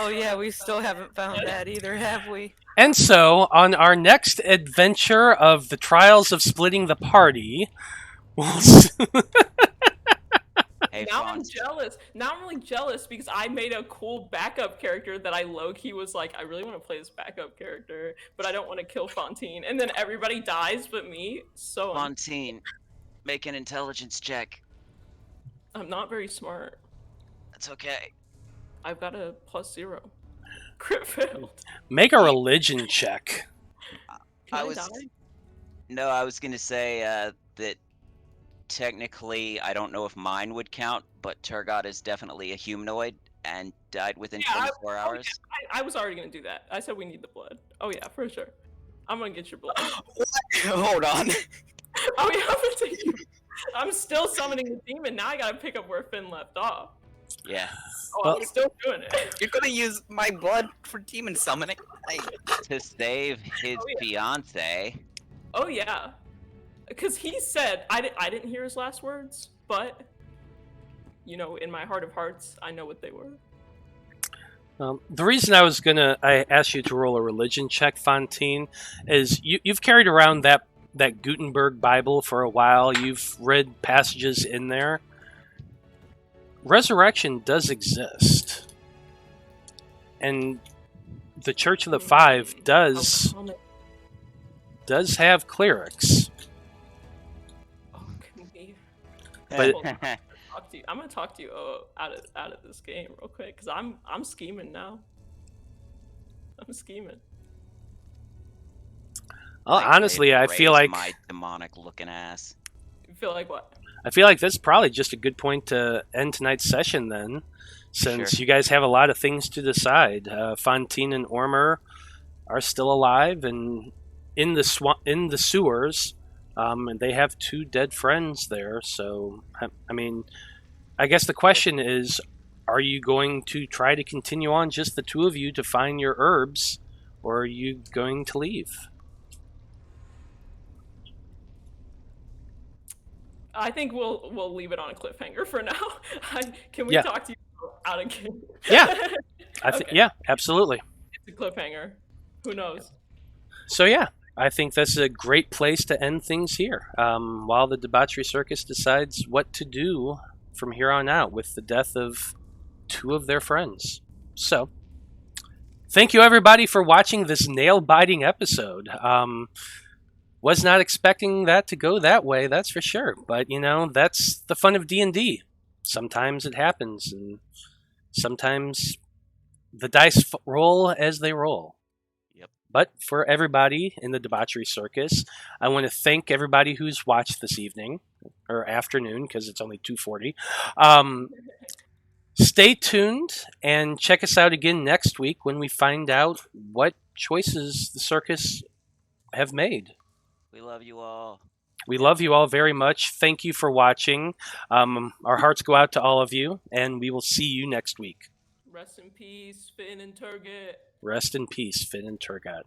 yeah, we still haven't found that either, have we? And so, on our next adventure of the Trials of Splitting the Party, Hey, now I'm jealous. Now I'm really jealous because I made a cool backup character that I low-key was like, I really want to play this backup character, but I don't want to kill Fantine. And then everybody dies but me, so... Fantine, make an intelligence check. I'm not very smart. That's okay. I've got a +0. Crit failed. Make a religion check. I die? No, I was gonna say that technically I don't know if mine would count, but Tergot is definitely a humanoid and died within 24 hours. I was already gonna do that. I said we need the blood. Oh yeah, for sure. I'm gonna get your blood. Hold on. Oh yeah, I'm still summoning the demon. Now I gotta pick up where Finn left off. Yeah. Oh, I'm still doing it. You're gonna use my blood for demon summoning? To save his fiance. Oh yeah, because he said I didn't hear his last words, but in my heart of hearts, I know what they were. The reason I asked you to roll a religion check, Fantine, is you've carried around that Gutenberg Bible for a while. You've read passages in there. Resurrection does exist, and the Church of the Five does have clerics. Oh, can we? But I'm gonna talk to you out of this game real quick because I'm scheming now. I'm scheming. well, honestly, I feel like my demonic-looking ass. You feel like what? I feel like that's probably just a good point to end tonight's session then, since Sure. you guys have a lot of things to decide. Fantine and Ormr are still alive and in the sewers, and they have 2 dead friends there. So, I mean, I guess the question is, are you going to try to continue on just the 2 of you to find your herbs, or are you going to leave? I think we'll leave it on a cliffhanger for now. Can we Yeah. talk to you out again? Yeah. Okay. Yeah, absolutely. It's a cliffhanger. Who knows? So yeah, I think that's a great place to end things here. While the Debauchery Circus decides what to do from here on out with the death of 2 of their friends. So, thank you everybody for watching this nail-biting episode. Was not expecting that to go that way, that's for sure. But, that's the fun of D&D. Sometimes it happens, and sometimes the dice roll as they roll. Yep. But for everybody in the Debauchery Circus, I want to thank everybody who's watched this evening, or afternoon, because it's only 2:40. Stay tuned and check us out again next week when we find out what choices the circus have made. We love you all. We love you all very much. Thank you for watching. Our hearts go out to all of you, and we will see you next week. Rest in peace, Finn and Tergot. Rest in peace, Finn and Tergot.